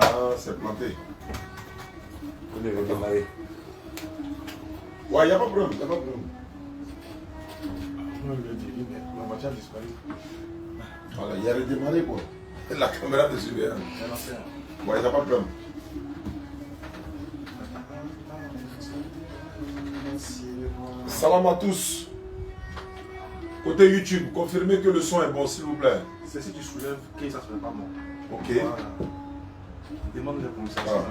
Ah, c'est planté. Vous devez démarrer. Ouais, il n'y a pas de problème, il n'y a pas de problème. Non, il a dit, mais la voiture a disparu. Voilà, il a redémarré quoi. La caméra de surveillance. Ouais, il n'y a pas de problème. Salam à tous. Côté YouTube, confirmez que le son est bon, s'il vous plaît. C'est si tu soulèves que ça ne serait pas bon. Ok. Voilà. Demande-le comme ça. Voilà.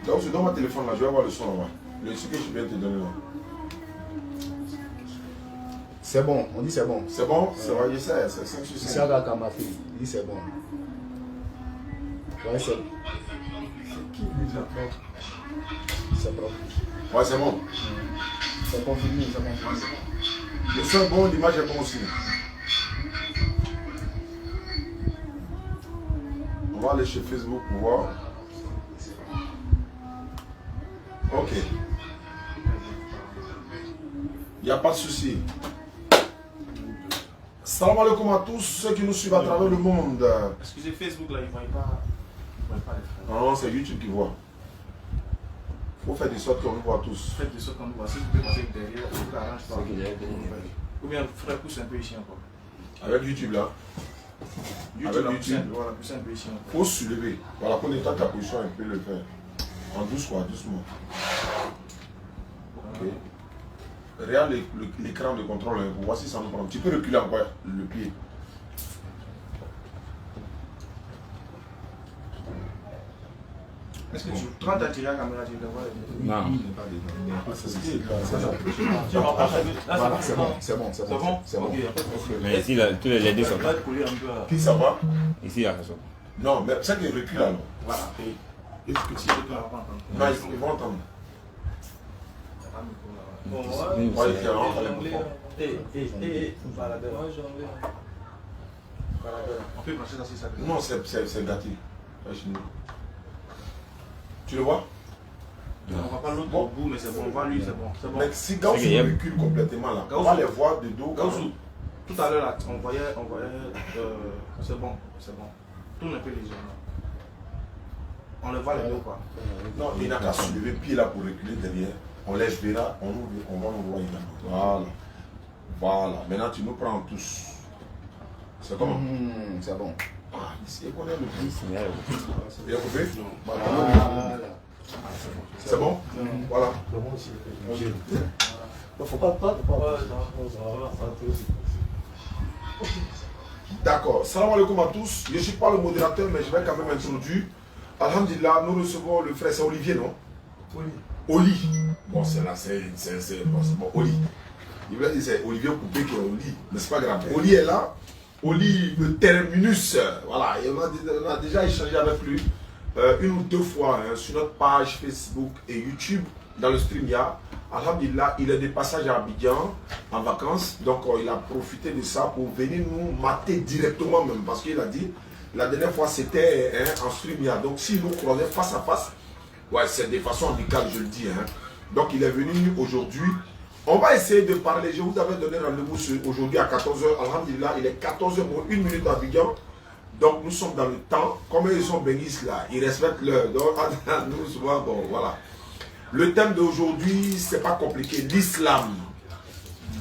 Donc, je donne mon téléphone là, je vais avoir le son là-bas. Le son que je viens de te donner là. C'est bon, on dit c'est bon. C'est bon? C'est vrai, je sais, c'est 5 sur C'est 5. ça qu'a marqué. Il dit c'est bon. Ouais, c'est c'est propre. Ouais, c'est bon. C'est confirmé, c'est confirmé. Le son est bon, l'image est bon aussi. On va aller chez Facebook pour voir. Ok. Il n'y a pas de souci. Salam alaikum à tous ceux qui nous suivent à travers le monde. Excusez, Facebook là, ils ne voient pas les frères. Non, c'est YouTube qui voit. Il faut faire des sortes qu'on nous voit tous. Faites de sorte qu'on nous voit. Si vous pouvez passer derrière, vous pouvez arranger pas. Ou bien frère pousse un peu ici encore. Avec YouTube là, YouTube, Avec là, YouTube. Voilà, pousse un peu ici encore. il faut se lever. Voilà, pour nettoyer ta position un peu le faire. En douce quoi, doucement. Ok. Regarde l'écran de contrôle, hein, pour voir si ça nous prend. Tu peux reculer encore le pied. Est-ce que tu quand tu as tiré la caméra, tu le vois? Non. C'est ce qui est là. Voilà, c'est bon, c'est bon, c'est C'est bon. bon? C'est bon. Ok, après, Mais ici, là, tous les deux sont on là. va te coller un peu à... Qui ça va? Ici, là, ça. Non, mais c'est qu'il recule là. Non, Voilà. Est-ce que si je dois avoir ils vont entendre. Bon, Oui, Ouais, il rentre à l'époque. on peut brancher ça si ça Non, c'est gâté. Ouais, chez nous. Tu le vois? On va pas l'autre au bout, mais c'est bon. On va lui, c'est bon. C'est bon. Mais si Gauss C'est que recule complètement là, on va les voir de dos. Gaoussou, tout à l'heure, là, on voyait c'est bon, c'est bon. Tourne un peu les yeux, là. On le voit les deux, quoi. Non, il n'a qu'à soulever le pied là pour reculer derrière. On laisse verra, on va nous voir également. Voilà. Voilà. Maintenant, tu nous prends tous. C'est comment? C'est bon. Ah, ici, on est le plus. Signal. Bien coupé? Voilà. C'est bon? Voilà. D'accord. Salam alaikum à tous. Je ne suis pas le modérateur, mais je vais quand même introduire. Alhamdulillah, nous recevons le frère, c'est Olivier, non? Oui. Oli. Bon, c'est là, c'est bon, Oli. Il va dire c'est Olivier Coupé qui est Oli, mais c'est pas grave. Oli est là. Oli, le terminus. Voilà, et on a déjà échangé avec lui une ou deux fois hein, sur notre page Facebook et YouTube dans le stream. Alhamdulillah, il est de passage à Abidjan en vacances, donc il a profité de ça pour venir nous mater directement même, parce qu'il a dit la dernière fois c'était en stream. Donc si nous croisons face à face, ouais, c'est de façon amicale, je le dis. Hein. Donc il est venu aujourd'hui. On va essayer de parler. Je vous avais donné rendez-vous aujourd'hui à 14h. Alhamdulillah, il est 14h pour 1 minute à Abidjan. Donc nous sommes dans le temps. Comme ils sont bénis là, ils respectent l'heure. Donc nous souvent, bon voilà. Le thème d'aujourd'hui, c'est pas compliqué. L'islam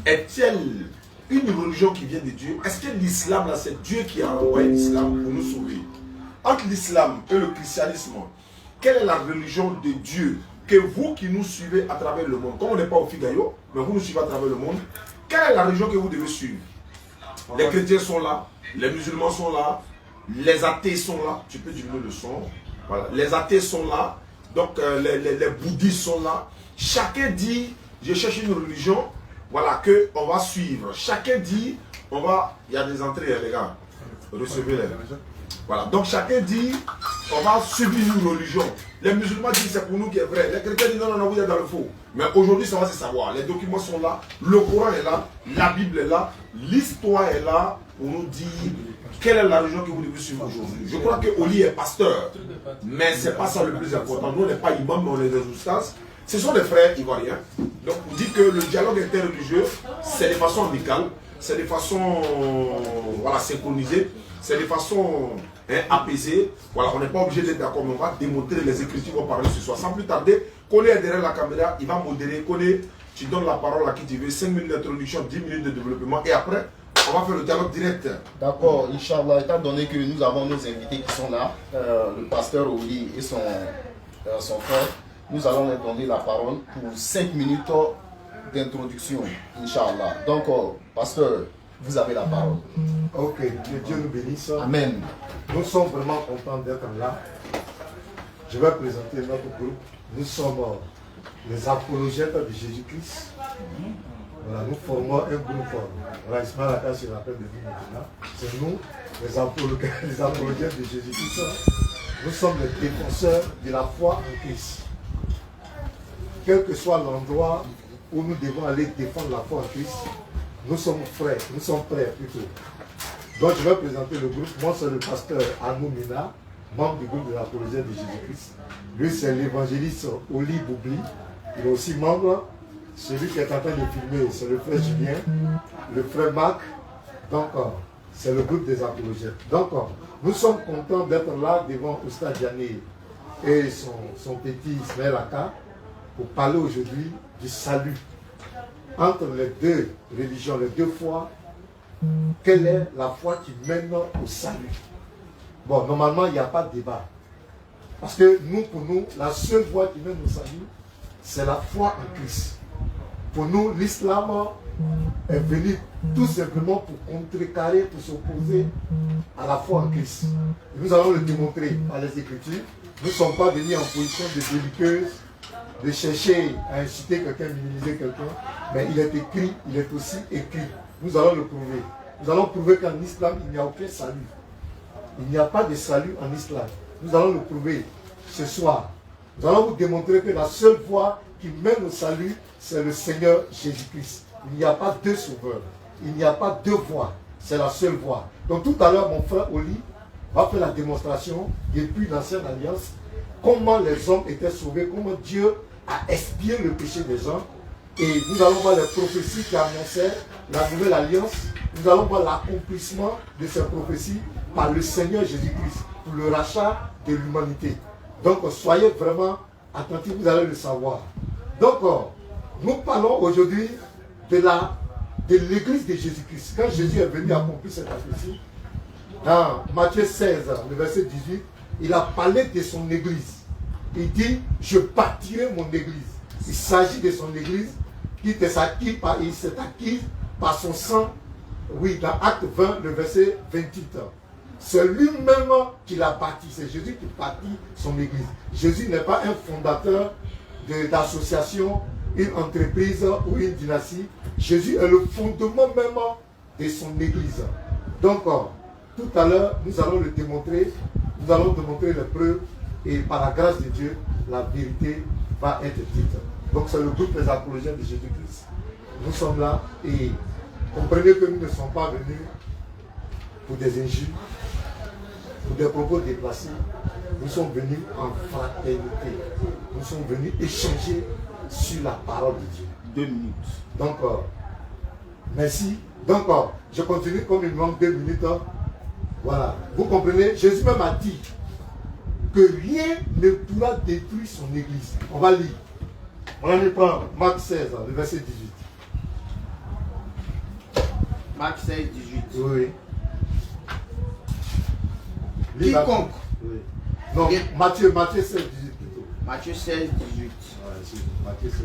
est-elle une religion qui vient de Dieu? Est-ce que l'islam là, c'est Dieu qui a envoyé l'islam pour nous sauver? Entre l'islam et le christianisme, quelle est la religion de Dieu que vous qui nous suivez à travers le monde, comme on n'est pas au Figayo, mais vous nous suivez à travers le monde, quelle est la religion que vous devez suivre? Les chrétiens sont là, les musulmans sont là, les athées sont là, tu peux diminuer le son, voilà. Les athées sont là, donc les bouddhistes sont là. Chacun dit, je cherche une religion, voilà, qu'on va suivre. Chacun dit, on va, il y a des entrées, les gars, recevez-les. Voilà, donc chacun dit, on va suivre une religion. Les musulmans disent c'est pour nous qui est vrai. Les chrétiens disent non, vous êtes dans le faux. Mais aujourd'hui, ça va se savoir. Les documents sont là, le Coran est là, la Bible est là, l'histoire est là pour nous dire quelle est la religion que vous devez suivre aujourd'hui. Je crois que Oli est pasteur, mais ce n'est pas ça le plus important. Nous, on n'est pas imam, mais on est des ustaz. Ce sont des frères ivoiriens. Donc, on dit que le dialogue interreligieux, c'est de façon amicale, c'est de façon voilà, synchronisée. C'est de façon apaisé. Voilà, on n'est pas obligé d'être d'accord, mais on va démontrer les Écritures vont parler ce soir. Sans plus tarder, Kone est derrière la caméra, il va modérer. Kone, tu donnes la parole à qui tu veux, 5 minutes d'introduction, 10 minutes de développement, et après, on va faire le dialogue direct. D'accord, Inch'Allah, étant donné que nous avons nos invités qui sont là, le pasteur Oli et son frère, nous allons leur donner la parole pour 5 minutes d'introduction, Inch'Allah. Donc, pasteur, vous avez la parole. Ok, que Dieu nous bénisse. Amen. Nous sommes vraiment contents d'être là. Je vais présenter notre groupe. Nous sommes les apologètes de Jésus-Christ. Voilà, nous formons un groupe. Voilà, Ismaël Aka se rappelle de nous maintenant. C'est nous, les apologètes de Jésus-Christ. Nous sommes les défenseurs de la foi en Christ. Quel que soit l'endroit où nous devons aller défendre la foi en Christ, nous sommes frères, nous sommes prêts plutôt. Donc je vais présenter le groupe. Moi c'est le pasteur Arnaud Mina, membre du groupe de l'apologète de Jésus-Christ. Lui c'est l'évangéliste Oli Boubli. Il est aussi membre. Celui qui est en train de filmer, c'est le frère Julien, le frère Marc. Donc c'est le groupe des apologètes. Donc nous sommes contents d'être là devant Oustad Diané et son petit Ismaël Aka pour parler aujourd'hui du salut. Entre les deux religions, les deux foi, quelle est la foi qui mène au salut? Bon, normalement, il n'y a pas de débat. Parce que nous, pour nous, la seule voie qui mène au salut, c'est la foi en Christ. Pour nous, l'islam est venu tout simplement pour contrecarrer, pour s'opposer à la foi en Christ. Et nous allons le démontrer par les Écritures. Nous ne sommes pas venus en position de belliqueuse, de chercher à inciter quelqu'un, minimiser quelqu'un, mais il est écrit, il est aussi écrit. Nous allons le prouver. Nous allons prouver qu'en islam, il n'y a aucun salut. Il n'y a pas de salut en islam. Nous allons le prouver ce soir. Nous allons vous démontrer que la seule voie qui mène au salut, c'est le Seigneur Jésus-Christ. Il n'y a pas deux sauveurs. Il n'y a pas deux voies. C'est la seule voie. Donc tout à l'heure, mon frère Oli va faire la démonstration depuis l'Ancienne Alliance, comment les hommes étaient sauvés, comment Dieu a expié le péché des gens. Et nous allons voir les prophéties qui annonçaient la nouvelle alliance. Nous allons voir l'accomplissement de ces prophéties par le Seigneur Jésus-Christ pour le rachat de l'humanité. Donc soyez vraiment attentifs, vous allez le savoir. Donc nous parlons aujourd'hui de l'église de Jésus-Christ. Quand Jésus est venu accomplir cette prophétie, dans Matthieu 16, le verset 18, il a parlé de son église. Il dit, je bâtirai mon église. Il s'agit de son église qui s'est acquise par son sang. Oui, dans Acte 20, le verset 28. C'est lui-même qui l'a bâti. C'est Jésus qui bâtit son église. Jésus n'est pas un fondateur d'association, une entreprise ou une dynastie. Jésus est le fondement même de son église. Donc, tout à l'heure, nous allons le démontrer. Nous allons démontrer les preuves. Et par la grâce de Dieu, la vérité va être dite. Donc c'est le groupe des apologètes de Jésus-Christ. Nous sommes là et comprenez que nous ne sommes pas venus pour des injures, pour des propos déplacés. Nous sommes venus en fraternité. Nous sommes venus échanger sur la parole de Dieu. 2 minutes. Donc, merci. Donc, je continue comme il me manque 2 minutes. Voilà. Vous comprenez? Jésus même a dit que rien ne pourra détruire son église. On va lire. On va aller prendre Marc 16, le verset 18. Marc 16, 18. Oui. Quiconque. Oui. Non, Matthieu 16, 18 plutôt. Matthieu 16, 18. Ouais, Matthieu 16,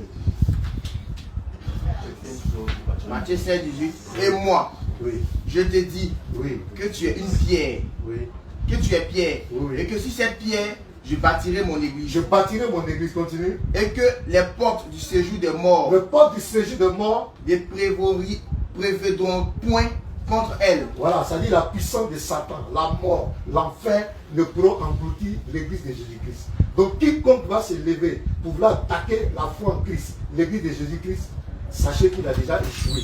18. Matthieu 16, 18. Et moi, Oui. je te dis Oui. que tu es une pierre. Oui. Que tu es pierre. Oui. Et que sur cette pierre, je bâtirai mon église. Je bâtirai mon église, continue. Et que les portes du séjour des morts Le porte du séjour de mort, ne prévaudront point contre elle. voilà, ça dit la puissance de Satan, la mort, l'enfer ne pourront engloutir l'église de Jésus-Christ. Donc quiconque va se lever pour vouloir attaquer la foi en Christ, l'église de Jésus-Christ, sachez qu'il a déjà échoué.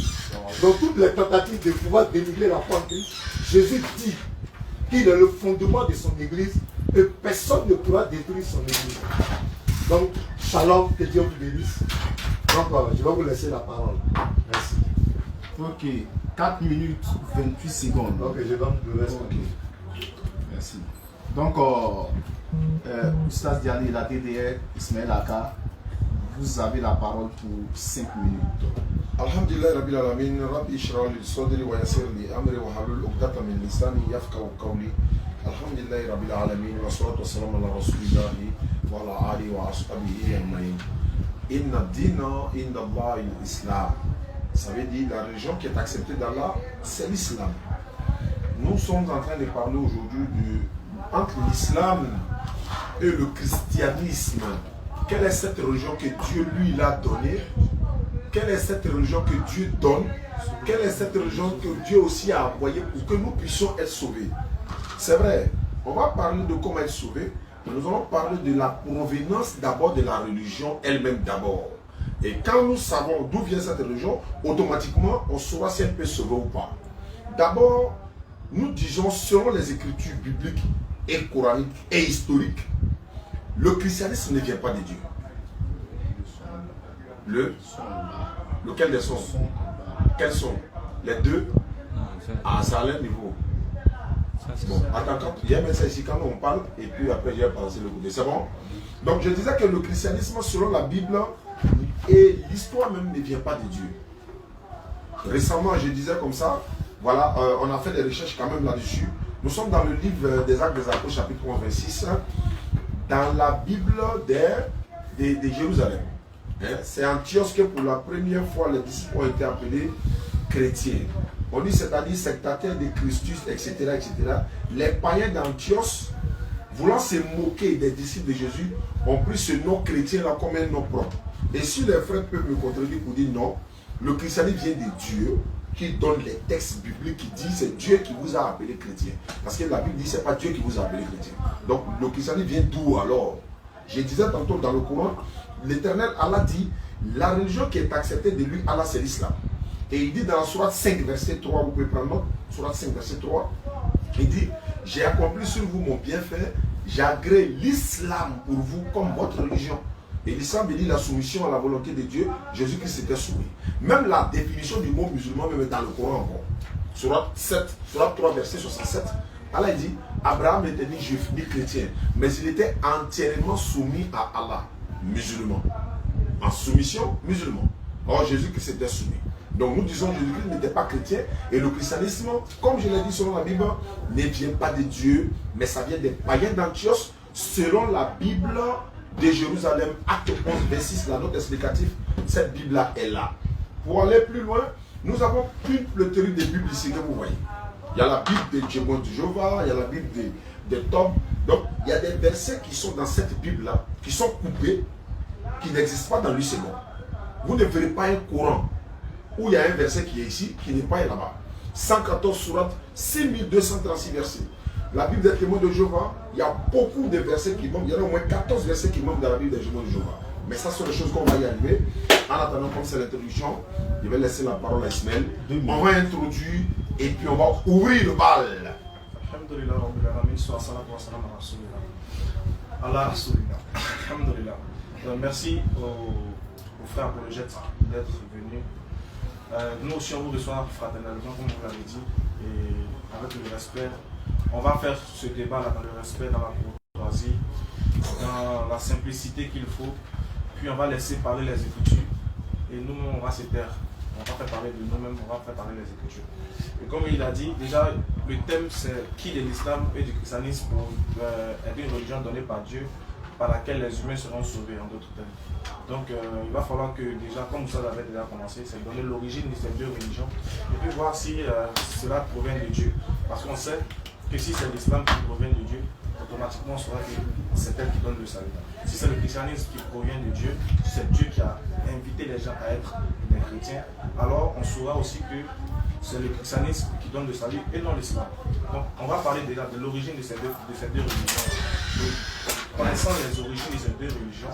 Donc toutes les tentatives de pouvoir dénigrer la foi en Christ, Jésus dit qu'il est le fondement de son église et personne ne pourra détruire son église. Donc, shalom, que Dieu vous bénisse. Donc, je vais vous laisser la parole. Merci. Ok, 4 minutes 28 secondes. Donc, je donne le reste. Ok. Merci. Donc, Oustaz Dialé, la DDR, Ismaël Aka, vous avez la parole pour 5 minutes. Alhamdulillah Rabbil Alamin, Rabbi Ishrah li Sadri wa Yassir li Amri wa Halul Uqdata min Lisani Yafqahu Qawli. Alhamdulillah Rabbil Alamin, wa salatu wa salam ala Rasulillahi wa ala alihi wa ashabihi ajma'in. Inna dina inda Allah l'Islam. Ça veut dire la religion qui est acceptée d'Allah, c'est l'Islam. Nous sommes en train de parler aujourd'hui entre l'Islam et le christianisme. Quelle est cette religion que Dieu lui l'a donnée? Quelle est cette religion que Dieu donne? Quelle est cette religion que Dieu aussi a envoyée pour que nous puissions être sauvés? C'est vrai, on va parler de comment être sauvés, mais nous allons parler de la provenance d'abord de la religion elle-même d'abord. Et quand nous savons d'où vient cette religion, automatiquement on saura si elle peut sauver ou pas. D'abord, nous disons selon les écritures bibliques et coraniques et historiques, le christianisme ne vient pas de Dieu. Lequel des sons? Quels sont? Les deux? Ah, ça a l'air niveau. Bon, attends, il y a un message ici quand on parle, et puis après je vais passer le côté. C'est bon? Donc je disais que le christianisme, selon la Bible, et l'histoire même ne vient pas de Dieu. Récemment, je disais comme ça, voilà, on a fait des recherches quand même là-dessus. Nous sommes dans le livre des Actes des Apôtres, chapitre 26, dans la Bible de Jérusalem. C'est Antioche que pour la première fois les disciples ont été appelés chrétiens. On dit c'est-à-dire sectataires de Christus, etc., etc. Les païens d'Antioche, voulant se moquer des disciples de Jésus, ont pris ce nom chrétien-là comme un nom propre. Et si les frères peuvent me contredire pour dire non, le christianisme vient de Dieu, qui donne les textes bibliques qui disent c'est Dieu qui vous a appelé chrétien. Parce que la Bible dit c'est pas Dieu qui vous a appelé chrétien. Donc le christianisme vient d'où alors? Je disais tantôt dans le Coran, l'Éternel Allah dit la religion qui est acceptée de lui, Allah, c'est l'islam. Et il dit dans la sourate 5 verset 3, vous pouvez prendre note, sourate 5 verset 3, il dit j'ai accompli sur vous mon bienfait, j'ai agréé l'islam pour vous comme votre religion. Et l'islam dit la soumission à la volonté de Dieu, Jésus-Christ était soumis. Même la définition du mot musulman, même dans le Coran encore. Sourate 3 verset 67, Allah dit Abraham n'était ni juif ni chrétien, mais il était entièrement soumis à Allah, musulman. En soumission, musulman. Or Jésus-Christ était soumis. Donc nous disons que Jésus-Christ n'était pas chrétien et le christianisme, comme je l'ai dit selon la Bible, ne vient pas de Dieu, mais ça vient des païens d'Antioche selon la Bible de Jérusalem, acte 11, 26, la note explicative. Cette Bible-là est là. Pour aller plus loin, nous avons une pléthore de Bibles ici que vous voyez. Il y a la Bible de Jéhovah du Jéhovah, il y a la Bible de Tom. Donc il y a des versets qui sont dans cette Bible-là, qui sont coupés, qui n'existent pas dans l'UCG. Vous ne verrez pas un Coran où il y a un verset qui est ici, qui n'est pas là-bas. 114 sourates, 6236 versets. La Bible des témoins de Jéhovah, il y a beaucoup de versets qui manquent. Il y en a au moins 14 versets qui manquent dans la Bible des témoins de Jéhovah. Mais ça, ce sont les choses qu'on va y arriver. En attendant, comme c'est l'introduction, je vais laisser la parole à Ismaël. On va introduire et puis on va ouvrir le bal. Alhamdulillah, Rabbil Alamin, salatu wa salam ala Rasulillah. Allah Rasulillah. Alhamdulillah. Merci aux frères apologètes d'être venus. Nous aussi, on vous reçoit fraternellement, comme vous l'avez dit, et avec le respect. On va faire ce débat-là dans le respect, dans la courtoisie, dans la simplicité qu'il faut. Puis on va laisser parler les Écritures. Et nous-mêmes, on va se taire. On va pas faire parler de nous-mêmes, on va faire parler les Écritures. Et comme il a dit, déjà, le thème c'est qui de l'islam et du christianisme est une religion donnée par Dieu, par laquelle les humains seront sauvés, en d'autres termes. Donc il va falloir que déjà, comme ça avait déjà commencé, c'est donner l'origine de ces deux religions et puis voir si cela provient de Dieu. Parce qu'on sait que si c'est l'islam qui provient de Dieu, automatiquement on saura que c'est elle qui donne le salut. Si c'est le christianisme qui provient de Dieu, c'est Dieu qui a invité les gens à être des chrétiens, alors on saura aussi que c'est le christianisme qui donne le salut et non l'islam. Donc on va parler déjà de l'origine de ces deux religions. Connaissant les origines de ces deux religions,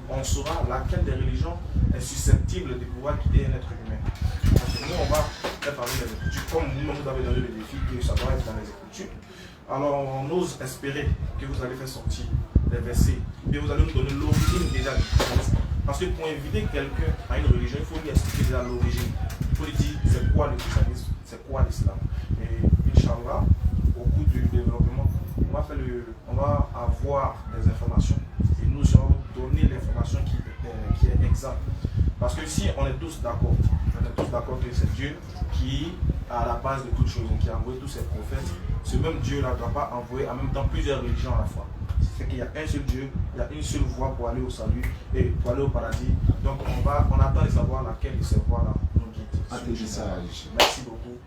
on saura laquelle des religions est susceptible de pouvoir quitter un être humain. Donc nous, on va faire parler des Écritures, comme vous-même vous avez donné le défi que ça doit être dans les Écritures. Alors on ose espérer que vous allez faire sortir des versets, mais vous allez nous donner l'origine déjà du christianisme. Parce que pour inviter quelqu'un à une religion, il faut lui expliquer déjà l'origine. Il faut lui dire c'est quoi le christianisme, c'est quoi l'islam. Et Inch'Allah, au cours du développement, on va avoir des informations et nous allons donner l'information qui est exacte. Parce que si on est tous d'accord que c'est Dieu qui est à la base de toutes choses, qui a envoyé tous ses prophètes, ce même Dieu-là ne doit pas envoyer en même temps plusieurs religions à la fois. C'est qu'il y a un seul Dieu, il y a une seule voie pour aller au salut et pour aller au paradis. Donc on attend de savoir laquelle de ces voies-là nous guide. Merci beaucoup.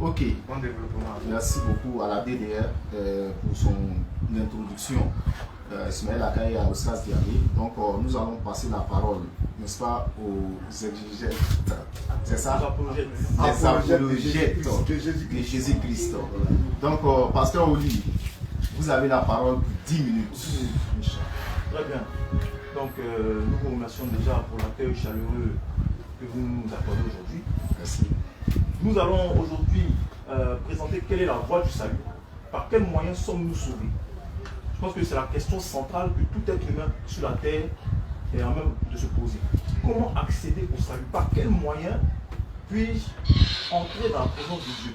Ok. Bon développement. Merci beaucoup à la DDR pour son introduction. Ismaël Akaye à Oskas Diaby. Donc nous allons passer la parole, n'est-ce pas, aux exégètes. C'est ça? Les apologètes de Jésus-Christ. Donc, Pasteur Oli, vous avez la parole pour 10 minutes. Très bien. Donc, nous vous remercions déjà pour l'accueil chaleureux que vous nous accordez aujourd'hui. Merci. Nous allons aujourd'hui présenter quelle est la voie du salut. Par quels moyens sommes-nous sauvés? Je pense que c'est la question centrale que tout être humain sur la terre est en même de se poser. Comment accéder au salut? Par quels moyens puis-je entrer dans la présence de Dieu?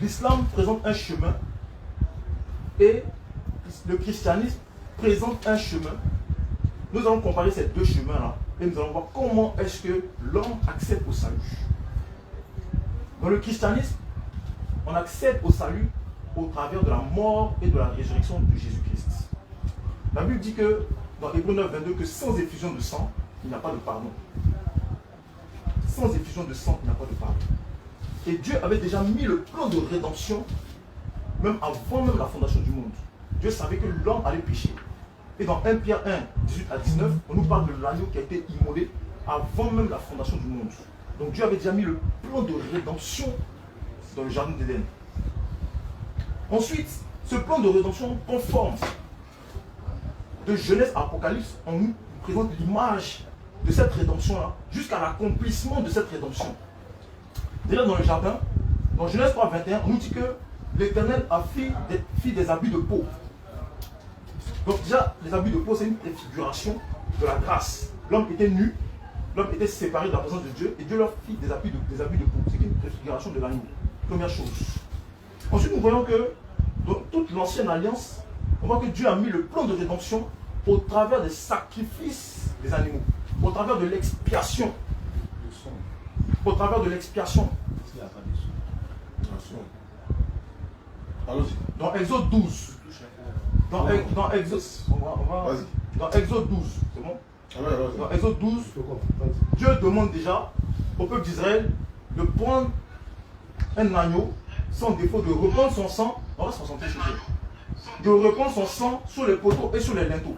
L'islam présente un chemin et le christianisme présente un chemin. Nous allons comparer ces deux chemins-là et nous allons voir comment est-ce que l'homme accède au salut. Dans le christianisme, on accède au salut au travers de la mort et de la résurrection de Jésus-Christ. La Bible dit que, dans Hébreux 9, 22, que sans effusion de sang, il n'y a pas de pardon. Sans effusion de sang, il n'y a pas de pardon. Et Dieu avait déjà mis le plan de rédemption, même avant même la fondation du monde. Dieu savait que l'homme allait pécher. Et dans 1 Pierre 1, 18 à 19, on nous parle de l'agneau qui a été immolé avant même la fondation du monde. Donc Dieu avait déjà mis le plan de rédemption dans le jardin d'Éden. Ensuite, ce plan de rédemption conforme de Genèse à Apocalypse, on nous présente l'image de cette rédemption-là, jusqu'à l'accomplissement de cette rédemption. Déjà dans le jardin, dans Genèse 3, 21, on nous dit que l'Éternel a fait des habits de peau. Donc déjà, les habits de peau, c'est une préfiguration de la grâce. L'homme était nu, l'homme était séparé de la présence de Dieu, et Dieu leur fit des habits de peau. C'est une préfiguration de l'agneau. Première chose. Ensuite, nous voyons que dans toute l'ancienne alliance, on voit que Dieu a mis le plan de rédemption au travers des sacrifices des animaux, au travers de l'expiation. Au travers de l'expiation. Dans Exode 12. Dans Exode 12, c'est bon? Dans Exode 12, Dieu demande déjà au peuple d'Israël de prendre un agneau sans défaut, de reprendre son sang, on va se concentrer sur Dieu, de reprendre son sang sur les poteaux et sur les linteaux.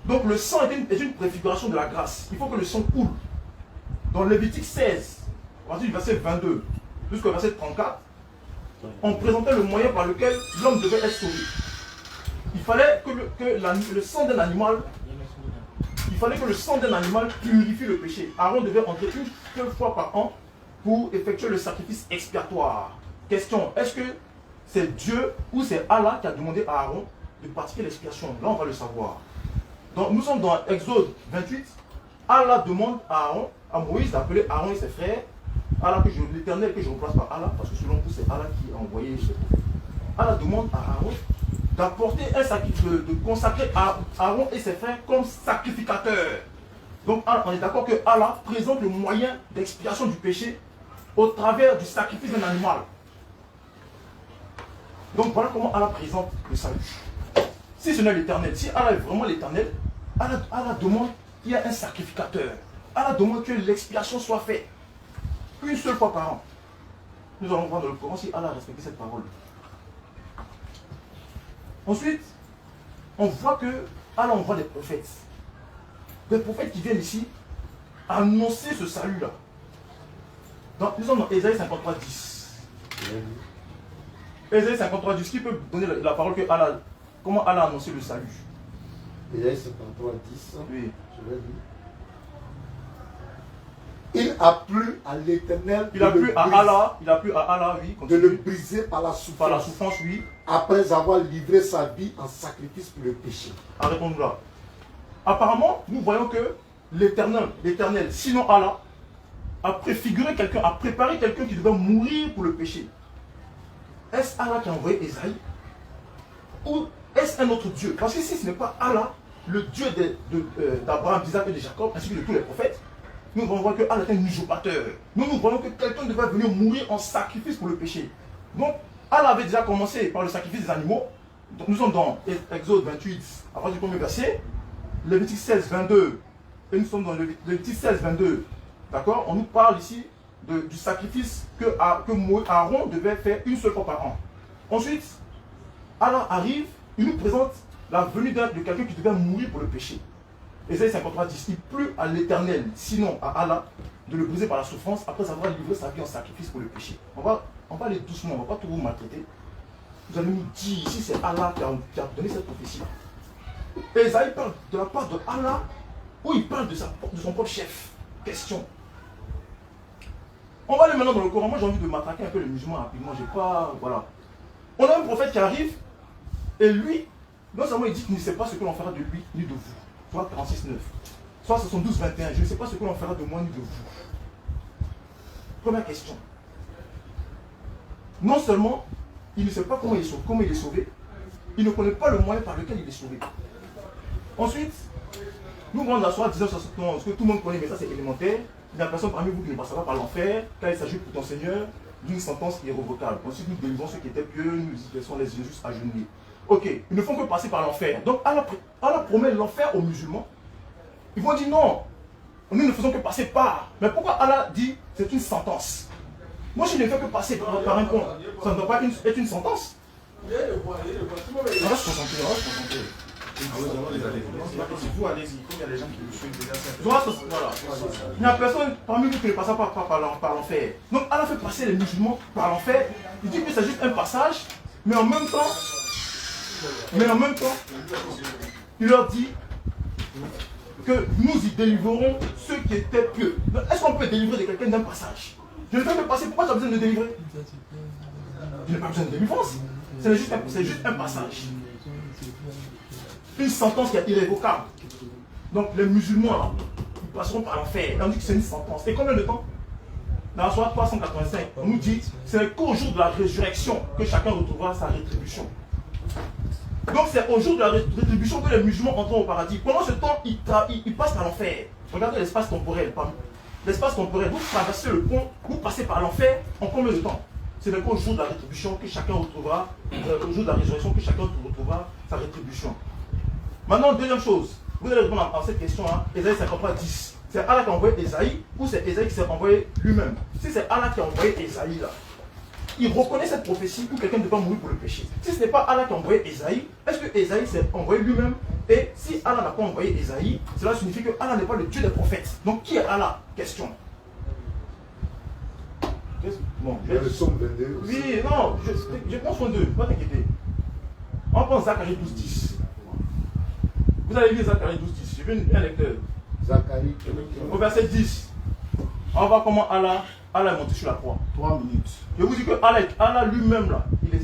Donc le sang est une préfiguration de la grâce. Il faut que le sang coule. Dans Lévitique 16, à partir du verset 22 jusqu'au verset 34, on présentait le moyen par lequel l'homme devait être sauvé. Il fallait que le sang d'un animal, purifie le péché. Aaron devait entrer une seule fois par an pour effectuer le sacrifice expiatoire. Question, est-ce que c'est Dieu ou c'est Allah qui a demandé à Aaron de pratiquer l'expiation? Là, on va le savoir. Donc, nous sommes dans Exode 28. Allah demande à Moïse d'appeler Aaron et ses frères. L'Éternel que je remplace par Allah, parce que selon vous, c'est Allah qui a envoyé ses prophètes. Allah demande à Aaron d'apporter un sacrifice, de consacrer Aaron et ses frères comme sacrificateurs. Donc, on est d'accord que Allah présente le moyen d'expiation du péché au travers du sacrifice d'un animal. Donc, voilà comment Allah présente le salut. Si ce n'est l'Éternel, si Allah est vraiment l'Éternel, Allah demande qu'il y ait un sacrificateur. Allah demande que l'expiation soit faite une seule fois par an. Nous allons voir dans le Coran si Allah a respecté cette parole. Ensuite, on voit que Allah envoie des prophètes. Des prophètes qui viennent ici annoncer ce salut-là. Nous sommes dans Ésaïe 53, 10. Ésaïe 53, 10, qui peut donner la parole que Allah, comment Allah a annoncé le salut? Ésaïe 53, 10. Oui. Je vais lire. Il a plu à l'Éternel. Il a plu à Allah, oui. De le briser par la souffrance. Par la souffrance, oui. Après avoir livré sa vie en sacrifice pour le péché. Arrêtons-nous là. Apparemment, nous voyons que l'Éternel, sinon Allah, a préfiguré quelqu'un, a préparé quelqu'un qui devait mourir pour le péché. Est-ce Allah qui a envoyé Esaïe Ou est-ce un autre Dieu? Parce que si ce n'est pas Allah, le Dieu d'Abraham, d'Isaac et de Jacob, ainsi que de tous les prophètes, nous allons voir que Allah est un usurpateur. Nous voyons que quelqu'un devait venir mourir en sacrifice pour le péché. Donc, Allah avait déjà commencé par le sacrifice des animaux. Donc, nous sommes dans Exode 28, à partir du premier verset, Lévitique 16, 22, et nous sommes dans Lévitique 16, 22. D'accord? On nous parle ici du sacrifice que Aaron devait faire une seule fois par an. Ensuite, Allah arrive, il nous présente la venue de quelqu'un qui devait mourir pour le péché. Ésaïe 53 dit, il plut à l'Éternel, sinon à Allah, de le briser par la souffrance après avoir livré sa vie en sacrifice pour le péché. On va aller doucement, on ne va pas tout vous maltraiter. Vous allez nous dire, ici c'est Allah qui a donné cette prophétie. Ésaïe parle de la part de Allah, où il parle de son propre chef. Question. On va aller maintenant dans le Coran. Moi j'ai envie de m'attaquer un peu les musulmans rapidement. J'ai pas. Voilà. On a un prophète qui arrive, et lui, non seulement il dit qu'il ne sait pas ce que l'on fera de lui, ni de vous. Soit 46, 9. Soit 72, 21. Je ne sais pas ce que l'on fera de moi, ni de vous. Première question. Non seulement il ne sait pas comment il est sauvé, il ne connaît pas le moyen par lequel il est sauvé. Ensuite, nous voyons dans la Sourate 1971, que tout le monde connaît, mais ça c'est élémentaire. Il n'y a personne parmi vous qui ne passera pas par l'enfer, car il s'agit pour ton Seigneur d'une sentence irrévocable. Ensuite, nous délivrons ceux qui étaient pieux, nous laissons les injustes agenouillés. Ok, ils ne font que passer par l'enfer. Donc Allah promet l'enfer aux musulmans. Ils vont dire non, nous ne faisons que passer par. Mais pourquoi Allah dit c'est une sentence? Moi je ne fais que passer par un pont. Ça ne doit pas être une sentence. On va se concentrer, on va se concentrer. Si vous allez-y, il y a des gens qui vous suivent déjà. Voilà. Il n'y a personne parmi vous qui ne passe pas par l'enfer. Donc Allah fait passer les musulmans par l'enfer. Il dit que c'est juste un passage, mais en même temps, il leur dit que nous y délivrerons ceux qui étaient pieux. Est-ce qu'on peut délivrer de quelqu'un d'un passage? Je ne vais pas passer, pourquoi tu as besoin de délivrer? Je n'ai pas besoin de délivrance. C'est juste un passage. Une sentence qui est irrévocable. Donc les musulmans, là, ils passeront par l'enfer. On dit que c'est une sentence. Et combien de temps? Dans la Sourate 385, on nous dit c'est qu'au jour de la résurrection que chacun retrouvera sa rétribution. Donc c'est au jour de la rétribution que les musulmans entreront au paradis. Pendant ce temps, ils passent par l'enfer. Regardez l'espace temporel. L'espace temporel, vous traversez le pont, vous passez par l'enfer en combien de temps? C'est qu'au jour de la rétribution que chacun retrouvera, au jour de la résurrection que chacun retrouvera sa rétribution. Maintenant, deuxième chose, vous allez répondre à cette question-là, Ésaïe 53, 10. C'est Allah qui a envoyé Ésaïe ou c'est Ésaïe qui s'est envoyé lui-même? Si c'est Allah qui a envoyé Ésaïe là, il reconnaît cette prophétie où quelqu'un ne doit pas mourir pour le péché. Si ce n'est pas Allah qui a envoyé Ésaïe, est-ce que Ésaïe s'est envoyé lui-même? Et si Allah n'a pas envoyé Ésaïe, cela signifie que Allah n'est pas le Dieu des prophètes. Donc qui est Allah? Question. Bon, Il y a le psaume 22 aussi. Oui, non, je pense qu'on deux, pas t'inquiéter. On pense Zacharie 12, 10. Vous avez lu Zacharie 12, 10. J'ai vu un lecteur. Zacharie. Au verset 10. On va voir comment Allah est monté sur la croix. 3 minutes. Je vous dis que Allah lui-même, là, il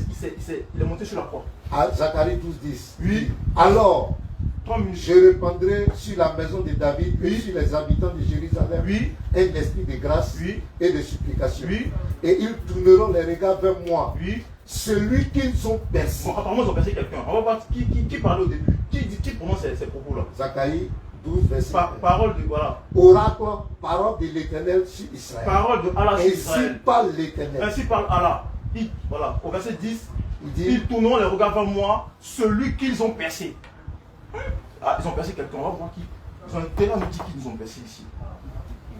est monté sur la croix. À Zacharie 12, 10. Oui. Alors, 3 minutes. je répandrai sur la maison de David et sur les habitants de Jérusalem Oui. un esprit de grâce Oui. et de supplication. Oui. Et ils tourneront les regards vers moi. Oui. Celui qu'ils ont percé. Bon, apparemment, ils ont percé quelqu'un. On va voir qui parlait au début. Qui prononce ces propos-là? Zacharie 12, verset 1. Parole de, voilà. Oracle, parole de l'Éternel sur Israël. Parole de Allah sur Ainsi Israël. parle l'Éternel. Ainsi parle Allah. Voilà. Au verset 10, Il dit, ils tourneront les regards vers moi, celui qu'ils ont percé. Ah, ils ont percé quelqu'un. On va voir qui. Ils ont intérêt à nous dire qu'ils nous ont percé ici.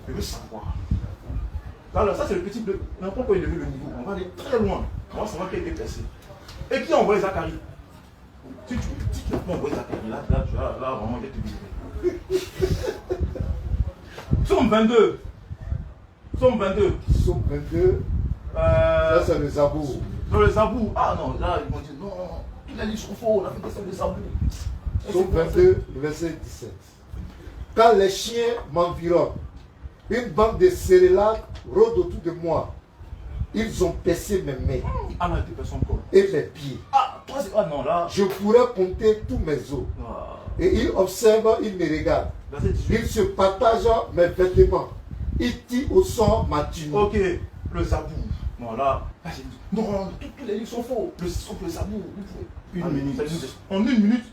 Je veux savoir. Alors, ça, c'est le petit bleu. On n'a pas encore élevé le niveau. On va aller très loin. On va savoir qui a été percé. Et qui a envoyé Zacharie? Si tu me dis qu'il n'a pas envoyé Zacharie, là, vraiment, il va te dire. Psaume 22. Psaume 22. Psaume 22. Là, c'est le Zabour. Dans le Zabour. Ah non, là, ils vont dire non, il a dit son faux, on a fait descendre le Zabour. Psaume 22, verset 17. Quand les chiens m'environnent, une bande de céréales rôde autour de moi. Ils ont percé mes mains Ah non, il était percé encore. et mes pieds. Ah, toi, c'est. Ah non, là. Je pourrais compter tous mes os. Ah. Et ils observent, ils me regardent. Verset 18. Ils se partagent mes vêtements. Ils tirent au sort ma tunique. Ok, le Zabour. Bon, là, Ah, j'ai dit, non, tous les livres sont faux. Sauf le Zabour, vous pouvez. Une minute. En une minute.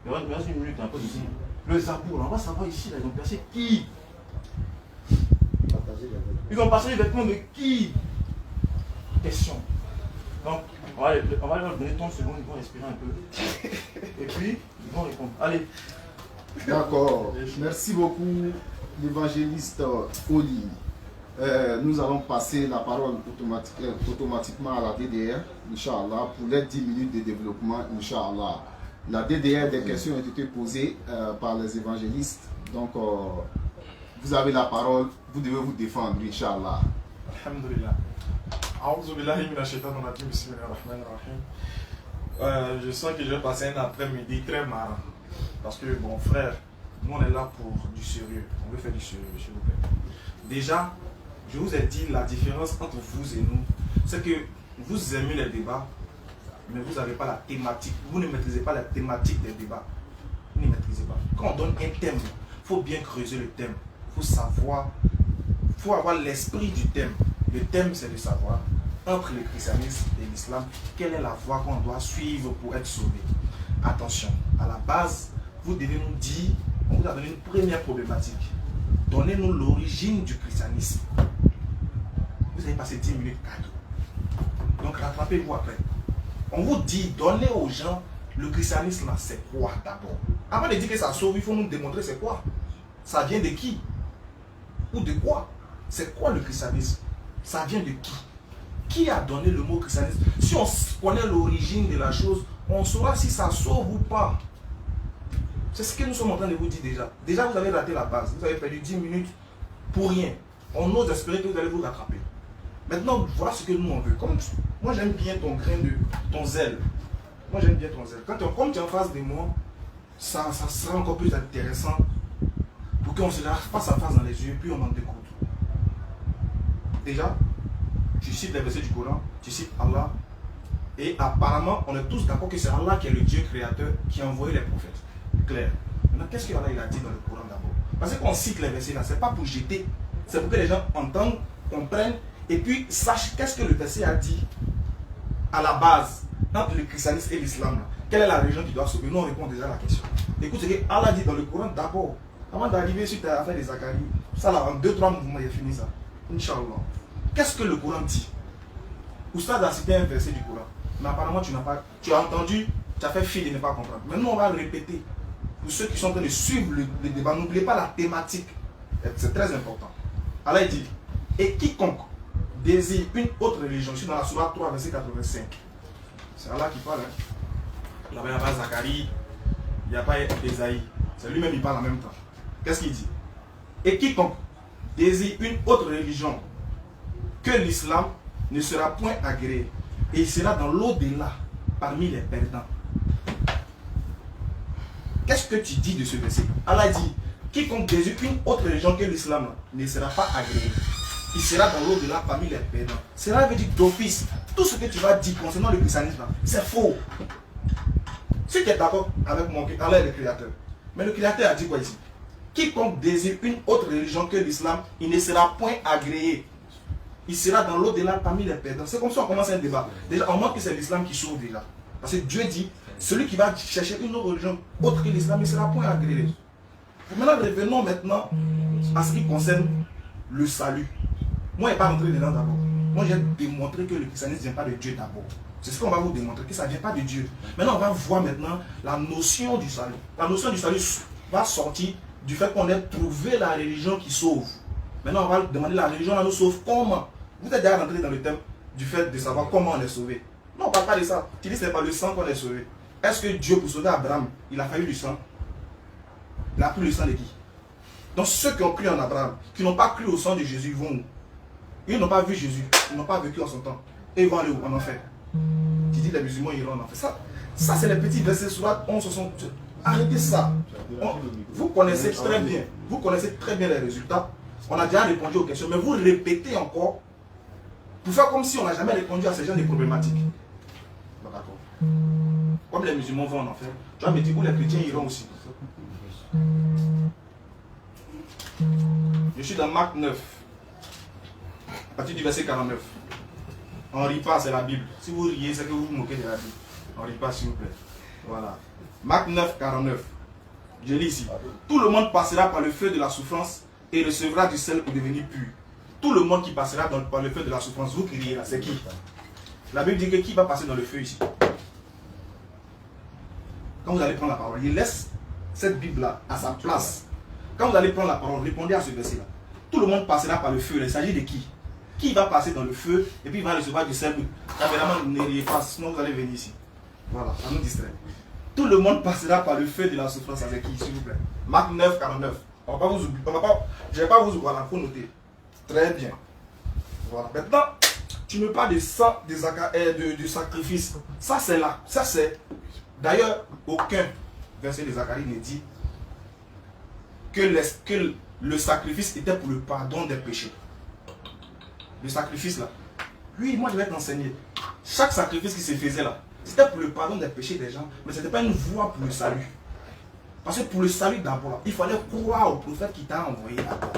Il reste une minute, un peu ici. Le Zabour, on va savoir ici, là, ils ont percé qui? Ils ont passé les vêtements de qui? Question. Donc, on va leur donner 30 secondes, ils vont respirer un peu. Et puis, ils vont répondre. Allez. D'accord. Merci beaucoup, l'évangéliste Oli. Nous allons passer la parole automatiquement à la DDR, Inch'Allah, pour les 10 minutes de développement, Inch'Allah. La DDR, des questions ont été posées par les évangélistes. Donc, vous avez la parole, vous devez vous défendre, Inch'Allah. Alhamdulillah. Je sens que je vais passer un après-midi très marrant. Parce que, bon frère, nous on est là pour du sérieux. On veut faire du sérieux, s'il vous plaît. Déjà, je vous ai dit la différence entre vous et nous. C'est que vous aimez les débats, mais vous n'avez pas la thématique. Vous ne maîtrisez pas la thématique des débats. Vous ne maîtrisez pas. Quand on donne un thème, il faut bien creuser le thème. Il faut savoir, il faut avoir l'esprit du thème. Le thème, c'est de savoir, entre le christianisme et l'islam, quelle est la voie qu'on doit suivre pour être sauvé. Attention, à la base, vous devez nous dire, on vous a donné une première problématique. Donnez-nous l'origine du christianisme. Vous avez passé 10 minutes cadeau. Donc rattrapez-vous après. On vous dit, donnez aux gens le christianisme, là, c'est quoi d'abord? Avant de dire que ça sauve, il faut nous démontrer c'est quoi. Ça vient de qui? Ou de quoi? C'est quoi le christianisme? Ça vient de qui? Qui a donné le mot christianisme? Si on connaît l'origine de la chose, on saura si ça sauve ou pas. C'est ce que nous sommes en train de vous dire déjà. Déjà, vous avez raté la base. Vous avez perdu 10 minutes pour rien. On ose espérer que vous allez vous rattraper. Maintenant, voilà ce que nous on veut. Comme moi, j'aime bien ton grain de ton zèle. Moi, j'aime bien ton zèle. Comme tu es en face de moi, ça sera encore plus intéressant pour qu'on se la face à face dans les yeux, puis on en découvre. Déjà, tu cites les versets du Coran, tu cites Allah. Et apparemment, on est tous d'accord que c'est Allah qui est le Dieu créateur qui a envoyé les prophètes. Clair. Maintenant, qu'est-ce que Allah il a dit dans le Coran d'abord? Parce qu'on cite les versets là, c'est pas pour jeter, c'est pour que les gens entendent, comprennent, et puis sachent qu'est-ce que le verset a dit à la base, entre le christianisme et l'islam. Quelle est la religion qui doit sauver? Nous, on répond déjà à la question. Écoute ce que Allah dit dans le Coran d'abord, avant d'arriver sur l'affaire des Zacharie. Ça là, en 2-3 mouvements, il a fini ça. Inch'Allah. Qu'est-ce que le Coran dit? Oustad a cité un verset du Coran, mais apparemment tu n'as pas, tu as entendu, tu as fait fi de ne pas comprendre. Maintenant on va le répéter. Pour ceux qui sont en train de suivre le débat, n'oubliez pas la thématique. C'est très important. Allah dit, et quiconque désire une autre religion, je suis dans la Sourate 3, verset 85. C'est Allah qui parle. Hein. Là-bas, il n'y a pas Zacharie, il n'y a pas Esaïe. C'est lui-même qui parle en même temps. Qu'est-ce qu'il dit? Et quiconque désire une autre religion que l'islam ne sera point agréé, et il sera dans l'au-delà parmi les perdants. Qu'est-ce que tu dis de ce verset? Allah dit, quiconque désire une autre religion que l'islam ne sera pas agréé, il sera dans l'au-delà parmi les perdants. Cela veut dire d'office, tout ce que tu vas dire concernant le christianisme, c'est faux. Si tu es d'accord avec moi, Allah est le créateur. Mais le créateur a dit quoi ici? Quiconque désire une autre religion que l'islam, il ne sera point agréé. Il sera dans l'au-delà parmi les perdants. C'est comme ça qu'on commence un débat. Déjà, on montre que c'est l'islam qui sauve déjà. Parce que Dieu dit, celui qui va chercher une autre religion autre que l'islam, il ne sera point agréé. Maintenant, revenons maintenant à ce qui concerne le salut. Moi, je n'ai pas rentré dedans d'abord. Moi, j'ai démontré que le christianisme ne vient pas de Dieu d'abord. C'est ce qu'on va vous démontrer, que ça ne vient pas de Dieu. Maintenant, on va voir maintenant la notion du salut. La notion du salut va sortir du fait qu'on ait trouvé la religion qui sauve. Maintenant, on va demander la religion à nous sauve comment? Vous êtes déjà rentré dans le thème du fait de savoir comment on est sauvé. Non, on ne parle pas de ça. Tu dis que ce n'est pas le sang qu'on est sauvé. Est-ce que Dieu, pour sauver Abraham, il a fallu du sang? Il a pris le sang de qui? Donc ceux qui ont cru en Abraham, qui n'ont pas cru au sang de Jésus, ils vont où? Ils n'ont pas vu Jésus, ils n'ont pas vécu en son temps. Et ils vont aller où? En enfer. Tu dis les musulmans iront en enfer. Ça c'est les petits versets sur la 11-60. Arrêtez ça. Vous connaissez très bien. Vous connaissez très bien les résultats. On a déjà répondu aux questions, mais vous répétez encore pour faire comme si on n'a jamais répondu à ces genres de problématiques. D'accord. Comme les musulmans vont en enfer, tu vas me dire où les chrétiens iront aussi. Je suis dans Marc 9, à partir du verset 49. On ne rit pas, c'est la Bible. Si vous riez, c'est que vous vous moquez de la Bible. On ne rit pas, s'il vous plaît. Voilà. Marc 9, 49. Je lis ici. Tout le monde passera par le feu de la souffrance et recevra du sel pour devenir pur. Tout le monde qui passera par le feu de la souffrance, vous criez là, c'est qui? La Bible dit que qui va passer dans le feu ici? Quand vous allez prendre la parole, il laisse cette Bible-là à sa place. Quand vous allez prendre la parole, répondez à ce verset-là. Tout le monde passera par le feu. Il s'agit de qui? Qui va passer dans le feu et puis il va recevoir du sel? Évidemment, ne riez pas, sinon vous allez venir ici. Voilà, ça nous distrait. Tout le monde passera par le feu de la souffrance avec qui, s'il vous plaît? Marc 9, 49. On va pas vous oublier. Je ne vais pas vous oublier. Voilà, il faut noter. Très bien. Voilà. Maintenant, tu me parles de ça, du sacrifice. Ça, c'est là. Ça, c'est. D'ailleurs, aucun verset de Zacharie ne dit que le sacrifice était pour le pardon des péchés. Le sacrifice là. Lui, moi, je vais t'enseigner. Chaque sacrifice qui se faisait là, c'était pour le pardon des péchés des gens, mais ce n'était pas une voie pour le salut. Parce que pour le salut d'abord, il fallait croire au prophète qui t'a envoyé d'abord.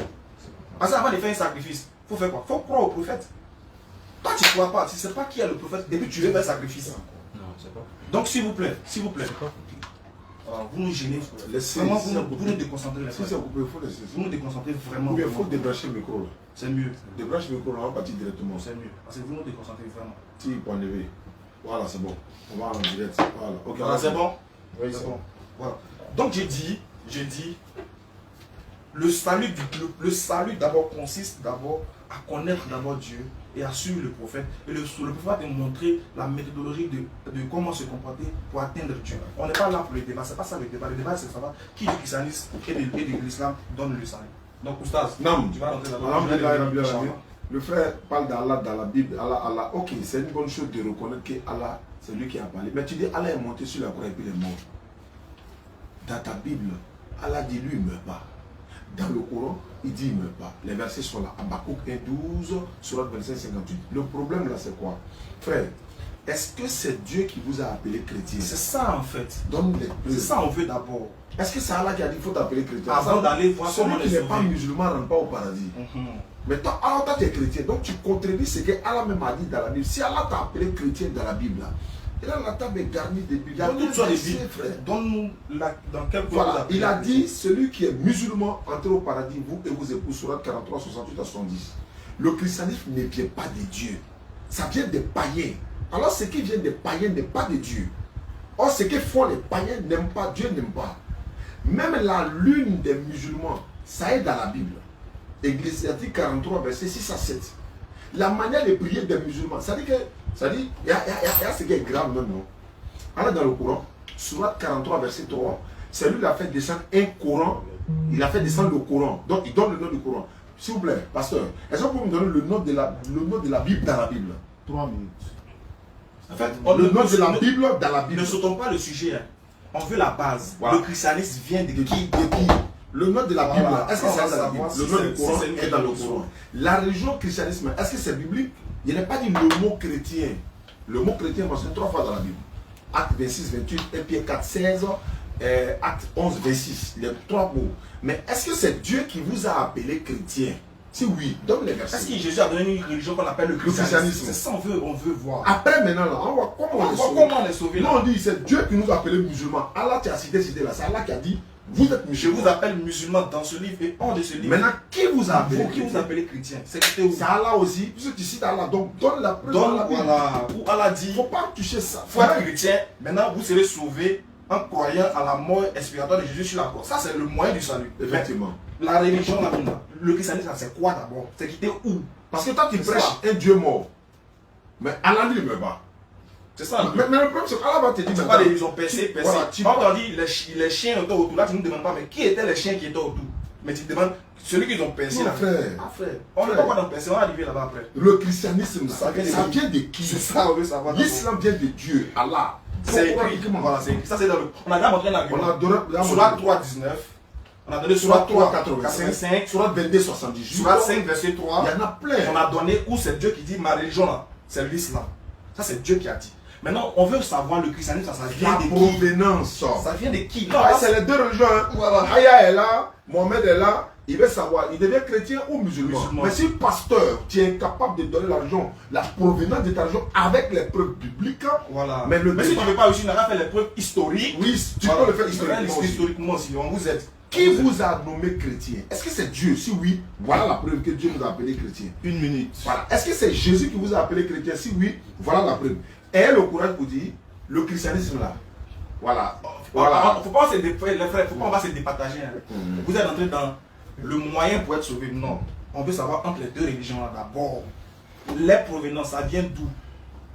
Parce qu'avant de faire un sacrifice, il faut faire quoi? Il faut croire au prophète. Toi, tu ne crois pas, tu ne sais pas qui est le prophète, depuis tu veux faire un sacrifice. Non, c'est pas. Donc, s'il vous plaît, vous nous gênez. Vraiment, vous nous déconcentrez. Si c'est coupé, il faut laisser. Vous nous déconcentrez vraiment. Ou bien il faut débrancher le micro. C'est mieux. Débranche le micro, on va partir directement. C'est mieux. Parce que vous nous déconcentrez vraiment. Si, pour enlever. Voilà, c'est bon. On va en direct. Voilà, ok. Voilà, c'est bon? Oui, C'est bon. Voilà. Donc, j'ai dit, le salut d'abord consiste d'abord à connaître d'abord Dieu et à suivre le prophète. Et le prophète va te montrer la méthodologie de comment se comporter pour atteindre Dieu. On n'est pas là pour le débat, c'est pas ça le débat. Le débat, c'est de savoir qui du christianisme et de l'islam donne le salut. Donc, Oustaz, Non, tu vas rentrer là-bas. Alhamdulillah. Le frère parle d'Allah dans la Bible. Allah, ok, c'est une bonne chose de reconnaître que Allah, c'est lui qui a parlé. Mais tu dis Allah est monté sur la croix et puis il est mort. Dans ta Bible, Allah dit lui, il ne meurt pas. Dans le Coran, il dit il ne meurt pas. Les versets sont là. Habakkuk 1:12, Surat 25:58. Le problème là, c'est quoi? Frère, est-ce que c'est Dieu qui vous a appelé chrétien? C'est ça en fait. Donne-les. C'est ça on veut d'abord. Est-ce que c'est Allah qui a dit qu'il faut t'appeler chrétien? Avant d'aller voir comment celui qui les n'est pas sauver. musulman ne rentre pas au paradis. Mais toi, alors toi tu es chrétien, donc tu contredis ce que Allah même a dit dans la Bible. Si Allah t'a appelé chrétien dans la Bible, là, et là la table est garnie de Bibles. Il y a toutes sortes de Bibles, Bibles. frère. Donne-nous dans quel Voilà, il a dit, celui qui est musulman, entrez au paradis, vous et vos époux, Surat 43, 68 à 70. Le christianisme ne vient pas de Dieu. Ça vient des païens. Alors ce qui vient des païens n'est pas de Dieu. Or ce que font les païens n'aiment pas, Dieu n'aime pas. Même la lune des musulmans, ça est dans la Bible. Ecclésiastique 43, verset 6 à 7. La manière de prier des musulmans, ça dit que, il y a ce qui est grave même, non? Alors dans le Coran, Surat 43, verset 3, c'est lui qui a fait descendre un Coran, il a fait descendre le Coran, donc il donne le nom du Coran. S'il vous plaît, pasteur, est-ce que vous pouvez me donner le nom de la Bible dans la Bible? 3 minutes. En fait, Le nom de la Bible dans la Bible. ne sautons pas le sujet. Hein. On veut la base. Voilà. Le christianisme vient de qui? Le nom de la Bible, Voilà. est-ce que c'est dans la Bible? Si Le nom du c'est- Coran si c'est est dans le une Coran. La religion christianisme, est-ce que c'est biblique? Il n'est pas dit le mot chrétien. Le mot chrétien est mentionné 3 fois dans la Bible. Acte 26, 28, 1 Pierre 4, 16, Acte 11, 26. Les 3 mots. Mais est-ce que c'est Dieu qui vous a appelé chrétien? Si oui, donne les versets. Est-ce que Jésus a donné une religion qu'on appelle le christianisme? christianisme. C'est ça on veut voir. Après maintenant, là, on voit comment On on est voit sauvé. comment on est sauvé Là, là. on dit c'est Dieu qui nous a appelés musulmans. Allah, tu as cité là. C'est Allah qui a dit vous êtes Je musulmans. vous appelle musulman dans ce livre et hors de ce livre. Maintenant, qui vous a appelé Vous qui vous chrétien? appelez chrétien, c'est qui où? C'est Allah aussi, puisque tu cites Allah. Donc, donne la preuve dans la Donc Bible. voilà, où Allah Il dit, ne faut pas toucher ça. faut être chrétien, maintenant vous serez sauvés en croyant à la mort expiatoire de Jésus sur la croix. Ça c'est le moyen du salut. Effectivement. Mais la religion, le christianisme, c'est quoi d'abord? C'est quitter où? Parce que toi, tu C'est prêches ça. un Dieu mort. Mais Allah lui ne meurt pas. C'est ça. Mais le problème, c'est qu'Allah va te dire C'est maintenant, pas ils ont percé. Voilà, tu- Quand on dit les chiens étaient autour, là tu ne nous demandes pas, mais qui étaient les chiens qui étaient autour? Mais tu te demandes, celui qu'ils ont percé Non, là. frère. Ah frère, on ne va pas dans percer, on va arriver là-bas après. le christianisme, Ça vient de ça qui? vient de qui? C'est ça, on veut savoir. L'islam vient de Dieu, Allah. C'est Pourquoi? écrit. Voilà, c'est écrit. Ça c'est dans le. On a déjà montré un On a argument. donné Surat 3, 19. On a donné Surat 3, 85. Surat 22, 78. Surat 5, verset 3. Il y en a plein. On a donné où c'est Dieu qui dit ma religion là, c'est l'islam. Ça c'est Dieu qui a dit. Maintenant, on veut savoir le christianisme, ça vient La de qui? provenance. Ça vient de qui? Ah, c'est les deux religions. Hein. Voilà. Aya est là, Mohamed est là, il veut savoir, il devient chrétien ou musulman. Mais si pasteur, tu es incapable de donner l'argent, la provenance de ton argent avec les preuves bibliques, Voilà. mais le Mais si tu ne veux pas aussi, on a fait les preuves historiques. oui, tu peux le faire historiquement aussi. Historiquement aussi. On vous aide. Qui vous a nommé chrétien? Est-ce que c'est Dieu? Si oui, voilà la preuve que Dieu vous a appelé chrétien. Une minute. Voilà. Est-ce que c'est Jésus qui vous a appelé chrétien? Si oui, voilà la preuve. Ayez le courage pour dire le christianisme là. Voilà. Voilà. Faut pas se les frères, faut pas on va se départager. Hein. Vous êtes entré dans le moyen pour être sauvé. Non. On veut savoir entre les deux religions là d'abord. Les provenances, ça vient d'où?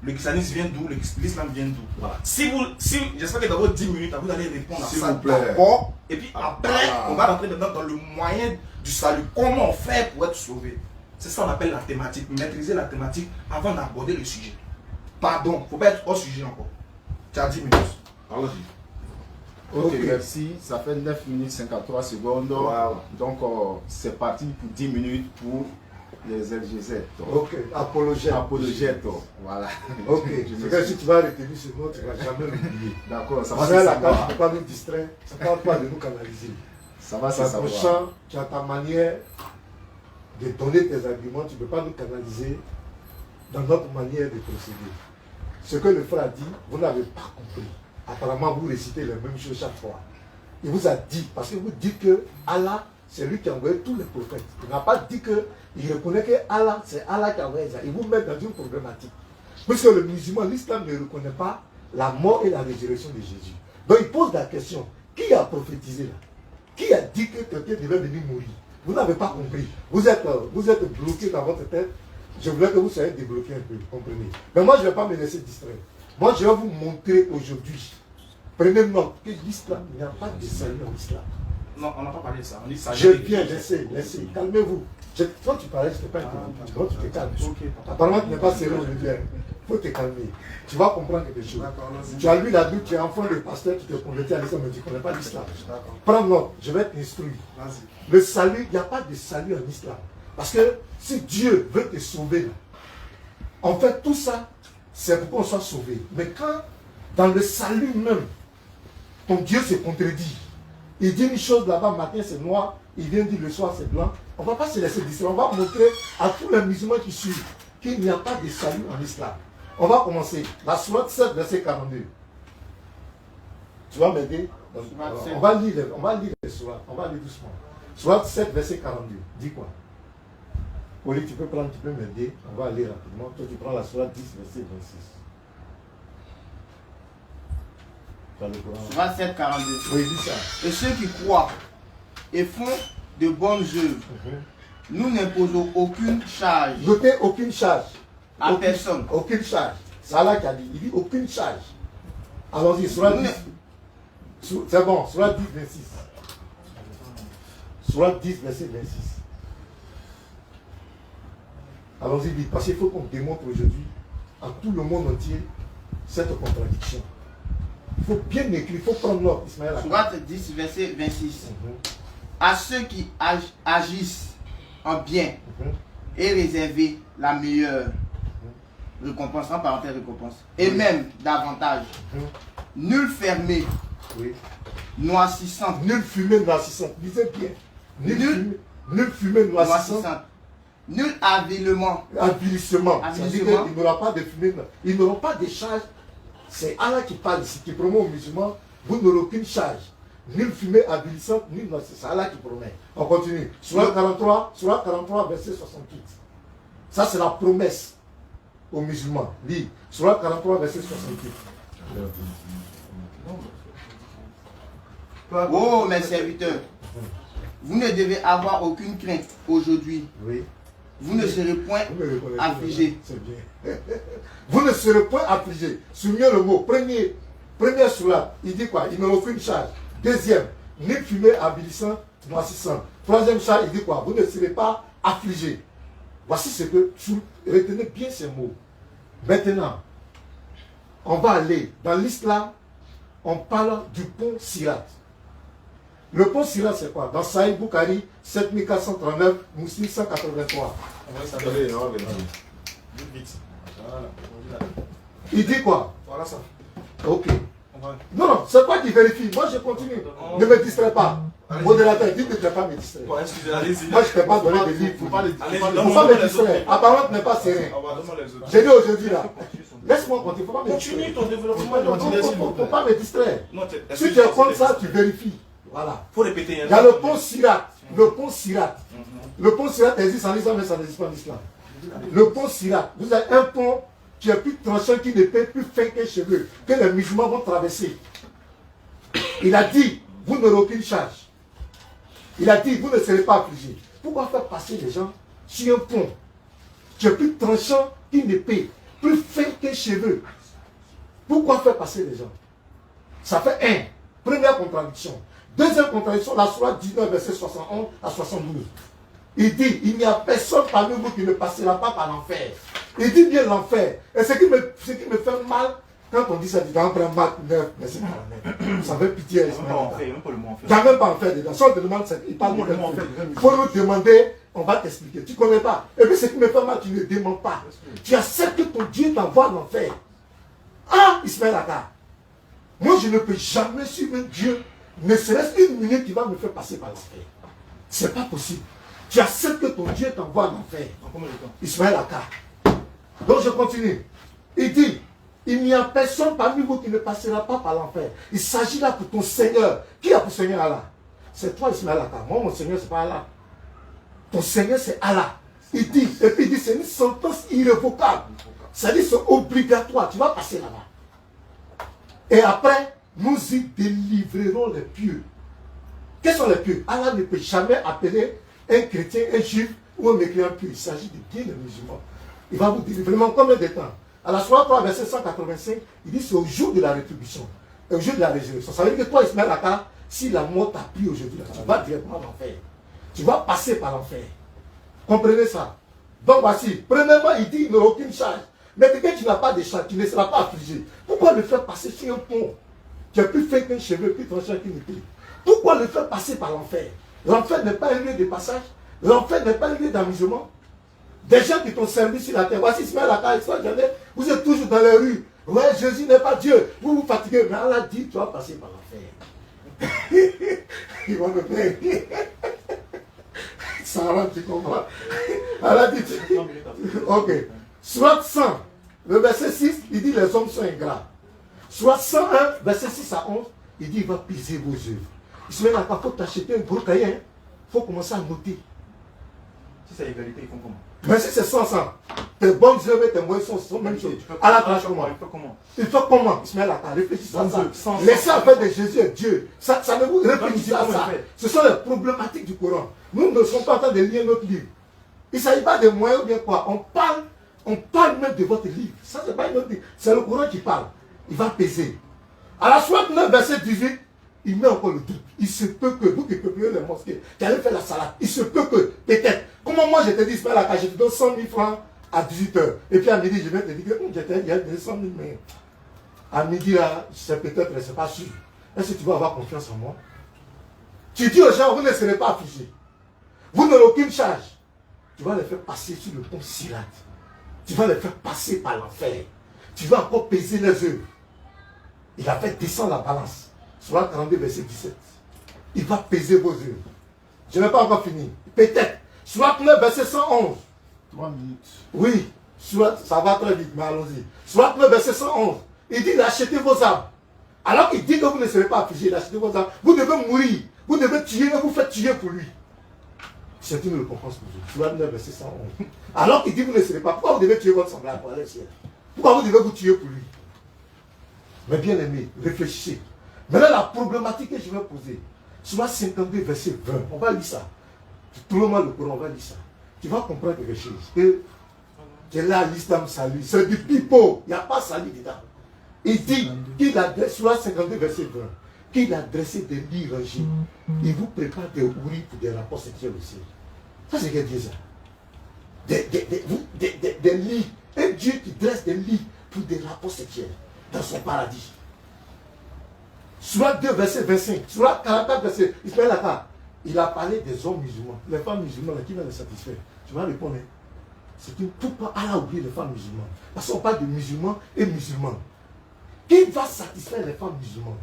Le christianisme vient d'où? L'islam vient d'où? Voilà. J'espère que dans vos 10 minutes, vous allez répondre à S'il ça vous plaît. d'abord. Et puis après, Voilà. on va rentrer dedans dans le moyen du salut. Comment on fait pour être sauvé? C'est ça qu'on appelle la thématique. Maîtriser la thématique avant d'aborder le sujet. Pardon, il ne faut pas être hors sujet encore. Tu as 10 minutes. Allons-y. Ok, merci. Ça fait 9 minutes 53 secondes. Wow. Donc, c'est parti pour 10 minutes pour les LGZ. Ok, apologète. Apologète. Voilà. Ok, c'est que si tu vas retenir ce mot, tu ne vas jamais l'oublier. D'accord, ça Parce va, que la ça carte, va. tu ne peux pas nous distraire, ça ne parle pas de nous canaliser. Ça va, Ça c'est ça. te chante, tu as ta manière de donner tes arguments, tu ne peux pas nous canaliser dans notre manière de procéder. Ce que le frère a dit, vous n'avez pas compris. Apparemment, vous récitez les mêmes choses chaque fois. Il vous a dit, parce que vous dites que Allah, c'est lui qui a envoyé tous les prophètes. Il n'a pas dit qu'il reconnaît que Allah, c'est Allah qui a envoyé ça. Il vous met dans une problématique. Puisque le musulman, l'islam ne reconnaît pas la mort et la résurrection de Jésus. Donc il pose la question, qui a prophétisé là? Qui a dit que quelqu'un devait venir mourir? Vous n'avez pas compris. Vous êtes bloqué dans votre tête. Je voulais que vous soyez débloqué un peu, vous comprenez? Mais moi, je ne vais pas me laisser distraire. Moi, je vais vous montrer aujourd'hui. Prenez note que l'islam, il n'y a pas de salut en islam. Non, on n'a pas parlé de ça. On dit ça. Je viens, laissez, calmez-vous. Quand tu parlais, je n'étais pas interrompu. Donc tu te calmes. Apparemment, tu n'es pas sérieux aujourd'hui. Il faut te calmer. Tu vas comprendre quelque chose. Tu as lu la Bible, tu es enfant de pasteur, tu te convertis à l'islam, mais tu ne connais pas l'islam. Prends note, je vais t'instruire. Le salut, il n'y a pas de salut en islam. Parce que si Dieu veut te sauver, en fait, tout ça, c'est pour qu'on soit sauvé. Mais quand, dans le salut même, ton Dieu se contredit, il dit une chose là-bas, matin c'est noir, il vient dire le soir c'est blanc, on ne va pas se laisser distraire. On va montrer à tous les musulmans qui suivent qu'il n'y a pas de salut en islam. On va commencer. La sourate 7, verset 42. Tu vas m'aider? On va lire les sourates. On va lire doucement. Sourate 7, verset 42. Dis quoi? Oli, tu peux m'aider. On va aller rapidement. Toi, tu prends la sourate 10, verset 26. Sourate 7, 42. Oui, dis ça. Et ceux qui croient et font de bonnes œuvres, nous n'imposons aucune charge Notez aucune charge. à personne. Aucune charge. C'est Allah qui a dit. Il dit aucune charge. Allons-y, sourate 10. C'est bon, sourate 10, 26. Sourate 10, verset 26. Allons-y vite, parce qu'il faut qu'on démontre aujourd'hui à tout le monde entier cette contradiction. Il faut bien écrire, il faut prendre l'ordre, Ismaël. Sourate 10, verset 26. À ceux qui agissent en bien et réserver la meilleure récompense, en parenthèse récompense, et même davantage. Nul fermé, Oui. noississant, Nul fumée noississante. Lisez bien. Nul fumée noississante. nul avilement, Avilissement. C'est-à-dire Avilissement. qu'il n'aura pas de fumée. Ils n'auront pas de charge. C'est Allah qui parle ici, qui promet aux musulmans, vous n'aurez aucune charge. Nulle fumée avilissante, nulle noississante. C'est Allah qui promet. On continue. Sourate 43, verset 68. Ça, c'est la promesse aux musulmans. Lis. Sourate 43, verset 68. oh mes serviteurs, vous ne devez avoir aucune crainte aujourd'hui. Oui. Vous ne serez point Vous me reconnaissez, affligés. c'est bien. Vous ne serez point affligés. Souvenez le mot. Première sourate, il dit quoi? Il n'aura aucune charge. Deuxième, ni fumée avilissante, noississante. Troisième charge, il dit quoi? Vous ne serez pas affligés. Voici ce que, retenez bien ces mots. Maintenant, on va aller dans l'islam, on parle du pont Sirat. Le pont Sirat, c'est quoi? Dans Sahih Bukhari, 7439, Muslim 183. Allez, on va venir. Vite. Il dit quoi? Voilà ça. Ok. On va. Non, non, c'est pas qu'il vérifie. Moi, je continue. Ne me distrais pas. Modérateur, dis que tu n'as pas me distraire. Bon, excusez, allez-y. Moi, je ne t'ai pas donné des livres. Faut pas les Allez-y, Il ne faut donne-moi pas me les autres. distraire. Apparemment, tu n'es pas serein. Donne-moi les autres. J'ai dit aujourd'hui là. Laisse-moi compter. Il ne faut pas me Continue distraire. ton développement. Il ne faut pas me distraire. Non, Si tu es comme ça, tu vérifies. Voilà. Faut répéter. Il y a le pont Sirat. Le pont Sirat. Le pont Sirat existe en islam, mais ça n'existe pas en islam. Le pont Sirat. Vous avez un pont qui est plus tranchant, qui n'est plus fin qu'un cheveu, que les musulmans vont traverser. Il a dit, vous n'aurez aucune charge. Il a dit, vous ne serez pas affligés. Pourquoi faire passer les gens sur un pont qui est plus tranchant qu'une épée, plus fin qu'un cheveu? Pourquoi faire passer les gens? Ça fait un. Première contradiction. Deuxième contradiction, la sourate 19, verset 71 à 72. Il dit, il n'y a personne parmi vous qui ne passera pas par l'enfer. Il dit bien l'enfer. Et ce qui me fait mal, quand on dit ça, il dit, on prend mal, mais c'est pas la Ça fait pitié. Même pas en fait, même pas le mot en fait. Il n'y a même pas enfer dedans. Si on te demande, il parle de Le mot en fait. il faut nous demander, on va t'expliquer. Tu ne connais pas. Et puis ce qui me fait mal, tu ne demandes pas. Tu acceptes que ton Dieu t'envoie en enfer. Ah, Ismaël Aka. Moi, je ne peux jamais suivre un Dieu, ne serait-ce une minute qui va me faire passer par l'enfer. Ce n'est pas possible. Tu acceptes que ton Dieu t'envoie en enfer. En combien de temps? Ismaël Aka. Donc je continue. Il dit, il n'y a personne parmi vous qui ne passera pas par l'enfer. Il s'agit là pour ton Seigneur. Qui a pour Seigneur Allah? C'est toi Ismaël Aka. Moi, mon Seigneur, ce n'est pas Allah. Ton Seigneur, c'est Allah. Il dit, et puis il dit, c'est une sentence irrévocable. C'est-à-dire, c'est obligatoire. Tu vas passer là-bas. Et après, nous y délivrerons les pieux. Quels sont les pieux? Allah ne peut jamais appeler un chrétien, un juif ou un mécréant pieux. Il s'agit de bien les musulmans. Il va vous délivrer. Mais en combien de temps? À la soirée 3, verset 185, il dit c'est au jour de la rétribution, au jour de la résurrection. Ça veut dire que toi, Ismaël Aka, si la mort t'a pris aujourd'hui, tu vas directement à l'enfer. Tu vas passer par l'enfer. Comprenez ça? Donc voici, premièrement, il dit il n'aura aucune charge. Mais quelqu'un qui n'a pas de charge, qui ne sera pas affligé, pourquoi le faire passer sur un pont qui est plus fin qu'un cheveu, plus tranchant qu'une épée? Pourquoi le faire passer par l'enfer? L'enfer n'est pas un lieu de passage. L'enfer n'est pas un lieu d'amusement. Des gens qui t'ont servi sur la terre. Voici Ismaël Aka, vous êtes toujours dans les rues. Ouais, Jésus n'est pas Dieu. Vous vous fatiguez. Mais Allah dit, tu vas passer par l'enfer. Ils vont me plaindre. Ça va, tu comprends. Allah dit, ok. Soit 100, le verset 6, il dit les hommes sont ingrats. Soit 101, verset 6 à 11, il dit il va piser vos œuvres. Ismaël Aka, il faut t'acheter un gros cahier. Il faut commencer à noter. Si c'est égalité, ils font comment? Mais si c'est 100, tes bonnes œuvres et tes mauvaises sont même chose. À la tranche comment? Il faut comment? Ismaël Aka, réfléchissez à ça. Laissez en fait de Jésus et Dieu. Ça ne vous réfléchissez à ça. Ce sont les problématiques du Coran. Nous ne sommes pas en train de lire notre livre. Il ne s'agit pas de moyens ou bien quoi. On parle même de votre livre. Ça, c'est pas notre livre. C'est le Coran qui parle. Il va peser. À la soirée 9, verset 18, il met encore le doute. Il se peut que vous qui peuplez les mosquées, qui allez faire la salade, il se peut que, peut-être, comment moi je te dis, Ismaël Aka, je te donne 100 000 francs à 18 h. Et puis à midi, je vais te dire que il y a 100 000, mais à midi, là, c'est peut-être, mais c'est pas sûr. Est-ce que tu vas avoir confiance en moi? Tu dis aux gens, vous ne serez pas affligés. Vous n'aurez aucune charge. Tu vas les faire passer sur le pont Sirat. Tu vas les faire passer par l'enfer. Tu vas encore peser les œuvres. Il a fait descendre la balance. Soit 42, verset 17. Il va peser vos œuvres. Je n'ai pas encore fini. Peut-être. Soit 9, verset 111. 3 minutes. Oui. Soit, ça va très vite, mais allons-y. Soit 9, verset 111. Il dit d'achetez vos âmes. Alors qu'il dit que vous ne serez pas affligés, d'achetez vos âmes. Vous devez mourir. Vous devez tuer et vous faites tuer pour lui. C'est une récompense pour vous. Soit 9, verset 111. Alors qu'il dit vous ne serez pas. Pourquoi vous devez tuer votre semblable pour aller au ciel? Pourquoi vous devez vous tuer pour lui? Mais bien aimé, réfléchissez. Maintenant, la problématique que je vais poser, soit 52, verset 20, on va lire ça. Tout le monde le courant, on va lire ça. Tu vas comprendre quelque chose. Que là, l'islam salue. C'est du pipeau. Il n'y a pas salut dedans. Il dit qu'il a dressé, soit 52, verset 20, qu'il a dressé des lits rangés. Il vous prépare des ouris pour des rapports sexuels aussi. Ça, c'est qu'elle dit ça. Des lits. Un Dieu qui dresse des lits pour des rapports sexuels dans son paradis. Soit 2, verset 25. Soit 44, verset. Ismaël Aka, il a parlé des hommes musulmans. Les femmes musulmanes, qui va les satisfaire? Tu vas répondre. C'est une pourquoi Allah a oublié les femmes musulmanes? Parce qu'on parle de musulmans et musulmans. Qui va satisfaire les femmes musulmanes?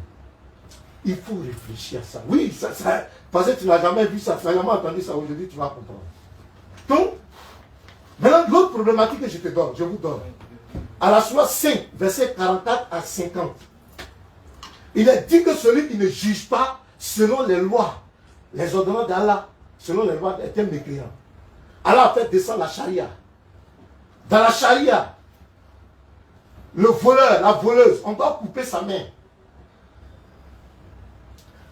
Il faut réfléchir à ça. Oui, parce que tu n'as jamais vu ça, tu n'as jamais entendu ça. Aujourd'hui, tu vas comprendre. Donc, maintenant, l'autre problématique que je te donne, je vous donne. À la Sourate 5, verset 44 à 50. Il est dit que celui qui ne juge pas selon les lois, les ordonnances d'Allah, selon les lois est un mécréant. Allah a fait descendre la charia. Dans la charia, le voleur, la voleuse, on doit couper sa main.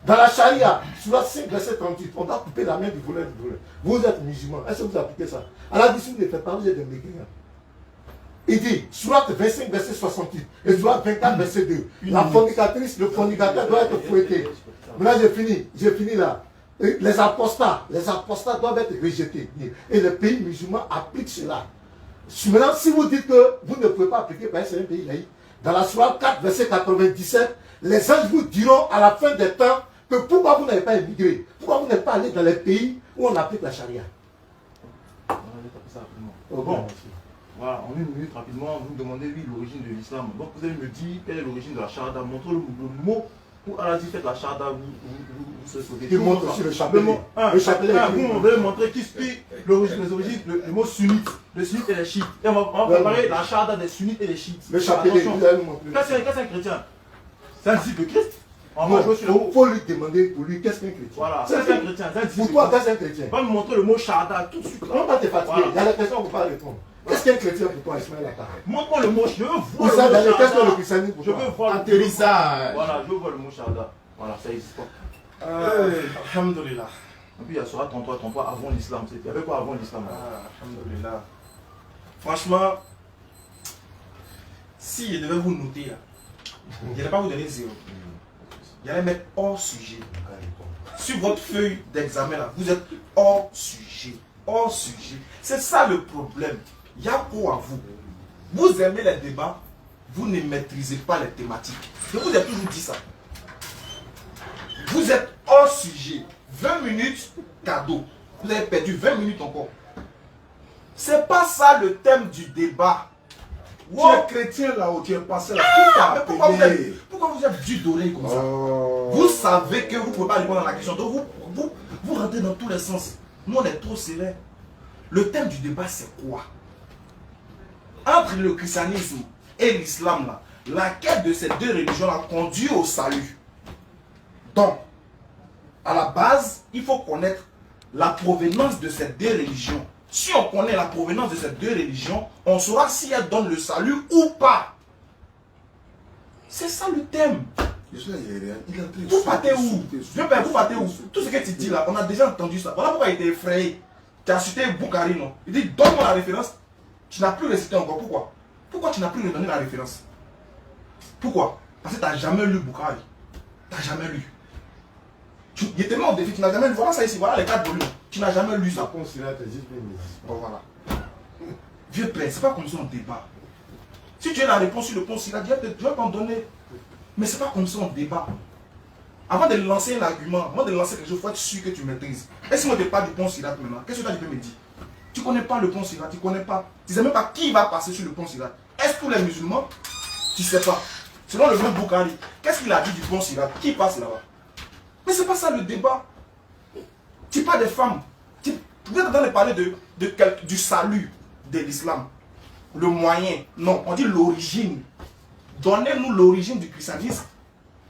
Dans la charia, sur la 5, verset 38, on doit couper la main du voleur du voleur. Vous êtes musulmans, est-ce que vous appliquez ça? Allah dit, si vous ne le faites pas, vous êtes des mécréants. Il dit, Sourate 25, verset 68, et Sourate 24, verset 2, la fornicatrice, le fornicateur doit être fouetté. Maintenant, j'ai fini là. Les apostats doivent être rejetés. Et les pays musulmans appliquent cela. Maintenant, si vous dites que vous ne pouvez pas appliquer, parce que c'est un pays laïque, dans la Sourate 4, verset 97, les anges vous diront à la fin des temps que pourquoi vous n'avez pas émigré, pourquoi vous n'êtes pas allé dans les pays où on applique la charia. Bon, voilà, en une minute rapidement, vous me demandez oui l'origine de l'islam. Donc vous allez me dire quelle est l'origine de la charada. Montrez le mot où Allah dit faites la charada, vous serez sauvés. Il montre aussi le chapelet. Le chapelet. Vous allez montrer qui suit l'origine, les origines, le mot sunnite, le sunnite et les chiites. Et on va comparer la charada des sunnites et des chiites. Le chapelet, vous allez nous montrer. Qu'est-ce qu'un chrétien? C'est un disciple de Christ. Il faut lui demander pour lui qu'est-ce qu'un chrétien. Voilà, c'est un chrétien. Pour toi, qu'est-ce qu'un chrétien? Va me montrer le mot charada tout de suite. On va te fatiguer. Il y a des questions qu'on ne peut pas répondre. Qu'est-ce qu'un chrétien pour toi, Ismaël Atta? Montre-moi le mot, je veux voir Pour ça, dans les questions de christianisme pour je toi. veux voir Atterrissage. Voilà, je veux voir le mot charada. Voilà, ça n'existe pas. Alhamdulillah. Et puis il y a Surah 33, 33 avant l'islam. Il y avait quoi avant l'islam? Alhamdulillah. Franchement, si je devais vous noter là, je n'allais pas vous donner 0. J'allais mettre hors sujet. Sur votre feuille d'examen là, vous êtes hors sujet. Hors sujet. C'est ça le problème. Il y a quoi à vous? Vous aimez les débats, vous ne maîtrisez pas les thématiques. Je vous ai toujours dit ça. Vous êtes hors sujet. 20 minutes, cadeau. Vous avez perdu 20 minutes encore. C'est pas ça le thème du débat. Tu es chrétien là où tu es passé là. Mais pourquoi vous êtes dur d'oreille comme ça? Vous savez que vous ne pouvez pas répondre à la question. Donc vous rentrez dans tous les sens. Nous on est trop sévères. Le thème du débat c'est quoi? Entre le christianisme et l'islam là, laquelle de ces deux religions là conduit au salut? Donc, à la base, il faut connaître la provenance de ces deux religions. Si on connaît la provenance de ces deux religions, on saura si elles donnent le salut ou pas. C'est ça le thème. Vous partez où? Vous partez où? Tout ce que tu dis là, on a déjà entendu ça. Voilà pourquoi il était effrayé. Tu as cité Bukhari, non? Il dit, donne-moi la référence. Tu n'as plus récité encore. Pourquoi? Pourquoi tu n'as plus redonné la référence? Pourquoi? Parce que tu n'as jamais lu Bukhari. Tu n'as jamais lu. Il est tellement au défi, tu n'as jamais lu. Voilà ça ici, voilà les 4 volumes. Tu n'as jamais lu ça. Bon, voilà. Vieux père, c'est pas comme ça on débat. Si tu as la réponse sur le pont Sirat, je vais t'en donner. Mais c'est pas comme ça on débat. Avant de lancer un argument, avant de lancer quelque chose, il faut être sûr que tu maîtrises. Et si on ne parle du pont Sirat maintenant, qu'est-ce que tu peux me dire? Tu ne connais pas le pont Sirat, tu ne connais pas. Tu ne sais même pas qui va passer sur le pont Sirat. Est-ce tous les musulmans? Tu ne sais pas. Selon le même Bukhari, qu'est-ce qu'il a dit du pont Sirat? Qui passe là-bas? Mais c'est pas ça le débat. Tu parles des femmes. Vous êtes en train de parler du salut de l'islam. Le moyen. Non, on dit l'origine. Donnez-nous l'origine du christianisme.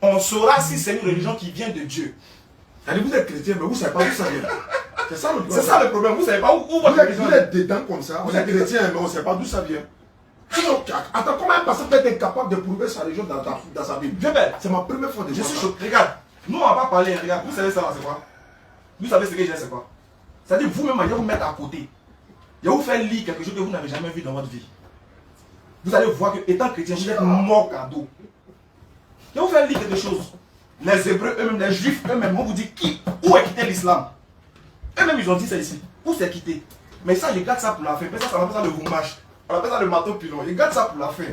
On saura si c'est une religion qui vient de Dieu. Allez, vous êtes chrétien, mais vous ne savez pas d'où ça vient. C'est ça le problème. C'est ça le problème. Vous ne savez pas où votre religion vous êtes dedans comme ça. Vous êtes chrétien, mais on ne sait pas d'où ça vient. Attends, comment un pasteur peut être incapable de prouver sa religion dans sa Bible? C'est ma première fois de Je voir suis ça. choqué. Regarde, nous on ne va pas parler. Regarde, vous savez ça là, c'est quoi? Vous savez ce que j'ai, c'est quoi? C'est-à-dire vous-même, je vais vous mettre à côté. Je vais vous faire lire quelque chose que vous n'avez jamais vu dans votre vie. Vous allez voir que, étant chrétien, vous êtes mort cadeau. Je vais vous faire lire quelque chose. Les Hébreux eux-mêmes, les Juifs eux-mêmes, on vous dit où est quitté l'islam? Eux-mêmes, ils ont dit ça ici. Où c'est quitté? Mais ça, je garde ça pour la fin. Mais ça, on appelle ça le voumage. On appelle ça le marteau pilon. Je garde ça pour la fin.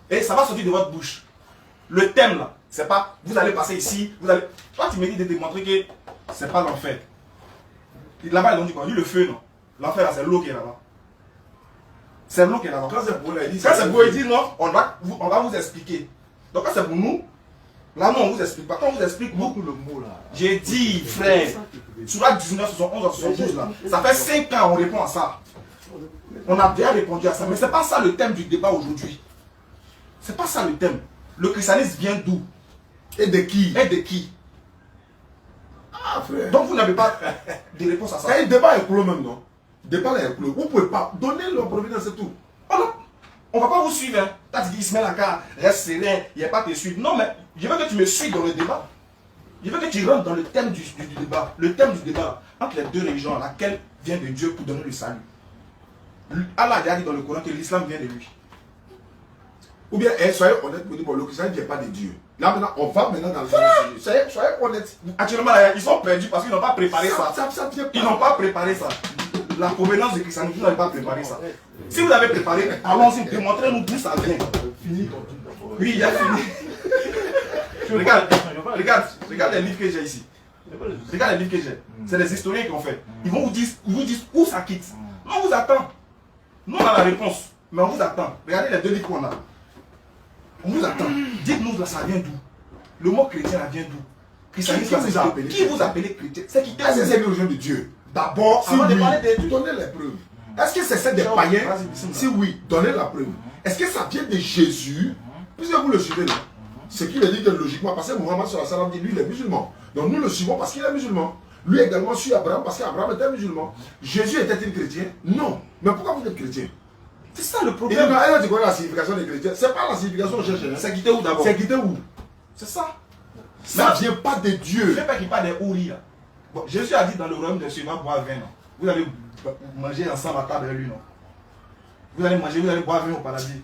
Et ça va sortir de votre bouche. Le thème là, c'est pas vous allez passer ici, vous allez. Toi, tu me dis de démontrer que c'est pas l'enfer. Là-bas, ils ont dit quoi? Ils ont dit le feu, non? L'enfer là, c'est l'eau qui est là-bas. C'est l'eau qui est là-bas. Quand c'est pour lui, il dit Quand c'est pour lui, il dit non, on va vous expliquer. Donc quand c'est pour nous, Là, non, on vous explique pas. Quand on vous explique, vous, le mot là. j'ai dit, frère, sur la 19, 71 à 72, là, ça fait 5 ans on répond à ça. On a déjà répondu à ça, mais c'est pas ça le thème du débat aujourd'hui. C'est pas ça le thème. Le christianisme vient d'où? Et de qui? Et de qui? Ah, frère. Donc vous n'avez pas de réponse à ça. C'est un débat est clos même, non? Débat est clos. Vous ne pouvez pas donner leur providence et tout. On ne va pas vous suivre. Hein. T'as dit Ismaël Aka, reste serein, il n'y a pas te suivre. Non, mais je veux que tu me suives dans le débat. Je veux que tu rentres dans le thème du débat. Le thème du débat entre les deux religions, laquelle vient de Dieu pour donner le salut. Allah a dit dans le Coran que l'islam vient de lui. Ou bien, soyez honnête pour dire, bon, le christianisme ne vient pas de Dieu. Là maintenant, on va maintenant dans le sujet. Soyez honnête. Actuellement, ils sont perdus parce qu'ils n'ont pas préparé ça. Ils n'ont pas préparé ça. La provenance du christianisme, vous n'avez pas préparé ça. Si vous avez préparé, allons-y, démontrez-nous d'où ça vient. Oui, il a fini. Regarde les livres que j'ai ici. Regarde les livres que j'ai. C'est les historiens qui ont fait. Ils vont vous dire où ça quitte. Nous, on vous attend. Nous, on a la réponse. Mais on vous attend. Regardez les deux livres qu'on a. On vous attend. Dites-nous, ça vient d'où? Le mot chrétien, ça vient d'où? Qui vous a appelé chrétien? C'est qui? Est-ce que c'est le de Dieu? D'abord, si oui, donnez les preuves. Est-ce que c'est des païens? Si oui, donnez la preuve. Est-ce que ça vient de Jésus? Puisque vous le suivez là. Ce qui veut dire que logiquement, parce que Mohammed dit lui il est musulman. Donc nous le suivons parce qu'il est musulman. Lui également suit Abraham parce qu'Abraham était musulman. Jésus était-il chrétien? Non. Mais pourquoi vous êtes chrétien? C'est ça le problème. Il a dit quoi la signification des chrétiens? C'est pas la signification qu'on cherche. C'est quitter où d'abord? C'est quitter où? C'est ça. Ça ne vient pas de Dieu. Je ne sais pas qu'il parle des houris là. Bon, Jésus a dit dans le royaume de Dieu, va boire vin. Vous allez manger ensemble à table avec lui, non? Vous allez manger, vous allez boire vin au paradis.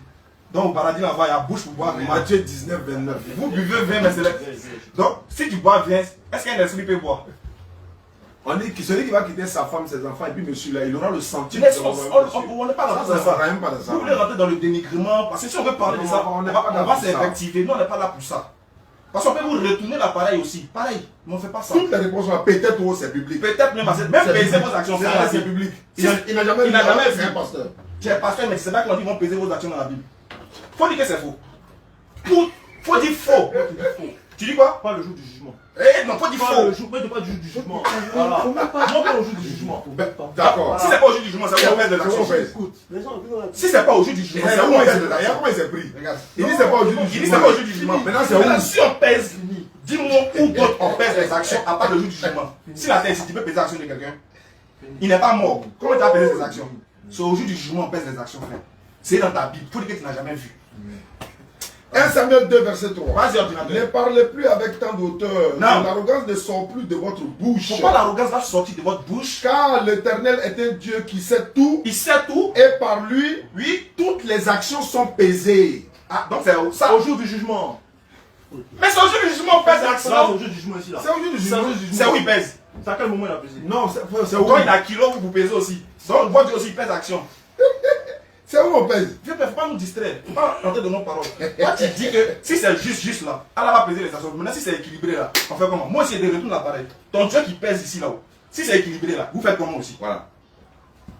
Donc au paradis là-bas, il y a bouche pour boire vin. Matthieu 19, 29. Vous buvez vin, mais c'est là. Donc si tu bois vin, est-ce qu'un esprit peut boire? On dit que celui qui va quitter sa femme, ses enfants, et puis monsieur là, il aura le sentiment. On n'est pas dans ça. Vous voulez rentrer dans le dénigrement, parce que si on veut parler de ça, on va s'invectiver. Nous, on n'est pas là pour ça. Parce qu'on peut vous retourner l'appareil aussi. Pareil, mais on ne fait pas ça. Toutes les réponses sont peut-être où c'est public. Peut-être même parce que même peser vos actions, c'est public. Il n'a jamais vu un pasteur. Tu es pasteur, mais c'est pas qu'on dit vont peser vos actions dans la Bible. Faut dire que c'est faux. Faut dire faux. Tu dis quoi? Pas le jour du jugement. Eh non, faut dire faux. Le jour, pas du jour du jugement. Voilà. Non, pas au jour du jugement. D'accord. Si c'est pas au jour du jugement, c'est où on pèse les actions. Si c'est pas au jour du jugement, c'est où on pèse les actions. Comment il s'est pris? Il dit c'est pas au jour du jugement. Il dit c'est pas au jour du jugement. Maintenant c'est où? Si on pèse, dis-moi où d'autres on pèse les actions à part le jour du jugement. Si la terre, si tu peux peser l'action de quelqu'un, il n'est pas mort. Comment tu as pesé ses actions? C'est au jour du jugement on pèse les actions, frère. C'est dans ta Bible. Faut dire que tu n'as jamais vu. 1 Samuel 2, verset 3. Vas-y, ordinateur. Ne parlez plus avec tant d'auteur. L'arrogance ne sort plus de votre bouche. Pourquoi l'arrogance va sortir de votre bouche? Car l'Éternel est un Dieu qui sait tout. Il sait tout. Et par lui, oui, toutes les actions sont pesées. Ah, donc c'est ça au jour du jugement. Mais c'est au jour du jugement on pèse l'action. C'est au jour du jugement ici là. C'est au jour du jugement. C'est où il pèse. C'est à quel moment il a pesé? Non, c'est où il a kilo, vous pesez aussi. Donc votre Dieu aussi il pèse action. C'est où on pèse? Dieu ne faut pas nous distraire. Il ne faut pas rentrer dans nos paroles. Toi, tu dis que si c'est juste là, Allah va peser les actions. Maintenant, si c'est équilibré là, on fait comment? Moi aussi, il y a des retours l'appareil. Ton Dieu qui pèse ici là-haut. Si c'est équilibré là, vous faites comment aussi? Voilà.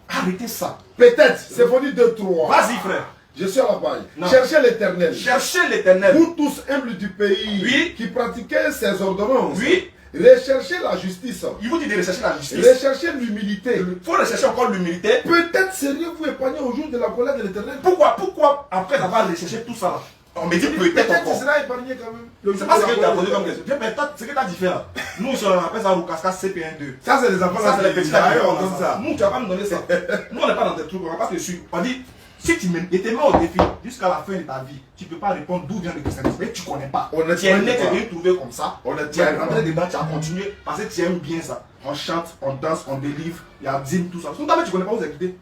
Arrêtez ça. Peut-être. Symphonie 2, 3. Vas-y, frère. Je suis à la paille. Cherchez l'Éternel. Cherchez l'Éternel. Vous tous humbles du pays, oui, qui pratiquez ses ordonnances. Oui. Recherchez la justice. Il vous dit de rechercher la justice. Recherchez l'humilité. Il faut rechercher encore l'humilité. Peut-être seriez-vous épargné au jour de la colère de l'Éternel. Pourquoi après avoir recherché tout ça là, on me dit peut-être encore. Tu seras épargné quand même. C'est pas ce que tu as posé comme question. Ce que tu as dit faire là. Nous, on appelle ça Roukaska CP12. Ça, c'est les enfants, ça, c'est les petits on donne ça. Nous, tu vas pas nous donner ça. Nous, on n'est pas dans des trucs. On va pas te suivre. On dit, si tu étais mets au défi jusqu'à la fin de ta vie, tu ne peux pas répondre d'où vient le christianisme. Mais tu ne connais pas. Tu es né, tu es trouvé comme ça. Tu es rentré dedans, tu as continué parce que tu aimes bien ça. On chante, on danse, on délivre, il y a dîme, tout ça. Tu ne connais pas, vous écoutez.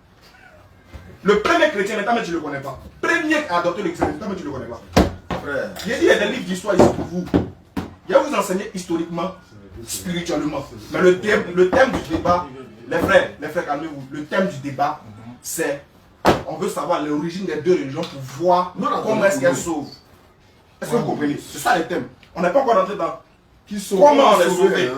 Le premier chrétien, tu ne le connais pas. Premier à adopter le christianisme, tu ne le connais pas. Frère. Il y a des livres d'histoire ici pour vous. Il va vous enseigner historiquement, spirituellement. Mais le thème du débat, les frères, calmez-vous. Le thème du débat, c'est on veut savoir l'origine des deux religions pour voir comment est-ce qu'elles sauvent. Est-ce que vous comprenez? C'est ça le thème. On n'est pas encore rentré dans comment on est sauvé.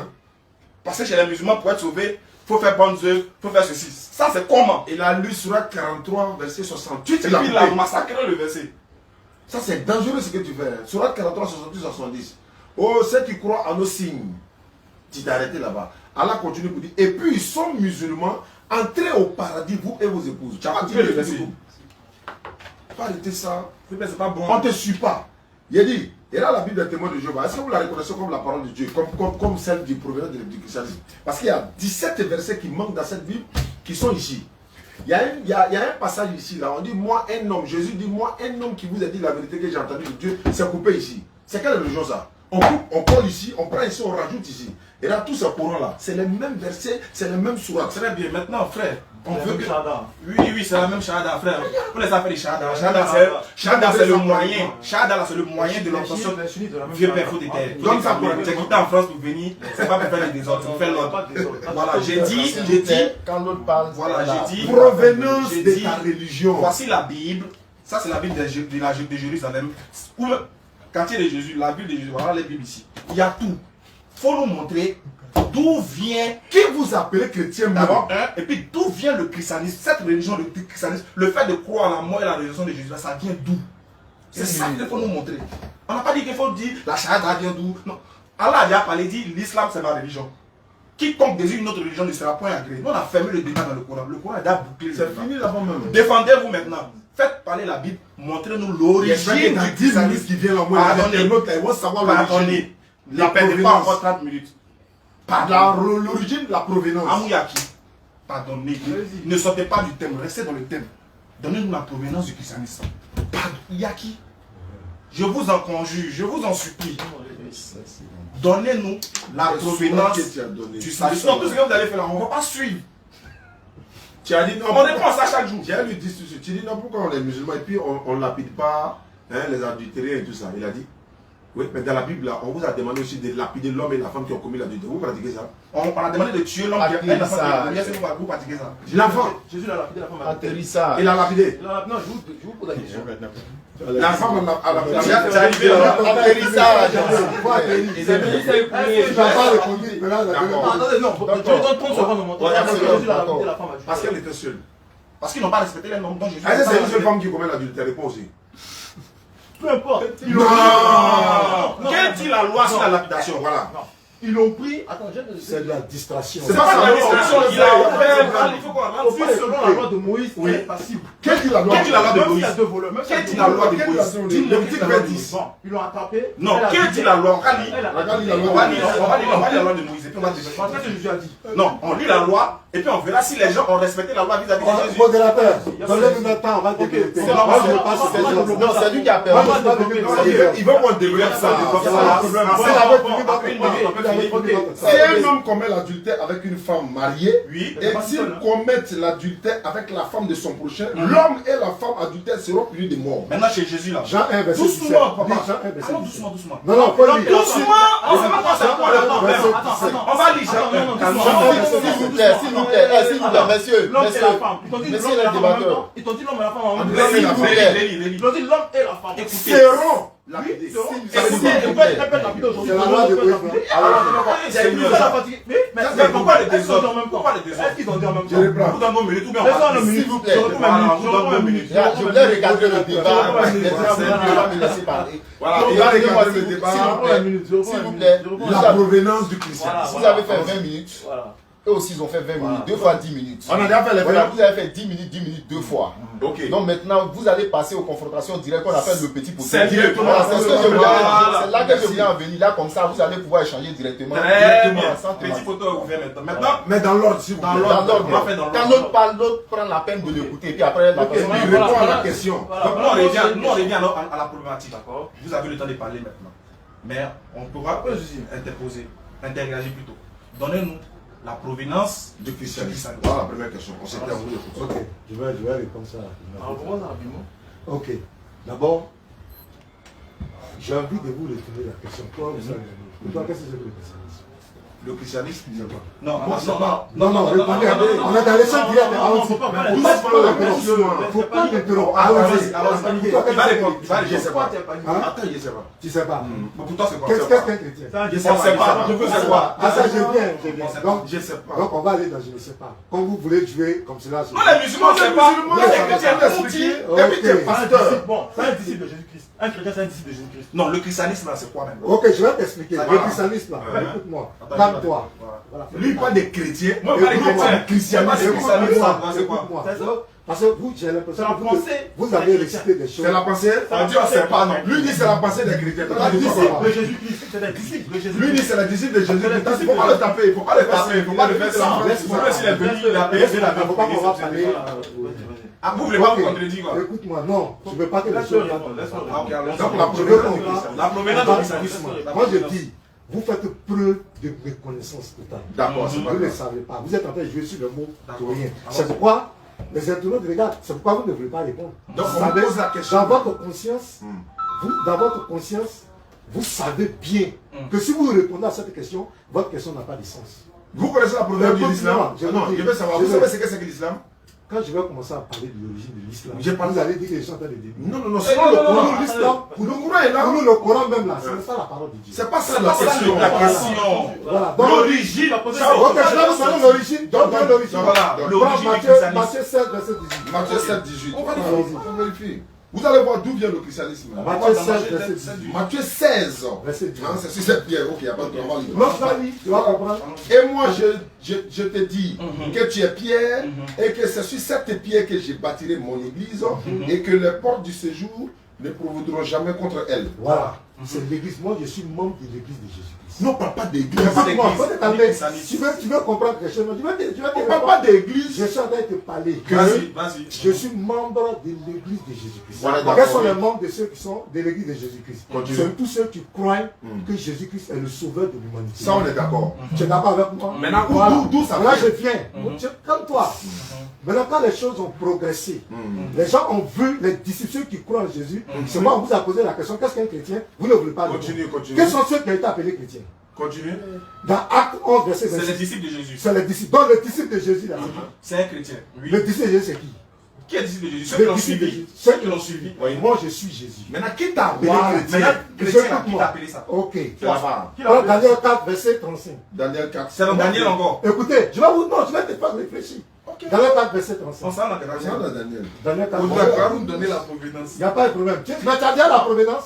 Parce que chez les musulmans, pour être sauvé, il faut faire bonnes œuvres, il faut faire ceci. Ça, c'est comment? Il a lu Surat 43, verset 68. Et puis il a massacré le verset. Ça, c'est dangereux ce que tu fais. Surat 43, 68, 70. Oh, ceux qui croient en nos signes. Tu t'es arrêté là-bas. Allah continue pour dire, et puis ils sont musulmans, entrez au paradis, vous et vos épouses. Tu as pas dit le verset. Faut arrêter ça. C'est pas bon. On ne te suit pas. Il a dit, et là la Bible des témoins de Jéhovah, est-ce que vous la reconnaissez comme la parole de Dieu, comme celle du provenant du christianisme? Parce qu'il y a 17 versets qui manquent dans cette Bible, qui sont ici. Il y a un passage ici, là, on dit, moi un homme, Jésus dit, moi un homme qui vous a dit la vérité que j'ai entendue de Dieu, c'est coupé ici. C'est quelle religion ça? On coupe, on colle ici, on prend ici, on rajoute ici. Et là, tout ce courant-là, c'est les mêmes versets, c'est les mêmes sourates. Très bien, maintenant, frère. On veut que... Oui, c'est la même shahada, frère. Pour les affaires de shahada. Shahada, c'est le moyen. Shahada, c'est le moyen de l'obtention vieux père faux des terres. Donc, ça pour t'es quitté en France pour venir, c'est pas pour faire les désordres, pour faire l'ordre. Voilà, j'ai dit, quand l'autre parle, voilà, j'ai dit, provenance de ta religion. Voici la Bible. Ça, c'est la Bible de Jérusalem. Ou le quartier de Jésus, la Bible de Jésus. Voilà les Bibles ici. Il y a tout. Il faut nous montrer d'où vient. Qui vous appelez chrétien d'abord, et puis d'où vient le christianisme, cette religion, le christianisme, le fait de croire à la mort et la résurrection de Jésus, ça vient d'où? C'est ça qu'il faut nous montrer. On n'a pas dit qu'il faut dire la shahada vient d'où. Non. Allah a déjà parlé, dit l'islam c'est ma religion. Quiconque désire une autre religion ne sera point agréé. Nous on a fermé le débat dans le Coran. Le Coran a déjà bouclé. C'est fini là-bas même. Défendez-vous maintenant. Faites parler la Bible, montrez-nous l'origine du christianisme qui vient là. Pardonnez. Ne perdez pas encore 30 minutes. L'origine de la provenance. Amouyaki, pardonnez. Ne sortez pas du thème, restez dans le thème. Donnez-nous la provenance du christianisme. Pardon, Yaki. Je vous en conjure, je vous en supplie. Donnez-nous la provenance du salut. Sinon, tout ce que vous allez faire là, on ne va pas suivre. Tu as dit non. On répond à ça chaque jour. J'ai lui dit ceci. Tu dis non, pourquoi on est musulman et puis on ne lapide pas les adultériens et tout ça. Il a dit. Oui, mais dans la Bible, là, on vous a demandé aussi de lapider l'homme et la femme qui ont commis l'adultère. Vous pratiquez ça? On a demandé de tuer l'homme qui a commis la femme. Vous pratiquez ça? L'enfant. Jésus l'a lapidé, la femme a atterri ça. Il a lapidé. Non, je vous pose la question. La femme a lapidé. Atterri ça. Attendez, non. Je donne 30 secondes au montant. Jésus l'a lapidé, la femme a tué. Parce qu'elle était seule. Parce qu'ils n'ont pas respecté les normes dont Jésus. Est-ce que c'est une seule femme qui commet l'adultère? Réponds aussi. Peu importe. Non. Quelle dit la loi sur la lapidation? Voilà. Ils l'ont pris. Attends, c'est de la distraction. C'est pas de la distraction. Il a offert. Il faut qu'on rentre. Selon la loi de Moïse, il est passible. Quelle dit la loi de Moïse? Il y a deux voleurs. Quelle dit la loi de Moïse? Ils l'ont attrapé. Non, quelle dit la loi? On va lire la loi de Moïse. Non, on lit la loi et puis on verra si les gens ont respecté la loi vis-à-vis de Jésus. Modérateur, donnez-nous notre temps, on va développer. Non, c'est lui qui a perdu. Il veut qu'on développe ça. Si un homme commet l'adultère avec une femme mariée, et s'il commet l'adultère avec la femme de son prochain, l'homme et la femme adultère seront punis de mort. Maintenant chez Jésus là. Jean 1, verset 17. Doucement, papa. Doucement. Doucement. Non, non, pas lui. Doucement. On sait pas quoi c'est quoi. On va lire Jean 1. S'il vous plaît, messieurs. L'homme et la femme. Ils t'ont dit l'homme et la femme. Ils t'ont dit l'homme et la femme. Ils t'ont dit l'homme et la femme. Seront. C'est la loi de Moïse. Mais pourquoi les désordres? Pourquoi les désordres? Est-ce qu'ils ont dit en même temps? Vous donnez une minute ou bien on va dire? S'il vous plaît. Je voulais regarder le débat. Il va me laisser parler. Voilà, il va regarder le débat. S'il vous plaît. La provenance du christianisme. Vous avez fait 20 minutes. Eux aussi, ils ont fait 20 minutes, 2 fois 10 minutes. On a déjà fait les 20 voilà, vous avez fait 10 minutes, 2 fois. Ok. Donc maintenant, vous allez passer aux confrontations directes qu'on appelle le petit poteau. C'est directement. Voilà, c'est là que je voulais en venir. Là, comme ça, vous allez pouvoir échanger directement. Petit poteau est ouvert maintenant. Mais dans l'ordre, s'il vous plaît. Dans l'ordre. Quand l'autre parle, l'autre prend la peine de l'écouter. Et puis après, la personne répond à la question. Donc nous, on revient à la problématique, d'accord? Vous avez le temps de parler maintenant. Mais on pourra interposer, interagir plutôt. Donnez-nous la provenance du christianisme. Voilà la première question. On s'était envoyé. Ok, je vais répondre ça. Alors, comment ça rapidement? Ok, d'abord, j'ai envie de vous retourner la question. Toi, vous savez, toi, qu'est-ce que c'est que le christianisme? Le christianisme, c'est quoi? Non, répondez. On est dans les choses directes. Faut pas l'interrompre. Il va répondre. Je sais pas. Attends, je sais pas. Tu sais pas. Pour toi, c'est quoi? Qu'est-ce qu'un chrétien? Je sais pas. Je veux savoir. Ah, ça, je viens. Donc, Je sais pas. on va aller dans je ne sais pas. Quand vous voulez jouer comme cela. Non, les musulmans, on ne sait pas. Et puis tu es pasteur. Bon, c'est un disciple de Jésus-Christ. Un chrétien, c'est un disciple de Jésus-Christ. Non, le christianisme, là, c'est quoi même? Ok, je vais t'expliquer. Ça Le va. christianisme, là, écoute-moi, Attends, calme-toi. voilà. Voilà. Lui, il parle des chrétiens. Moi, je parle des Écoute-moi, chrétiens. christianisme, C'est quoi, christianisme. c'est quoi? Écoute-moi. C'est ça. Parce que vous, j'ai l'impression C'est la que pensée. vous avez récité des choses. C'est la pensée. Dieu, c'est pas non. Lui dit c'est la pensée des chrétiens. Toi, tu dis c'est Le Jésus-Christ, c'est un disciple de Jésus-Christ. Lui dit c'est la disciple de Jésus. Il ne faut pas le taper, il ne faut pas le taper, il ne faut pas le faire ça. Même s'il est venu, il a payé de la Il ne faut pas qu'on va parler. Ah, vous voulez pas Ok. vous contredire, quoi? Écoute-moi, non, je ne veux pas que les Laisse-le choses répondre, laisse-le Ah, ok, répondre. alors, Donc la Je veux provenance. qu'on- La provenance du christianisme. Moi je dis, vous faites preuve de méconnaissance totale. D'accord, c'est pas Vous ne le grave. savez pas. Vous êtes en train de jouer sur le mot D'accord. taurien. C'est pourquoi les internautes regardent. C'est pourquoi vous ne voulez pas répondre. Donc Vous on savez, pose la question. dans votre conscience, Hmm. dans votre conscience, vous savez bien que si vous répondez à cette question, votre question n'a pas de sens. Vous connaissez la provenance de Écoute, l'islam? non, je Non, vous dis, je veux savoir. je Vous veux- savez ce que c'est que l'islam? Quand je vais commencer à parler de l'origine de l'islam, J'ai pas- vous allez dire que je suis en train de dire. Non, non, non, Pour selon le nous, Coran. l'islam, Le Coran est là. pour nous, le Coran même là, ce n'est pas la parole de Dieu. C'est pas ça C'est la pas ça question. la question. Voilà. Donc, L'origine, ok, je vais vous donner l'origine. Donc, dans l'origine. Voilà, Donc, l'origine du Matthieu christianisme. 16, verset 18. Matthieu 7, 18. On Allons-y. vérifie. On vérifie. Vous allez voir d'où vient le christianisme. Matthieu 16, verset 18. Matthieu 16. Verset 18. Hein, c'est sur cette pierre. Ok, il n'y a pas de problème. L'autre va lire, tu vas comprendre. Et moi, je te dis que tu es pierre et que c'est sur cette pierre que j'ai bâtirai mon église et que les portes du séjour ne prévaudront jamais contre elle. Voilà. C'est l'église. Moi, je suis membre de l'église de Jésus-Christ. Non, on ne parle pas d'église. Écoute-moi, faut te calmer. christianisme. Tu veux comprendre quelque chose. Je vais te On ne parle pas d'église. Je suis en train de te parler. Vas-y, vas-y. Je suis membre de l'église de Jésus-Christ. Voilà, Quels d'accord. sont les membres de ceux qui sont de l'église de Jésus-Christ? Continue. C'est tous ceux qui croient que Jésus-Christ est le sauveur de l'humanité. Ça, on est d'accord. Tu es d'accord avec moi? Maintenant, Voilà. d'où ça Là, vient? je viens. Calme-toi. Maintenant, quand les choses ont progressé, les gens ont vu, les disciples ceux qui croient en Jésus, c'est moi, on vous a posé la question, qu'est-ce qu'un chrétien? Vous ne voulez pas répondre. Continue, continue. Quels sont ceux qui ont été appelés chrétiens? Continue. Dans Acte 11, verset C'est les 26. disciples de Jésus. C'est les disciples. Donc, le disciple de Jésus, là, C'est un chrétien. Oui. le disciple de Jésus, c'est qui? Qui est disciple de Jésus? Ceux Le qui l'ont disciple de suivi. Jésus. Ceux qui l'ont suivi. Oui. Moi, je suis Jésus. Maintenant, qui t'a appelé Voilà. chrétien? Maintenant, chrétien, là, qui Écoute-moi. t'a appelé ça? Ok. C'est là-bas. Alors, Daniel 4, verset 35. Daniel 4. C'est dans Daniel encore. Écoutez, je vais vous, non, je vais te faire réfléchir. Daniel 4, verset On 35. s'en va dans C'est dans Daniel. Daniel 4, Vous verset devez 35. vous me donner la provenance. Il n'y a pas de problème. Mais tu as bien la provenance?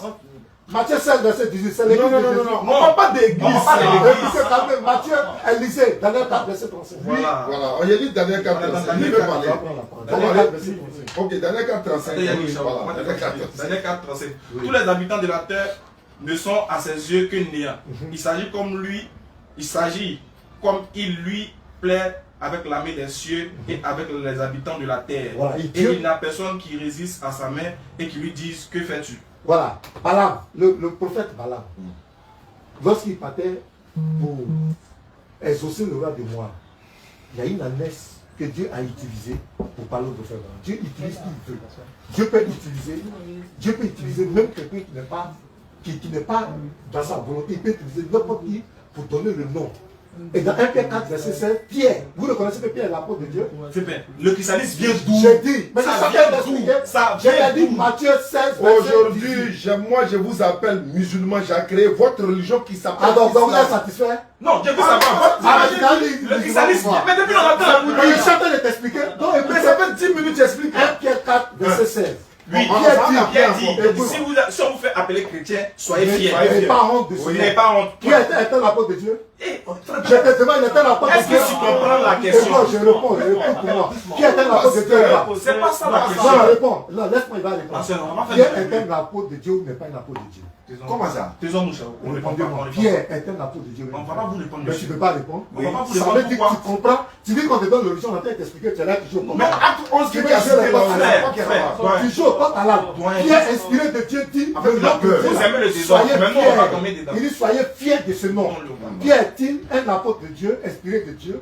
Matthieu 16, verset 18. C'est l'église Non, non, de non, Jésus. non, non. On ne parle pas d'église. On parle pas d'église. Écoutez, calmez. Matthieu, Élysée, Daniel 4, verset 35. Voilà. Voilà, on y a dit Daniel 4, On est dans 35. Daniel Il veut 4, parler. On va prendre la parole. Daniel Daniel 4, verset 35. Ok, Daniel 4, 35. Attends, il y a Oui, dit ça. voilà, Moi, Daniel 4, 35. Daniel 4, 35. Tous les habitants de la terre ne sont à ses yeux que néants. Il s'agit comme il lui plaît avec la main des cieux et avec les habitants de la terre. Voilà, et Et Dieu- il n'a personne qui résiste à sa main et qui lui dise que fais-tu. Voilà, Balaam, le prophète Balaam, lorsqu'il partait pour exaucer le roi de Moab, il y a une ânesse que Dieu a utilisée pour parler au prophète Balaam. Dieu utilise qui il veut. Dieu peut utiliser même quelqu'un qui n'est pas dans sa volonté, il peut utiliser n'importe qui pour donner le nom. Et dans 1 Pierre 4, verset 16, Pierre, vous reconnaissez que Pierre est l'apôtre de Dieu? C'est bien. Le christianisme vient d'où? J'ai dit, mais Ça ça vient vient d'où? d'expliquer. Ça J'ai vient dit d'où? Matthieu 16, verset 18. Aujourd'hui, moi je vous appelle musulman, j'ai créé votre religion qui s'appelle Alors, donc vous êtes l'islam. satisfait? Non, Dieu veut savoir. Le christianisme, mais depuis longtemps. Mais je suis en train de t'expliquer. Donc, Mais écoutez, ça fait 10 minutes, j'explique. 1 Pierre 4, verset 16. Oui, Pierre dit, Pierre dit, si on vous fait appeler chrétien, soyez fiers. n'ayez pas honte de ce Vous nom. n'avez pas honte. Qui était un apôtre de Dieu? Eh, Je te demande, il était un apôtre de est-ce Dieu. que tu comprends la question? Écoute, je réponds, écoute-moi. Qui était un apôtre de Dieu là? C'est pas ça la Non, question. réponds. Non, laisse-moi, il va répondre. Pasteur, on va Pierre faire est un apôtre de Dieu ou n'est pas un apôtre de Dieu? Comment ça? Taisons-nous, cher. On répond pas. Répondez-moi. Pierre est un apôtre de Dieu. On va pas vous répondre. Mais tu ne veux pas répondre. On va pas vous Ça répondre veut dire que pourquoi? tu comprends. Tu dis qu'on te donne l'origine, on est en train de t'expliquer, tu es là toujours comme Mais acte 11 qui a cité dans la tu joues au porte à l'âme. Doyen. Qui est inspiré de Dieu dit Avec le la nom de peur. Dieu. Vous aimez le désordre, Soyez mais nous, on va fiers. tomber dedans. Il dit soyez fiers de ce nom. Non, le roi. Qui est-il un apôtre de Dieu, inspiré de Dieu?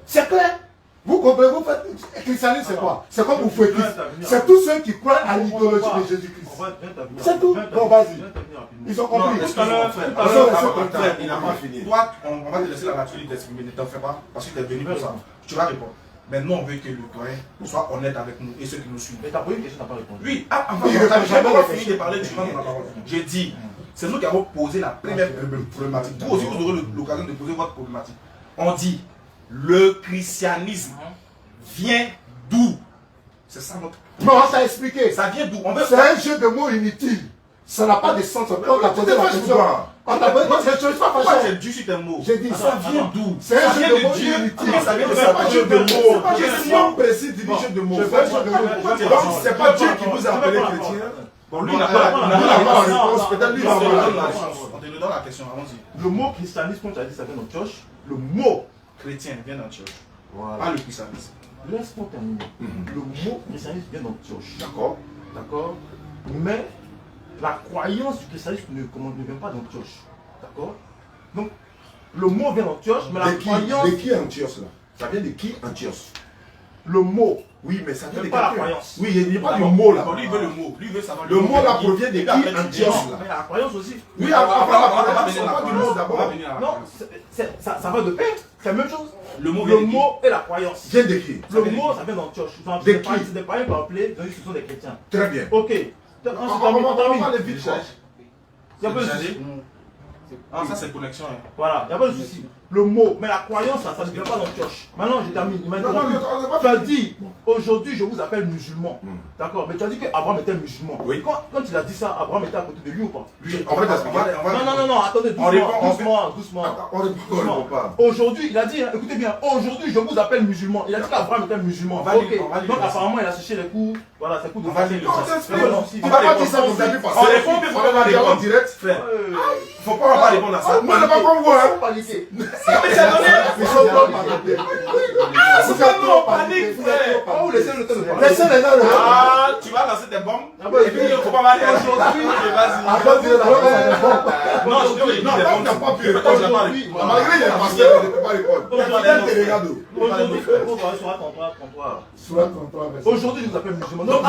C'est clair. Vous comprenez, vous faites. Christianisme, c'est quoi? C'est comme vous faites. C'est tous ceux qui croient à l'idéologie de Jésus-Christ. C'est tout. Bon, vas-y. Ils ont Non, compris. tout à l'heure, Ils ont tout à l'heure, laissé frère, il n'a pas fini. Toi, on va te laisser la nature d'exprimer, ne t'en fais pas, parce que tu es venu pour ça. Tu vas répondre. Mais nous, on veut que le doyen soit honnête avec nous et ceux qui nous suivent. Mais t'as posé une question, t'as pas répondu. Oui, avant, Il répond j'ai jamais pas aux fini questions. de parler du chemin de la parole. J'ai dit, c'est nous qui avons posé la première problématique. Vous aussi, vous aurez l'occasion de poser votre problématique. On dit, le christianisme vient d'où? C'est ça notre. Non, on t'a expliqué. Ça vient d'où? On veut. C'est un jeu de mots inutile. Ça n'a pas de sens. On t'a posé T'es la fâché question. pourquoi? On t'a posé la question. Je ne suis pas Pourquoi fâché. j'ai dû sur tes mots? J'ai dit Ça ça. vient d'où? C'est un Ça vient jeu de de mots Dieu. inutile. Ça vient de C'est pas jeu de mots. pas Question précise du jeu de mots. Je fais un jeu de mots. Donc, c'est pas Dieu qui vous a appelé chrétien. Bon, lui, il n'a pas Nous, on n'a pas la réponse. Peut-être lui, il va On te avoir la donne la réponse. chance. On te donne la question, allons-y. Le mot christianisme, comme tu as dit, ça vient d'Antioche. Le mot, Chrétien vient d'Antioche. Voilà. Pas le christianisme. laisse-moi terminer. Le mot christianisme vient d'Antioche. D'accord. D'accord. Mais la croyance du christianisme ne vient pas d'Antioche. D'accord. Donc, le mot vient d'Antioche, mais la croyance. De qui Antioche là? Ça vient de qui Antioche? Le mot. Oui, mais ça vient de Pas la quelqu'un. croyance. Oui, il n'y a pas de mot là. Bon, lui, il veut le mot. Lui, il veut savoir Le mot là provient de qui Antioche Antioche là? Mais la croyance aussi. Oui, on va après venir la là, croyance, on parle du mot d'abord. Non, ça va de pair. C'est la même chose. Le mot vient Le de qui? mot et la croyance. Vient de qui? Le mot, ça vient d'Antioche. De qui? C'est des païens qu'on appelait, donc ce sont des chrétiens. Très bien. Ok. On va aller vite. Il n'y a pas de Déjà souci. dit? Ah, ça, c'est connexion. Hein. Voilà, il n'y a pas de souci. Le mot, mais la croyance, ça ne vient pas d'Antioche. Maintenant, je termine. Il m'a Non, non, interrompu. mais on n'a pas Tu as dit, aujourd'hui, je vous appelle musulman. Hmm. D'accord, mais tu as dit qu'Abraham était musulman. Oui. Quand il a dit ça, Abraham était à côté de lui ou pas? Lui, on va t'expliquer. Non, attendez, On répond, doucement. On répond pas. Aujourd'hui, il a dit, hein, écoutez bien, aujourd'hui, je vous appelle musulman. Il a dit qu'Abraham était musulman. On va Ok. lire, on va lire Donc, le apparemment, il a séché les coups. Voilà, ses coups de On va français. lire le Il y a verset. pas de souci. On va pas dire ça comme ça, parce On répond, mais faut pas répondre. en direct. Frère, Euh, faut pas répondre à ça. Moi, je ne vais pas comme vous, hein. paniquer. Mais c'est donné. Ils sont pas paniqués. Vous êtes trop panique, frère. On va vous laisser le temps de parler. Laissez les gens le voir. Ah, tu vas lancer des bombes. Et puis, il faut pas m'aller aujourd'hui. Vas-y. Après, tu es là, ça dépend. Non, je dis, Non, tant que t'as pas pu répondre, Aujourd'hui, malgré les pasteurs, je ne peux pas répondre. Fidèle te regarde. Aujourd'hui, on va sur attentoire. Sur la 33, verset. Aujourd'hui, je vous appelle musulman. Donc, Donc,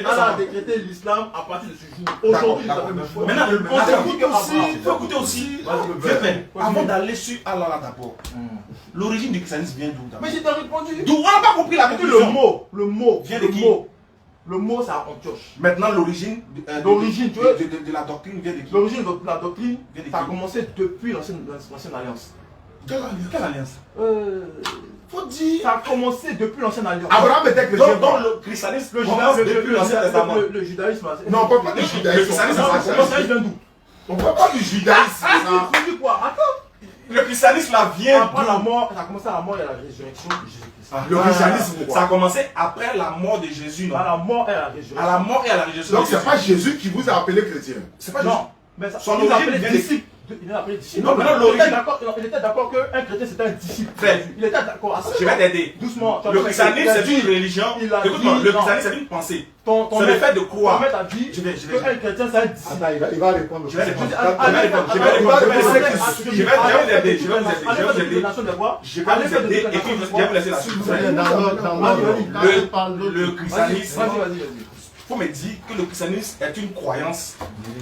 Allah a décrété l'islam à partir de ce jour. Aujourd'hui, je vous appelle musulman. Maintenant, On on s'écoute écoute aussi, Abraham. il faut écouter aussi. Vas-y, Vieux avant d'aller sur Allah là d'abord, l'origine du christianisme vient d'où d'abord? Mais j'ai répondu. D'où? On n'a pas compris la Le conclusion. mot, Vient de qui? Le mot, c'est à Antioche. Maintenant, l'origine L'origine, tu vois. de la doctrine vient de qui? L'origine de la doctrine, Vient de qui? ça a commencé depuis l'ancienne alliance. Quelle alliance? Faut dire. Ça a commencé depuis l'ancienne alliance. Abraham était chrétien. Donc, le christianisme Le commence judaïsme, depuis l'Ancien Testament. le judaïsme. Non, on ne parle pas du Le judaïsme. christianisme, Non, ça le change. judaïsme vient d'où? On ne parle pas du judaïsme. Tu dis quoi? Attends. Le christianisme là vient Après la d'où? mort, ça a commencé à la mort et à la résurrection de Jésus-Christ. Le christianisme, Ça quoi. a commencé après la mort de Jésus, non? À la mort et à la résurrection. À la mort et à la résurrection. Donc, de c'est Jésus. pas Jésus qui vous a appelé chrétien. C'est pas Jésus. Non, mais ça, Son il l'a origine appelé vient de- disciple. Il l'a appelé disciple. Non, mais non, il l'origine- était d'accord qu'un chrétien c'était un disciple. Frère, Il était d'accord à ça. je vais t'aider. Doucement. Le christianisme, c'est une religion. il a Écoute-moi, dit- le non. christianisme, c'est une pensée. Ton C'est le fait de croire. Ton maître a dit Je vais- qu'un chrétien c'est un disciple. Attends, il va répondre. Je vais répondre. Je vais Je vais répondre. Je vais répondre. Je vais laisser qui suit. Je vais vous aider. Je vais vous aider. Je vais vous aider. Je vais vous aider. Et puis, je vais vous laisser la suite. Le christianisme, il faut me dire que le christianisme est une croyance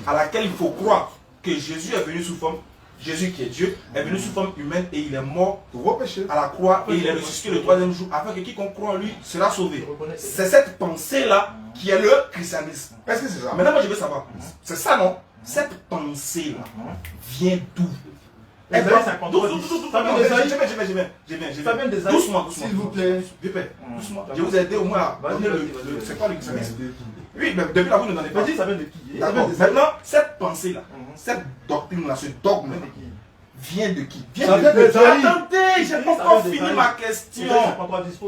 à laquelle il faut croire que Jésus est venu sous forme, Jésus qui est Dieu, est venu sous forme humaine et il est mort Pour vos péchés. à la croix et il est ressuscité le troisième jour afin que quiconque croit en lui sera sauvé. C'est cette pensée-là qui est le christianisme. Est-ce que c'est ça? Maintenant, moi je veux savoir, c'est ça non? Cette pensée-là vient d'où? Les années 50, ça vient des années- Ça vient des années- Doucement. S'il vous plaît. Doucement. Je vais vous aider au moins à Vas-y, donner vas-y. c'est quoi le christianisme? Oui, mais depuis là, vous ne donnez pas. Vas-y, ça vient de qui? Ça vient D'accord. des années- Maintenant, cette pensée-là, cette doctrine-là, ce dogme Ça vient de qui? vient de qui? Ça vient des aïe. Attendez, j'ai pas Ça encore vient des fini aïe. ma question.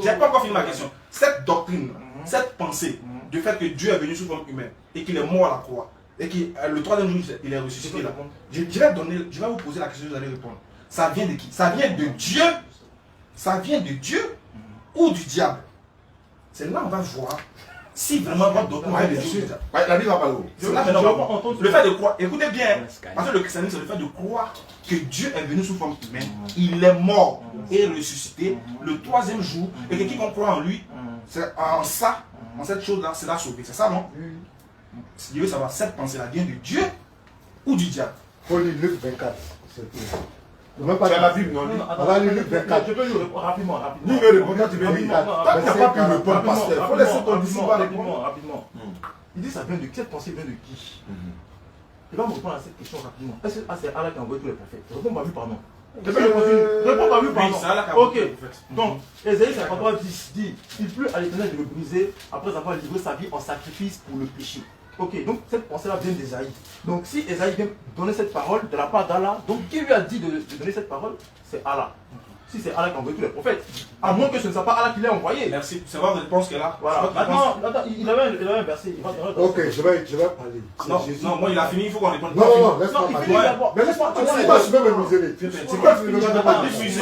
J'ai pas encore fini ma question. Cette doctrine, cette pensée du fait que Dieu est venu sous forme humaine et qu'il est mort à la croix et que le troisième jour il est ressuscité là. Je vais vous poser la question, vous allez répondre. Ça vient de qui? Ça vient de Dieu. Ça vient de Dieu ou du diable? C'est là on va voir si vraiment votre doctrine vient de Dieu. Ouais, la vie va pas où? C'est là maintenant, on va voir. Le fait de croire, écoutez bien, parce que le christianisme c'est le fait de croire que Dieu est venu sous forme humaine, il est mort et ressuscité le troisième jour, et que quiconque croit en lui, c'est en ça, en cette chose-là, c'est la sauvé. C'est ça, non? Je veux savoir, cette pensée-là vient de Dieu ou du diable? Faut lire Luc 24. C'est tout. Même pas Tu as la Bible, non? On va lire Luc 24. Je peux lui répondre rapidement. Lui veut répondre, tu veux dire. Rapidement, Toi, tu n'as pas pu répondre, pasteur. Il faut laisser ton disciple répondre. Rapidement. Il dit ça vient de qui? Cette pensée vient de qui? Il va me répondre à cette question rapidement. Est-ce que c'est Allah qui a envoyé tous les prophètes? Réponds-moi oui, pardon. Réponds pas, oui, pardon. c'est Allah qui a Ok. montré le prophète. Donc, Ésaïe 53 dit il pleut à l'Éternel de le briser après avoir livré sa vie en sacrifice pour le péché. Ok, donc cette pensée-là vient d'Ésaïe. Donc, si Ésaïe vient donner cette parole de la part d'Allah, donc qui lui a dit de donner cette parole? C'est Allah. Si c'est Allah qui a envoyé tous les prophètes, à moins que ce ne soit pas Allah qui l'a envoyé. Merci. C'est votre réponse qu'elle a. Voilà. Attends, il avait un verset. Il va donner Ok, je vais parler. C'est Non, Jésus. non, moi il a fini, il faut qu'on réponde. Non, laisse-moi Non, il parler. finit d'abord. Mais laisse-moi parler. C'est quoi, je vais me museler. C'est quoi, tu me veux pas Je suis S'il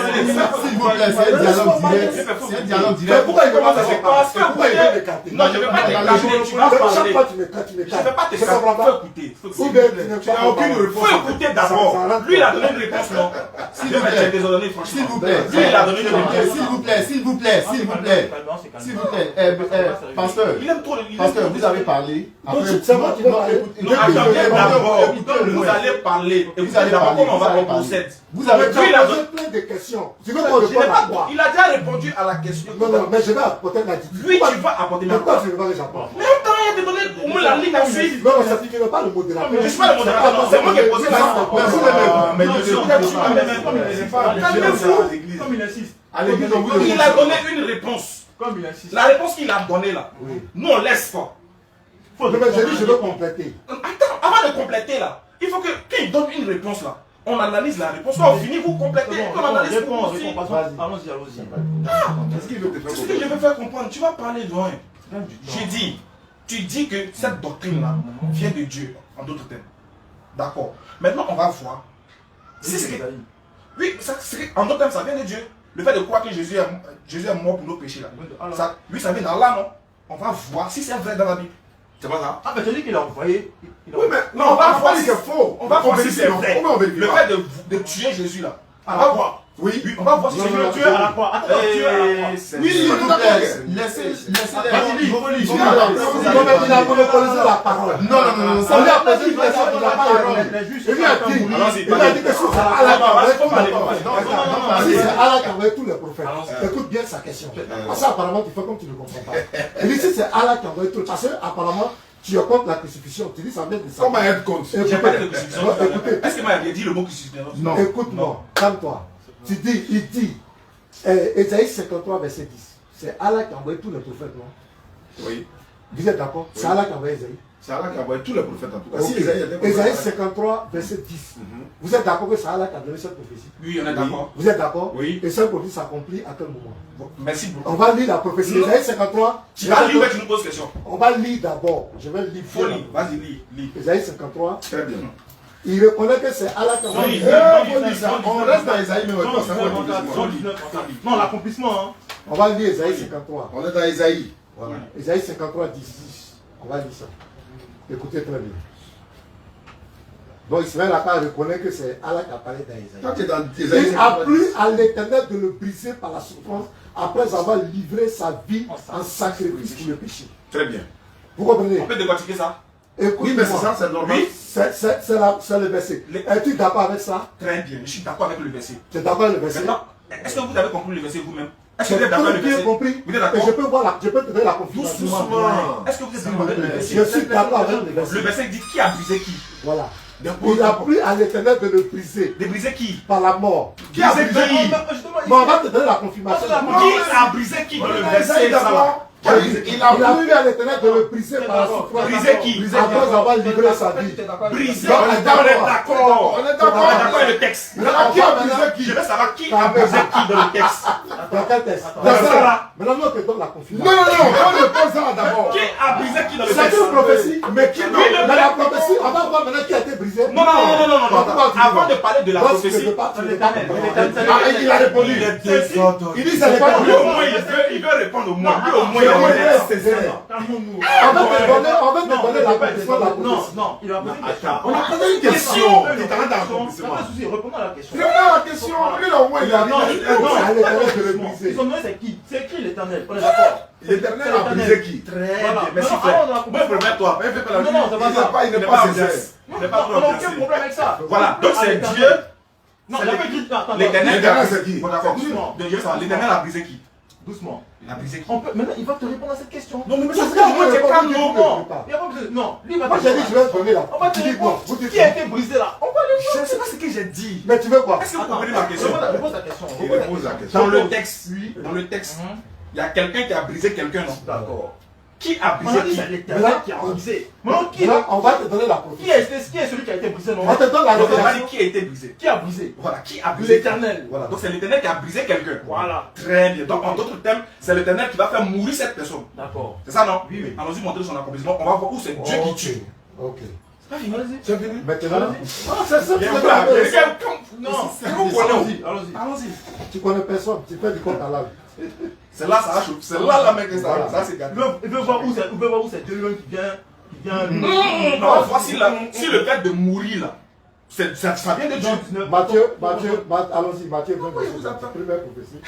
vous plaît, c'est un dialogue direct. C'est un dialogue Mais direct. pourquoi il commence à se Parce passer? que Pourquoi il veut m'écarter? Non, je ne vais pas t'écarter, tu vas Chaque parler. fois, tu m'écartes, tu Je ne m'écartes. vais pas Je comprends t'écarter, pas. faut écouter. Ou bien, tu n'as Tu n'as aucune réponse. Faut écouter d'abord. Lui il a donné une réponse, non? S'il vous plaît. Désolé, S'il franchement. vous plaît. Lui il a donné une réponse. S'il vous plaît, s'il vous plaît, s'il vous plaît. S'il vous plaît. Pasteur, Il aime trop le. pasteur, vous avez parlé. Donc, Après, c'est moi qui vais parler. Non, attendez d'abord. Vous allez parler. Et vous allez d'abord comment on va procéder. vous avez Tu il a as posé plein de questions. Tu veux qu'on réponde à quoi? Il a déjà répondu à la question. Non, non, mais je vais apporter l'attitude. Lui, tu vas apporter Mais la pourquoi tu ne veux pas que j'apporte? Mais attends, il a donné au moins la ligne à suivre. Non, mais ça ne pas le modérateur. Je suis pas le modérateur, non, c'est moi qui ai posé la question. Mais vous l'aimez. mais Non, Dieu, non, Dieu, non, Dieu, non, Dieu, mais comme il insiste. Calmez-vous. Comme il insiste. à l'église, on vous Il demande a ça. donné une réponse. Comme il insiste. La réponse qu'il a donnée là, nous on laisse pas. Non, mais j'ai dit, je veux compléter. Attends, avant de compléter là, il faut que quand il donne une réponse là, on analyse la réponse. Quand on finit, vous complétez. Quand on analyse, vous Réponds, aussi. réponds. Allons-y, allons-y. Qu'est-ce qu'il veut te faire C'est ce que je veux faire comprendre. Tu vas parler loin. J'ai dit, tu dis que cette doctrine là vient de Dieu, en d'autres termes. D'accord. Maintenant, on va voir. Si c'est que- Oui, en d'autres termes, ça vient de Dieu. Le fait de croire que Jésus est mort pour nos péchés là. Ça, oui, ça vient d'Allah, non? On va voir si c'est vrai dans la Bible. C'est pas ça? Ah, mais tu dis qu'il a envoyé. Oui, mais Non, on va voir si c'est faux. On va voir si c'est vrai. On vérifie Le pas. fait de tuer Jésus là. On va voir. Oui. On va voir si Tu c'est veux vrai. tuer à la croix. Attends, tuer à la croix. Oui, s'il vous plaît, laissez les Vas-y, Il a monopolisé la parole. Non, non, non, non, On lui a posé une question, il n'a pas répondu. Il lui a dit, il a dit que si c'est Allah qui envoie tous les prophètes. Si c'est Allah qui envoie tous les prophètes, écoute bien sa question. Parce qu'apparemment, tu fais comme tu ne comprends pas. Il dit si c'est Allah qui envoie tous les prophètes, parce qu'apparemment, tu es contre la crucifixion. Tu dis ça vient de ça. Comment être contre? J'ai pas dit de crucifixion. Écoutez, Est-ce qu'il m'a dit le mot crucifixion? Non. écoute-moi, calme-toi. Tu dis, il dit, Ésaïe 53, verset 10. C'est Allah qui a envoyé tous les prophètes, non? Oui. Vous êtes d'accord? C'est Allah qui a envoyé Ésaïe. C'est Allah qui a envoyé tous les prophètes en tout cas. Ok. Si Isaïe était Ésaïe prophète, 53, verset 10. Vous êtes d'accord que c'est Allah qui a donné cette prophétie? Oui, on est d'accord. Vous êtes d'accord? Oui. Et cette prophétie s'accomplit à quel moment? Bon, merci beaucoup. On va lire la prophétie. Non. Ésaïe 53. Tu vas lire, mais tu nous poses question. On va lire d'abord. Je vais lire. Faut lire. Vas-y, lis. Ésaïe 53. très bien. Il reconnaît que c'est Allah qui a envoyé. On reste dans Isaïe, mais on passe à Non, l'accomplissement. Hein. On va lire Ésaïe 53. On est dans Isaïe. Voilà. Ésaïe 53, 10. On va lire ça. Écoutez très bien. Donc Israël n'a pas reconnu que c'est Allah qui a parlé dans Quand tu Isaïe. es dans Isaïe, Il a plu à l'Éternel de le briser par la souffrance après avoir livré sa vie en sacrifice pour le péché. très bien. Vous comprenez? On peut décortiquer ça? Oui, mais c'est ça, c'est normal. Oui. C'est le verset. Es-tu d'accord avec ça? Très bien. Je suis d'accord avec le verset. Tu es d'accord avec le verset? Maintenant, est-ce que vous avez compris le verset vous-même? Est-ce que J'ai vous êtes d'accord avec le bien verset? compris. Vous êtes Et d'accord? je peux te donner la confirmation. Doucement. Est-ce que vous êtes d'accord avec le verset? Je suis d'accord avec le Le verset. verset dit qui a brisé qui? Voilà. Il a plu à l'Éternel de le briser De briser qui? par la mort. Qui a brisé qui? Mais on va te donner la confirmation. Qui a brisé qui dans le verset? Ça va. Il a plu à l'Éternel de le briser par la souffrance. Briser qui? Après avoir livré sa vie. Briser. Donc, On est d'accord. On est On est d'accord. d'accord avec le texte. Maintenant, qui a brisé qui? Je veux savoir qui a brisé qui dans le texte. Dans quel texte? Dans ça là. Maintenant, on te donne la Non, confirmation. non, non, on ne pose ça d'abord. Qui a brisé qui dans le C'est texte? une prophétie. Mais qui Oui, Dans la prophétie, on va voir maintenant qui a été brisé. Non, non, non, non, non, non, non. Avant de parler de la Donc, prophétie, je ne veux pas- Ah, il a répondu. il dit c'est pas lui au moins il veut répondre au moins. Lui au moins il est Calmons-nous. On va te donner la confirmation de la Non, prophétie. non, il a posé une question. On a posé une question. Il est en d'accomplissement. Pas de souci, répondons à la question. Réponds à la question. Lui, là, au moins, il a Non, dit. non, à l'Éternel de le briser. Ils ont donné c'est qui? C'est qui l'Éternel? On est d'accord. L'éternel a brisé qui? Très Voilà. bien. Merci Non, frère. avant de la Moi, promets-toi. Mais fais pas la Non, non, c'est pas ça. il n'est pas sincère. Il n'est pas On n'a aucun problème avec ça. Voilà. Donc Ah, c'est l'Éternel. Dieu. Non, il n'y a pas écrit. Attends, L'éternel. L'éternel, c'est qui? Bon, d'accord. Doucement. De Dieu, ça va. L'éternel a brisé qui? Doucement. Il a brisé qui? Maintenant, il va te répondre à cette question. Non, mais Ça, c'est c'est moi, pas c'est le calme, problème. non. Non, il n'y a pas besoin. Non, lui il va Moi, te j'ai dit, je vais te donner la. On va te Tu dis quoi? répondre. Qui a été brisé là? On va aller voir. c'est pas ce que j'ai dit. Mais tu veux quoi? Est-ce que vous comprenez ma question? Je pose la question. Il repose la question. Dans le texte, il y a quelqu'un qui a brisé quelqu'un, non? D'accord. Qui a brisé qui? C'est l'Éternel qui a brisé. Maintenant, Là, on va te donner la prophétie. qui est celui qui a été brisé, non? On te donne la Donc, on va révélation. dire qui a été brisé. Qui a brisé? Voilà, qui a brisé? L'Éternel. Voilà. Donc c'est l'Éternel qui a brisé quelqu'un. Voilà. Très bien. Donc en d'autres termes, c'est l'Éternel qui va faire mourir cette personne. D'accord. C'est ça, non? Oui, oui. Allons-y montrer son accomplissement. On va voir où c'est Dieu qui tue. Ok. C'est pas fini. Allez-y. C'est fini? Maintenant, C'est ça. Non, vous connaissez. allons-y, allons-y. Allons-y. tu connais personne, tu fais du compte à l'âme. C'est là, ça a chauffé. C'est là, la mec, Voilà. ça c'est gâté. Il veut voir où c'est Dieu lui-même qui vient. Non, voici là. Si le fait de mourir là, ça vient de Dieu. Matthieu, allons-y, Matthieu 20, verset 20. Première prophétie.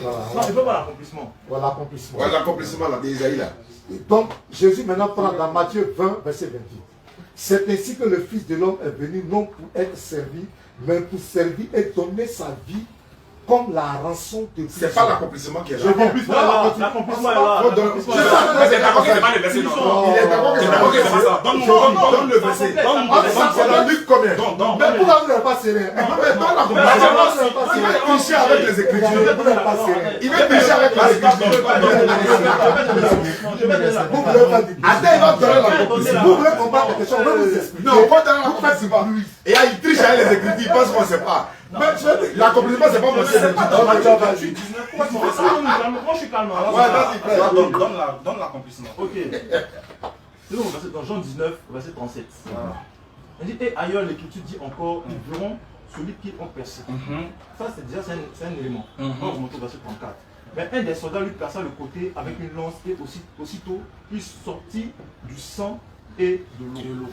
Non, Voilà, il veut voir l'accomplissement. voilà l'accomplissement. Ouais, l'accomplissement là, d'Isaïe là. Donc, Jésus maintenant prend dans Matthieu 20, verset 28. C'est ainsi que le Fils de l'homme est venu non pour être servi, mais pour servir et donner sa vie comme la rançon de Christ. C'est pas l'accomplissement qui est là. L'accomplissement est là. L'accomplissement est là. Faut donc- L'accomplissement c'est est ça, là. Mais c'est d'accord que c'est pas le verset, non? Il est d'accord que C'est c'est d'accord que c'est pas pas ça. Donne-moi le verset. C'est dans Luc combien? Mais pourquoi vous n'êtes pas sérieux? Mais dans la Pourquoi compétition, vous n'êtes pas il sérieux? veut tricher avec les écritures. Vous n'êtes pas sérieux. Il veut tricher avec les écritures. Vous voulez pas dire. Attends, il va donner l'accomplissement. Vous voulez comprendre quelque chose? On va vous expliquer. Non, pas dans l'accomplissement. Et là, il triche avec les écritures, il pense qu'on ne sait pas. Mais l'accomplissement, c'est pas mon C'est pas dans Ok, Matthieu vas-y. 19. Moi, je suis calme. Ouais, vas-y, frère. Donne l'accomplissement. Ok. C'est bon, dans Jean 19, verset 37. Il dit, et ailleurs, l'Écriture dit encore, ils verront celui qu'ils ont percé. Ça, c'est déjà c'est un élément. On va remonter au verset 34. Mais un des soldats lui perça le côté avec une lance et aussitôt, il sortit du sang et de l'eau.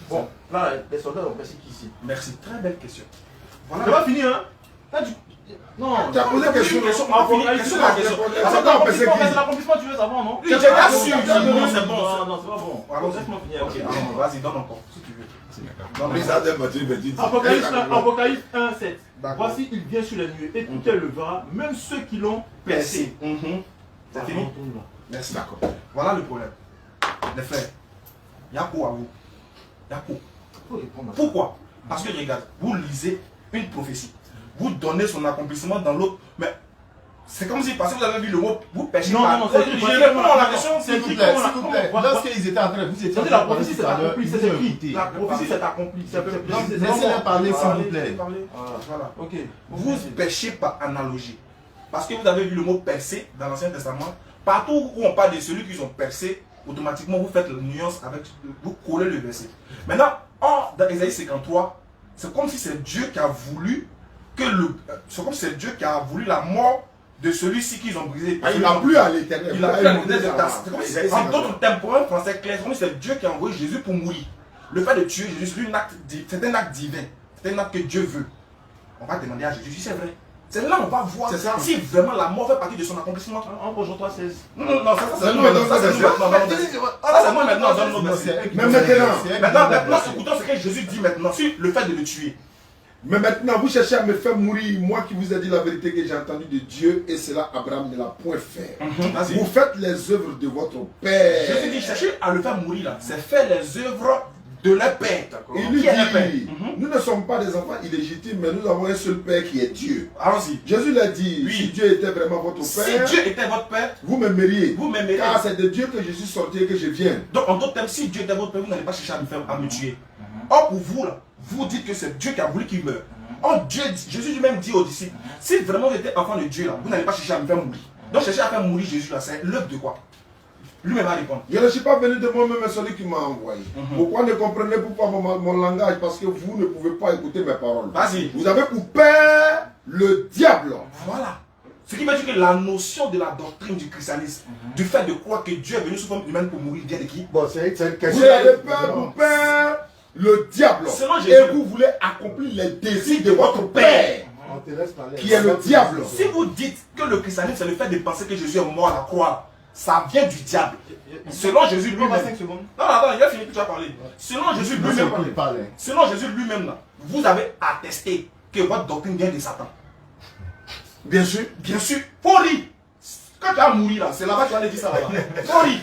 Bon, là, les soldats ont percé qui ici? Merci, très belle question. C'est pas fini, hein? Là, non, Tu as posé question. On a fini. Question la question. Attends, on peut c'est l'accomplissement, tu veux savoir, non? Oui, j'ai bien su. Non, c'est bon. Non, c'est pas bon. Allons-y. Laisse-moi finir. Ok, alors, vas-y, donne encore, si tu veux. Mais ça, Matthieu, il dit. Apocalypse 1, 7. D'accord. Voici, il vient sur les nuées et tout elle le verra, même ceux qui l'ont percé. C'est fini? Merci, d'accord. Voilà le problème. Les frères, il y a quoi à vous? Il y a quoi? Pourquoi? Parce que regarde, vous lisez une prophétie, vous donnez son accomplissement dans l'autre, mais c'est comme si, parce que vous avez vu le mot, vous pêchez pas. Non, je réponds à la question. S'il vous plaît, lorsqu'ils étaient en train, vous étiez en train La de parler prophétie tout c'est à l'heure, accompli, vous c'est écoutez. écrit. La prophétie c'est accompli. Laissez-les parler, s'il vous plaît. Voilà. Ok. Vous pêchez par analogie. Parce que vous avez vu le mot percer dans l'Ancien Testament. Partout où on parle de celui qui ont percé, automatiquement vous faites la nuance avec, vous collez le verset. Maintenant, dans Ésaïe 53, c'est comme si c'est Dieu qui a voulu c'est comme si c'est Dieu qui a voulu la mort de celui-ci qu'ils ont brisé. Il n'a plus à l'éternel. Il a pris la monnaie de tasse. En d'autres termes, pour un français clair, c'est comme si c'est Dieu qui a envoyé Jésus pour mourir. Le fait de tuer Jésus, c'est un acte divin. C'est un acte que Dieu veut. On va demander à Jésus si c'est vrai. C'est là on va voir si vraiment la mort fait partie de son accomplissement. En Jean 3,16. Non, ça c'est nous maintenant. Ça c'est moi maintenant. Mais maintenant, écoutons ce que Jésus dit maintenant sur le fait de le tuer. Mais maintenant, vous cherchez à me faire mourir, moi qui vous ai dit la vérité que j'ai entendue de Dieu, et cela Abraham ne l'a point fait. Vous faites les œuvres de votre père. Jésus dit, cherchez à le faire mourir là, c'est faire les œuvres de leur père. Il lui dit, nous ne sommes pas des enfants illégitimes, mais nous avons un seul père qui est Dieu. Allons-y. Jésus l'a dit, Oui. si Dieu était vraiment votre père, Si Dieu était votre père, vous m'aimeriez. vous m'aimeriez. Car c'est de Dieu que je suis sorti et que je viens. Donc en d'autres termes, si Dieu était votre père, vous n'allez pas chercher à me tuer. Or pour vous là, vous dites que c'est Dieu qui a voulu qu'il meure. Or Jésus lui-même dit aux disciples, si vraiment vous êtes enfant de Dieu là, vous n'allez pas chercher à me faire mourir. Donc chercher à faire mourir Jésus là, c'est l'œuvre de quoi? Lui-même va répondre. Je ne suis pas venu de moi-même, mais celui qui m'a envoyé. Pourquoi ne comprenez-vous pas mon langage? Parce que vous ne pouvez pas écouter mes paroles. Vas-y. Vous avez pour père le diable. Voilà. Ce qui veut dire que la notion de la doctrine du christianisme, du fait de croire que Dieu est venu sous forme humaine pour mourir, vient de qui? Bon, c'est une question. Vous avez peur pour père le diable. Selon Jésus. Et vous voulez accomplir les désirs de votre père, On te laisse parler. qui est le diable. Si vous dites que le christianisme c'est le fait de penser que Jésus est mort à la croix, ça vient du diable. Selon Jésus lui-même. 5 secondes. Non, attends, il a fini que tu as parlé. Selon Jésus lui-même, selon Jésus lui-même, là, vous avez attesté que votre doctrine vient de Satan. Bien sûr. Bien sûr, faut rire. Quand tu vas mourir là, c'est là-bas que tu vas aller dire ça là-bas. Faut rire.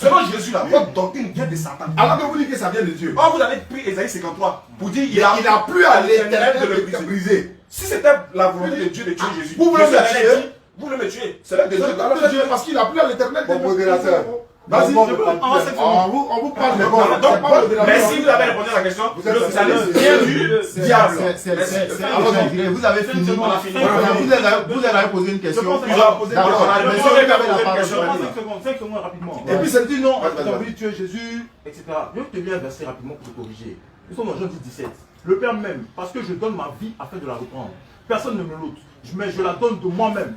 Selon Jésus, là, votre doctrine vient de Satan. Alors que vous dites que ça vient de Dieu. Or, vous avez pris Ésaïe 53 pour dire Il n'a plus à l'éternel de le briser. briser. Si c'était la volonté de Dieu de tuer Jésus, Vous voulez Jésus le allait tuer? dire, vous voulez me tuer. C'est là que Dieu Parce qu'il n'a plus à l'éternel de Bon le modérateur. Vas-y, Bon, je peux bon, avancer. On vous parle de bon. mais si vous avez répondu à la question, Vous êtes vous allez bien du diable. Vous avez fini. On a fini. Vous avez posé une question. Il va poser une question. D'accord. Monsieur, Monsieur, il va vous avez la poser une parole. question. 5 secondes rapidement. Et puis c'est dit non. Vas-y, Tu as vas-y. voulu tuer Jésus, etc. Je vais te lire un verset rapidement pour te corriger. Nous sommes dans Jean 10, 17. Le Père même, parce que je donne ma vie afin de la reprendre. Personne ne me l'ôte, mais je la donne de moi-même.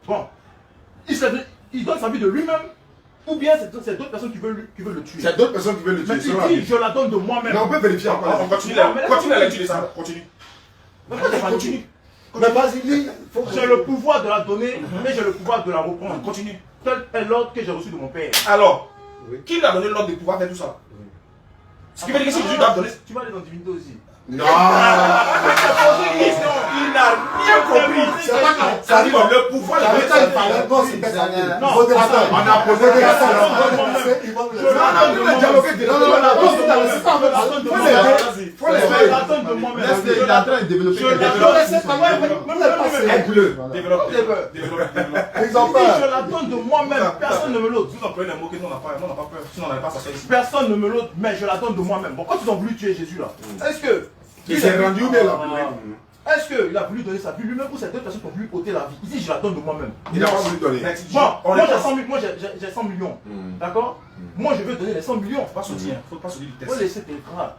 Bon, il donne sa vie de lui-même, ou bien c'est d'autres personnes qui veulent le tuer. C'est d'autres personnes qui veulent le Mais tuer. il selon la dit, Bible. je la donne de moi-même. Mais on peut vérifier encore. On continue la lecture de ça. Continue. Continue. Mais vas-y, lis. J'ai le pouvoir de la donner, mais j'ai le pouvoir de la reprendre. Continue. Tel est l'ordre que j'ai reçu de mon Père. Alors, Oui. qui lui a donné l'ordre de pouvoir faire tout ça? Ce qui veut dire que si Jésus doit donner. Tu vas aller dans Divinité aussi. Non. Il n'a rien compris. C'est pas grave. Ça dit le pouvoir de donner sa vie. Non, c'est pas Non. modérateur. On a posé des questions. Ils vont le Non, non, nous, le dialogue est Non, non, non, c'est pas vrai. Faut les Je faire. la donne de moi-même. Il est en train de développer Je quelque la chose. donne. Aide-le. Développe. Ils ont Si peur. je la donne de moi-même, personne ne me l'ôte. Vous employez les mots que nous on n'a pas peur. Sinon on n'allait pas s'asseoir ici. Personne ne me l'ôte, mais je la donne de moi-même. Bon, quand ils ont voulu tuer Jésus là, est-ce que Il s'est rendu où bien là? est-ce qu'il a voulu donner sa vie lui-même ou c'est d'autres personnes qui ont voulu ôter la vie? Il dit je la donne de moi-même. Il n'a pas voulu donner. Bon, On moi est j'ai 100 millions, j'ai 100 millions. D'accord? Moi je veux donner les 100 millions. Faut pas sortir. Faut pas sortir du Faut texte. laisser tes phrases.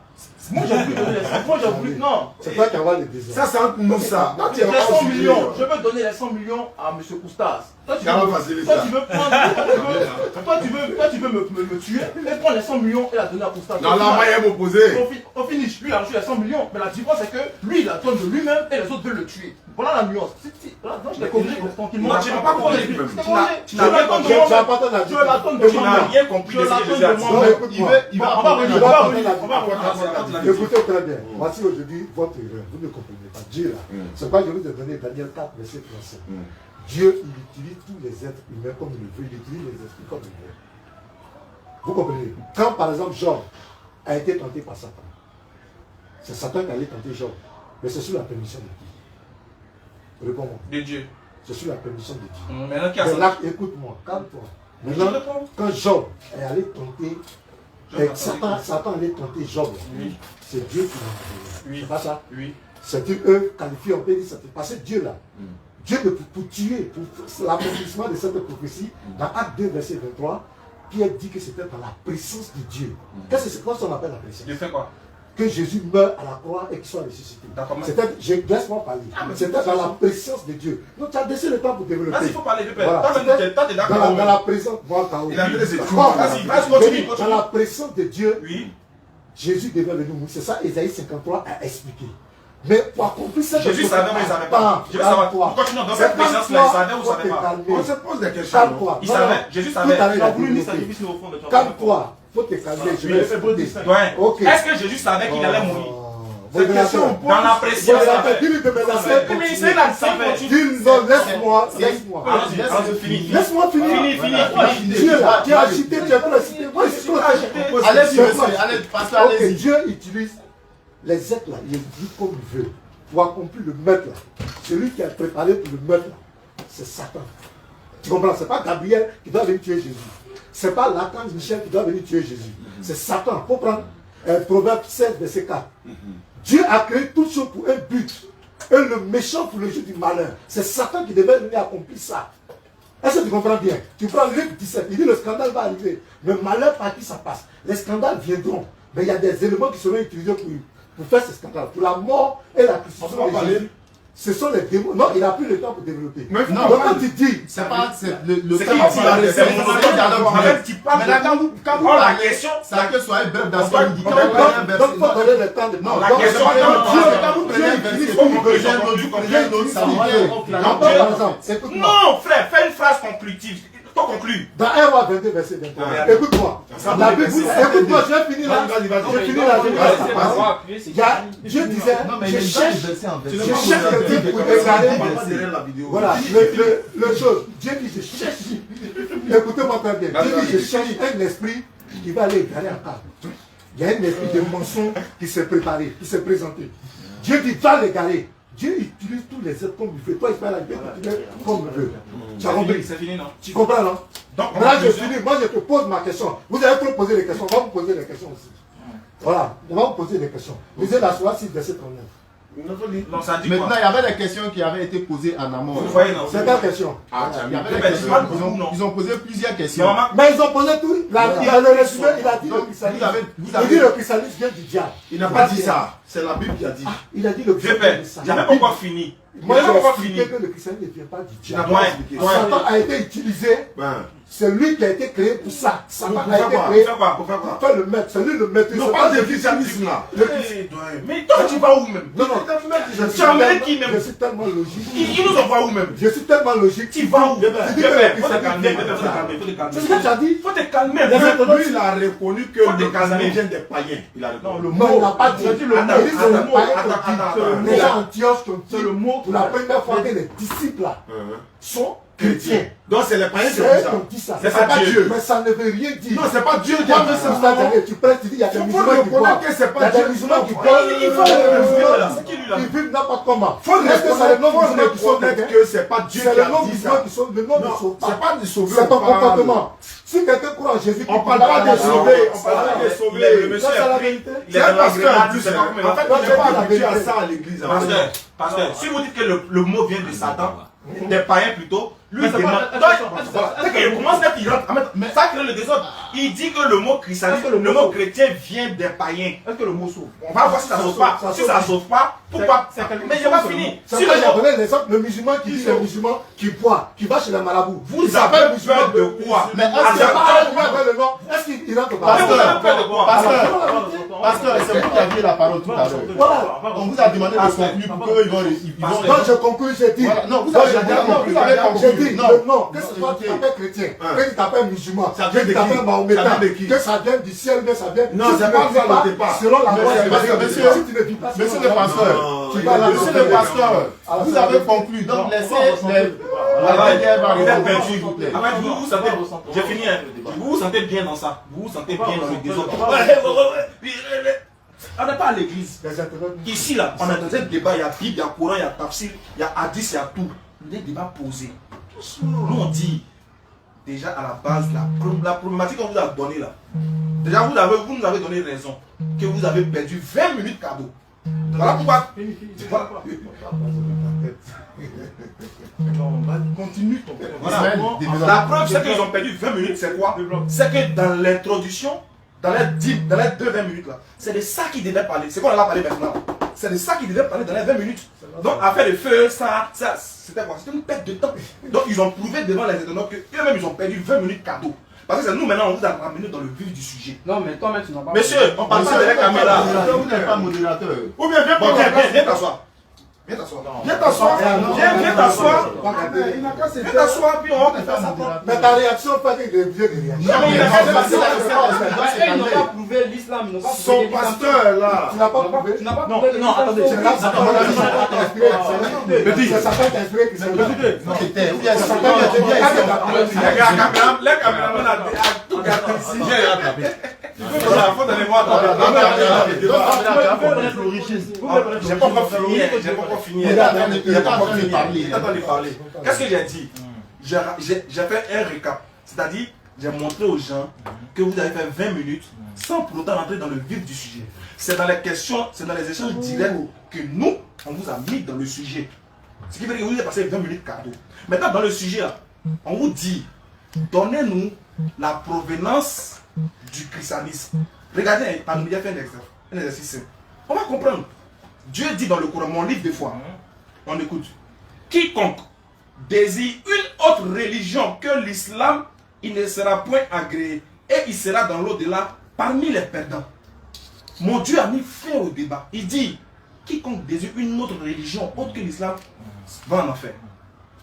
Moi j'ai voulu donner les 100 Moi j'ai voulu. Non. C'est toi qui envoie les désordres. Ça, c'est entre nous, ça. Toi, tu es J'ai hors 100 sujet. millions. Je veux donner les 100 millions à M. Koustas. Toi tu Carole veux facilite ça. prendre. Toi tu veux me tuer et prendre les 100 millions et la donner à Koustas. Non, là, moi, il aime opposer. Au finish, lui il a reçu les 100 millions, mais la différence c'est que lui il la donne de lui-même et les autres veulent le tuer. Voilà la nuance. Là, je t'ai corrigé tranquillement. Non, tu n'as pas compris. Je la donne de Tu moi-même. n'as pas ton avis. Je la donne de Tu n'as moi-même. rien compris Je de la ce que donne Jésus a de dit. Non, moi-même. écoute-moi. Il va On va revenir. revenir. Écoutez très bien. Voici aujourd'hui votre erreur. Vous ne comprenez pas. Dieu là. C'est quoi je vous ai donné Daniel 4, verset 37. Dieu, il utilise tous les êtres humains comme il le veut. Il utilise les esprits comme il veut. Vous comprenez? Quand par exemple Job a été tenté par Satan, c'est Satan qui allait tenter Job. Mais c'est sous la permission de qui? Réponds-moi. De Dieu. C'est sous la permission de Dieu. Maintenant qui a Mais ça? là, écoute-moi, calme-toi. Maintenant, quand Job est allé tenter, Satan allait tenter Job, c'est Dieu qui l'a envoyé. Oui. C'est pas ça? Oui. C'est eux qualifiés, on peut dire, c'est parce que Dieu là, Dieu pour tuer, pour l'accomplissement de cette prophétie, dans Acte 2, verset 23, Pierre dit que c'était dans la présence de Dieu. Qu'est-ce que c'est quoi qu'on appelle la présence? Dieu fait quoi? Que Jésus meurt à la croix et qu'il soit ressuscité. D'accord, mais- Laisse-moi parler. C'était dans la présence de Dieu. Donc tu as laissé le temps pour développer. Vas-y, il faut parler de paix. Voilà. Toi, t'es Dans d'accord. la présence, voilà, Il a donné ses trucs. Vas-y, continue. dans la présence de Dieu, Oui. Jésus devait venir mourir. C'est ça, Ésaïe 53 a expliqué. Mais pour accomplir cette Jésus savait, mais il ne savait pas. Je veux savoir. Continue dans cette présence-là, il savait ou il ne savait pas? On se pose des questions. Calme-toi. Il savait. Jésus savait. Tu as voulu ni sacrifice ni offrande. Calme-toi. Faut te calmer. Je vais expliquer. Ouais. Ok. Est-ce que Jésus savait qu'il allait mourir? Ces questions, on pose. Dans la présence. Dis-lui de me laisser. Mais c'est là que ça fait. Dis-lui, non, laisse-moi. Laisse-moi. Allons-y, finis. Laisse-moi finir. Fini. Dieu là, tu as agité, tu as précité. Moi, je suis Allez-y, monsieur. Allez, pasteur, Ok, allez-y. Dieu utilise les êtres là, il les dit comme il veut, pour accomplir le meurtre là. Celui qui a préparé pour le meurtre là, c'est Satan. Tu comprends? C'est pas Gabriel qui doit venir tuer Jésus. C'est pas l'archange Michel qui doit venir tuer Jésus. C'est Satan. Il faut prendre Proverbe 16, verset 4. Dieu a créé toutes choses pour un but. Et le méchant pour le jour du malheur. C'est Satan qui devait venir accomplir ça. Est-ce que tu comprends bien? Tu prends Luc 17, il dit le scandale va arriver. Le malheur par qui ça passe. Les scandales viendront. Mais il y a des éléments qui seront utilisés pour faire ce scandale. Pour la mort et la crucifixion de Jésus. Ce sont les démons. Non, il n'a plus le temps pour développer. Mais non, quand tu dis, C'est pas le C'est temps qui va dit parler, c'est c'est mon le dialogue. dialogue. En fait, tu parles Mais là, quand vous la parlez, question. c'est que soyez bref dans ce On va- qu'on dit. on Quand va- vous prenez un verset, donc il faut donner le temps de... non, la donc, question, quand attends, vous prenez un verset, Dieu, vous prenez un Dieu, autre, Dieu, vous prenez un autre, ça va. J'entends par exemple, écoute-moi. Non, frère, fais une phrase conclusive. Toi conclue. Dans 1 roi 22, verset 23. Écoute-moi. La Bible, écoute-moi, je vais finir là. Je finis là. Dieu disait, je cherche le type pour égarer. Voilà, le chose. Dieu dit, je cherche. Écoutez-moi très bien. Dieu dit, je cherche un esprit qui va aller égarer en cas. Il y a un esprit de mensonge qui s'est préparé, qui s'est présenté. Dieu dit, va l'égarer. Dieu utilise tous les êtres comme il veut. Toi, il fait la vie comme il veut. Tu as compris? C'est fini, non? Tu comprends, non? Donc, là, je finis. Moi, je te pose ma question. Vous avez trop posé les questions. On va vous poser les questions aussi. Voilà. On va vous poser des questions. Lisez la Sourate 6, verset 39. Non, ça dit Maintenant, quoi? il y avait des questions qui avaient été posées en amont. Vous voyez, non? C'est quelle question? Il y avait des questions. Ils ont posé plusieurs questions. Mais ils ont posé tout. Il a le résumé, il a dit le christianisme. Il dit le christianisme vient du diable. Il n'a pas dit ça. C'est la Bible qui a dit. Il a dit le christianisme. J'avais pas encore fini. Moi, j'ai expliqué que le christianisme ne vient pas du diable. Satan a été utilisé. C'est lui qui a été créé pour ça. Satan a été créé pour faire le maître. C'est lui le maître. Non, pas de christianisme là. Mais toi, tu vas où même? Non, tu as amené qui même? Je suis tellement logique. Il nous envoie où même? Je suis tellement logique. Tu vas où? Faut te calmer. C'est ce que tu as dit. Faut te calmer. Lui, il a reconnu que le christianisme vient des païens. Il a reconnu. Non, il n'a pas dit. Il dit le païen. Les gens Antioche qui ont dit le mot pour la première fois que les disciples là sont chrétiens. Donc c'est les païens qui ont dit ça. C'est pas Dieu. Mais ça ne veut rien dire. Non, c'est pas Dieu qui a dit ça. Tu prêches, tu dis il y a des musulmans qui boivent. Il y a des musulmans qui boivent. Ils vivent n'importe comment. Est-ce que c'est le nom musulman qui sont que c'est pas Dieu qui a dit ça? C'est le nom musulman qui sont le nom de sauveur. C'est pas du sauveur. C'est ton comportement. Si quelqu'un croit en Jésus, on parle pas de sauver. On parle pas de sauver. Le monsieur c'est la vérité. Il est pasteur en plus. En fait, il n'est pas habitué à ça à l'église. Pasteur, si vous dites que le mot vient de Satan, des païens plutôt, lui il demande. Il commence à dire, mais ça crée le désordre. Il dit que le mot christianisme, le mot chrétien vient des païens. Est-ce que le mot sauve? On va voir si ça sauve pas. Si ça sauve pas, pourquoi? Mais je vais finir. Si j'ai donné l'exemple, le musulman qui dit le musulman qui boit, qui va chez les marabouts. Vous avez peur de quoi? Mais est-ce qu'il rentre pas? Pasteur, c'est vous qui aviez la parole tout à l'heure. Voilà. On vous a demandé de conclure pour qu'eux ils vont. Quand je conclue, j'ai dit. Non, vous avez conclu. J'ai dit, non, que ce soit tu t'appelles chrétien, que tu t'appelles musulman, que tu t'appelles mahométan, que ça vient du ciel, que ça vient. Non, c'est pas ça le départ. Selon la loi, Monsieur le pasteur, Monsieur le pasteur, vous avez conclu. Donc laissez la dernière parole, s'il vous plaît. Vous vous sentez, j'ai fini. Vous vous sentez bien dans ça. Vous vous sentez bien dans le désordre. On n'est pas à l'église. Ici, là, on a dans un débat, il y a Bible, il y a Coran, il y a Tafsir, il y a Hadith, il y a tout. Des débats posés. Nous, on dit, déjà à la base, la problématique qu'on vous a donnée là, déjà vous nous avez donné raison, que vous avez perdu 20 minutes cadeau. Voilà pourquoi. Continue ton voilà. La preuve, c'est qu'ils ont perdu 20 minutes, c'est quoi? C'est que dans l'introduction, dans les 2-20 minutes là, c'est de ça qu'ils devaient parler. C'est qu'on en a parlé maintenant. C'est de ça qu'ils devaient parler dans les 20 minutes. Donc, affaire de feu, ça c'était quoi? C'était une perte de temps. Donc, ils ont prouvé devant les étonnants qu'eux-mêmes, ils ont perdu 20 minutes cadeau. Parce que c'est nous maintenant, on vous a ramené dans le vif du sujet. Non, mais toi-même, tu n'as pas. Monsieur, on parle pas de la caméra. Vous n'êtes pas modérateur. Ou bien, viens t'asseoir. Viens t'asseoir. Viens t'asseoir. Viens t'asseoir. Viens t'asseoir, puis on va te faire ça. Mais ta réaction, pas que des vieux de réaction. Non, mais il a fait Ils n'ont pas prouvé l'islam. Son pasteur là. Tu n'as pas prouvé. Tu n'as pas prouvé. Non, attendez. C'est Satan qui a inspiré que c'est là. Les caméramans a tout gardé ici. Il faut aller voir. J'ai pas encore fini. J'ai pas encore fini. Parler. Qu'est-ce que j'ai dit? J'ai fait un récap. C'est-à-dire, j'ai montré aux gens que vous avez fait 20 minutes sans pour autant rentrer dans le vif du sujet. C'est dans les questions, c'est dans les échanges directs que nous, on vous a mis dans le sujet. Ce qui veut dire que vous avez passé 20 minutes cadeau. Maintenant, dans le sujet, là, on vous dit, donnez-nous la provenance du christianisme. Regardez, par nous, il y a fait un exercice. On va comprendre. Dieu dit dans le Coran, mon livre des fois, on écoute. Quiconque désire une autre religion que l'islam, il ne sera point agréé et il sera dans l'au-delà parmi les perdants. Mon Dieu a mis fin au débat. Il dit, quiconque désire une autre religion autre que l'islam va en enfer.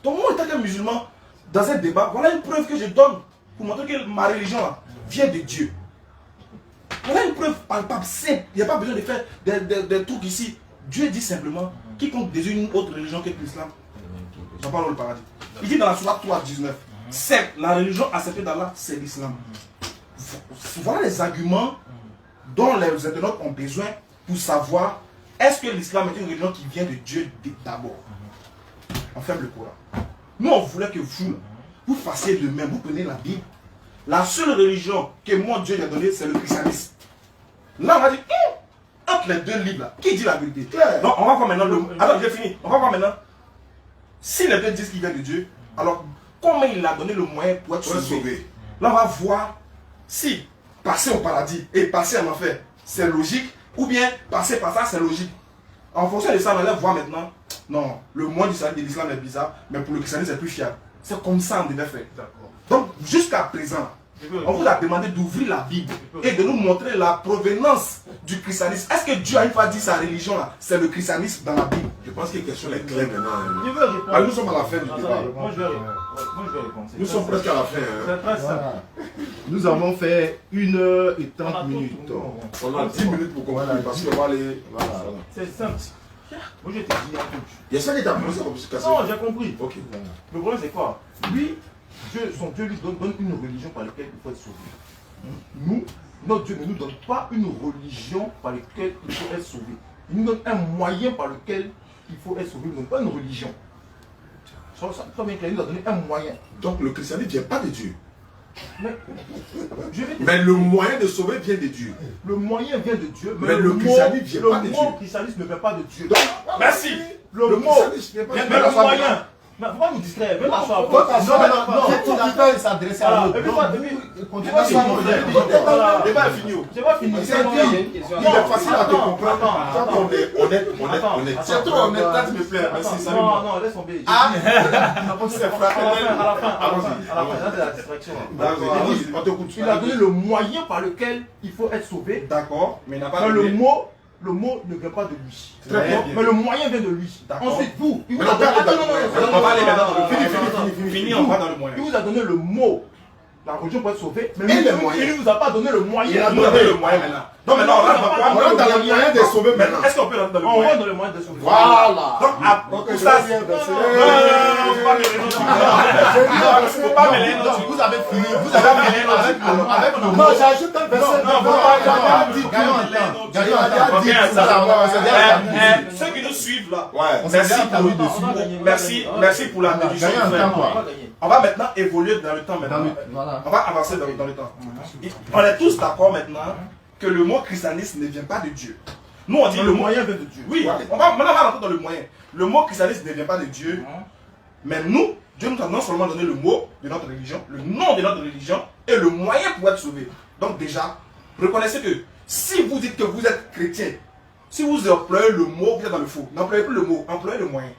Donc moi, en tant que musulman, dans un débat, voilà une preuve que je donne pour montrer que ma religion là, vient de Dieu. Voilà une preuve palpable, simple. Il n'y a pas besoin de faire des trucs ici. Dieu dit simplement, quiconque désigne une autre religion que l'islam, j'en parle le paradis. Il dit dans la sourate 3:19, certes, la religion acceptée d'Allah, c'est l'islam. Voilà les arguments dont les internautes ont besoin pour savoir est-ce que l'islam est une religion qui vient de Dieu d'abord. On ferme le Coran. Nous, on voulait que vous fassiez de même, vous prenez la Bible. La seule religion que moi, Dieu m'a donnée, c'est le christianisme. Là, on va dire, entre les deux livres, là, qui dit la vérité? Donc, on va voir maintenant le... Alors, j'ai fini. On va voir maintenant. Si les deux disent qu'il vient de Dieu, alors, comment il a donné le moyen pour être sauvé? Là, on va voir si passer au paradis et passer en enfer, c'est logique, ou bien passer par ça, c'est logique. En fonction de ça, on va voir maintenant, non, le moyen du salut de l'islam est bizarre, mais pour le christianisme, c'est plus fiable. C'est comme ça qu'on devait faire. Donc, jusqu'à présent, on vous a demandé d'ouvrir la Bible et de nous montrer la provenance du christianisme. Est-ce que Dieu a une fois dit sa religion là, c'est le christianisme dans la Bible? Je pense que la question est claire maintenant. Je veux répondre. Ah, nous sommes à la fin du débat. Moi je vais répondre. Nous sommes presque à la fin. C'est très simple. Voilà. Nous avons fait 1h30 minutes. On a 10 minutes pour conclure parce qu'on va aller. Voilà. C'est simple. Moi je te dis un truc. Il y a ça qui t'a prononcé comme se casser. Non, j'ai compris. Ok. Le problème c'est quoi? Lui, son Dieu lui donne une religion par laquelle il faut être sauvé. Nous, notre Dieu ne nous donne pas une religion par laquelle il faut être sauvé. Il nous donne un moyen par lequel il faut être sauvé. Il ne donne pas une religion. Ça très bien clair, il nous a donné un moyen. Donc le christianisme ne vient pas de Dieu. Mais, Mais le moyen de sauver vient de Dieu. le moyen vient de Dieu, Mais le christianisme vient pas de le Dieu. mot christianisme ne vient pas de Dieu. Merci. Le mot, christianisme vient pas de mais Dieu. le moyen. Mais faut pas nous distraire. Viens t'asseoir. Non, s'adresser à l'autre. Et puis, Continue pas fini. Le débat est fini. C'est pas fini. Il est facile à te comprendre. Quand on est honnête. C'est trop honnête, là, s'il me plaît. Merci, salut. Non, laisse tomber. C'est fraternel. À la fin, de la distraction. On t'écoute. Il a donné le moyen par lequel il faut être sauvé. D'accord, mais il n'a pas Mais donné. le mot ne vient pas de lui. Très bien. Mais le moyen vient de lui. D'accord. Ensuite, vous, il vous Mais a on donné. parle Attends, non, On va aller maintenant dans le Fini. on va dans le moyen. Il vous a donné le mot. La religion pour être sauvée. Mais Et lui, le moyen. il ne vous a pas donné le moyen. Il a donné le moyen maintenant. Donc maintenant, on On rentre dans le moyen de sauver maintenant. Est-ce qu'on peut rentrer dans le On moyen? rentre dans le moyen de sauver. Voilà. Donc, pour ça, c'est. Faut pas mêler nos trucs. Vous avez fini. Vous avez fini avec le mot. Non, j'ajoute un verset. Ceux qui nous suivent là, Ouais. merci pour la déduction. On va maintenant évoluer dans le temps maintenant. Voilà. On va avancer dans le temps. On est tous d'accord maintenant que le mot christianisme ne vient pas de Dieu. Nous on dit Le moyen vient de Dieu. Oui, maintenant on va rentrer dans le moyen. Le mot christianisme ne vient pas de Dieu. Mais nous, Dieu nous a non seulement donné le mot de notre religion, le nom de notre religion et le moyen pour être sauvé. Donc déjà, reconnaissez que si vous dites que vous êtes chrétien, si vous employez le mot, vous êtes dans le faux. N'employez plus le mot, employez le moyen.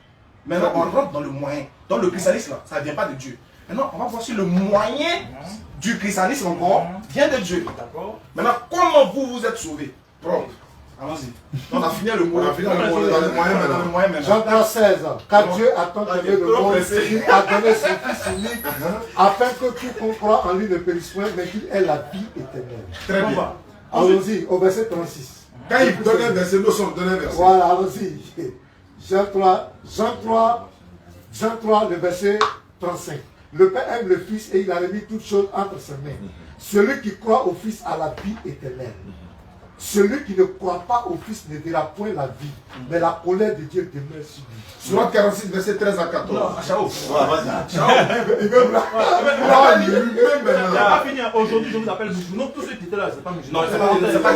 Maintenant, on rentre dans le moyen. Donc le christianisme, là, ça ne vient pas de Dieu. Maintenant, on va voir si le moyen du christianisme encore vient de Dieu. D'accord. Maintenant, comment vous êtes sauvés? Propre. Allons-y. On a fini le mot. On a fini le mot, on est dans le moyen maintenant. Le moyen maintenant. Jean 3, 16. Car Dieu a tant aimé le monde qu'il a donné son Fils unique afin que tout croit en lui ne périsse point, mais qu'il ait la vie éternelle. Très bien. Allons-y, au verset 36. Quand il donne un verset, nous sommes donnés un verset. Voilà, allons-y. Jean 3, le verset 35. Le Père aime le Fils et il a remis toutes choses entre ses mains. Celui qui croit au Fils a la vie éternelle. Celui qui ne croit pas au Fils ne verra point la vie, mais la colère de Dieu demeure sur lui. Surat 46, verset 13 à 14. Ciao. Il veut là. Ah, lui-même On maintenant. va finir. Aujourd'hui, je vous appelle musulman. Tous ceux qui étaient là, c'est pas musulman. Non, c'est pas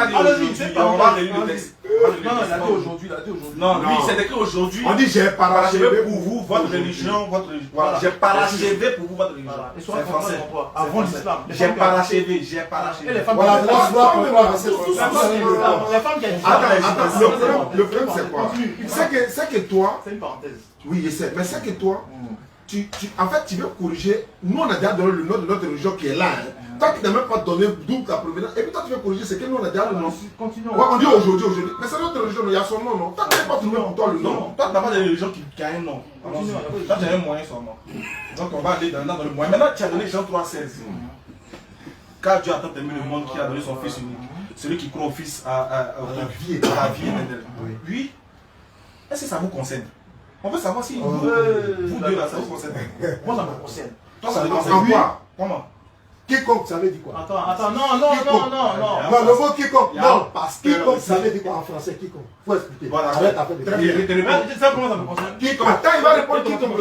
dit aujourd'hui. On va lire le texte. Non, il a dit aujourd'hui. Non, lui, c'est écrit aujourd'hui. On dit j'ai Parachevé parachevé pour vous votre religion, Voilà, j'ai parachevé pour vous votre religion. Voilà. Et C'est sois français. pour toi. Avant l'islam. J'ai parachevé. Et les femmes Voilà, qui là, verset les femmes qui Attends, le problème c'est quoi? C'est que toi, c'est une parenthèse. oui je sais, mais c'est que toi, en fait, tu veux corriger. Nous, on a déjà donné le nom de notre religion qui est là. Hein. Toi qui n'as même pas donné d'où ta provenance. Et puis toi, tu veux corriger, c'est que nous, on a déjà le nom. Continuons. Ouais, on dit aujourd'hui. Mais c'est notre religion, il y a son nom, non? Toi, tu n'as pas trouvé pour toi le nom. Non, toi, tu n'as pas de religion qui a un nom. Toi, tu as un moyen seulement. Donc, on va aller dans le moyen. Maintenant, tu as donné Jean 3,16. Car Dieu a tant aimé le monde qui a donné son Fils unique. Celui qui croit au Fils à la vie éternelle. Oui. Est-ce que ça vous concerne? On veut savoir si vous deux là, ça vous concerne. Moi, ça me concerne. Toi, ça te En concerne. quoi? Comment? Quiconque, ça veut dire quoi? Attends, non. Non, le mot quiconque, non. Pasteur. Quiconque, ça veut dire quoi en français? Quiconque. Faut expliquer. Voilà. Arrête à faire des Très bien. Je te réponds. Tu sais comment ça me concerne? Quiconque. Attends, il va répondre quiconque.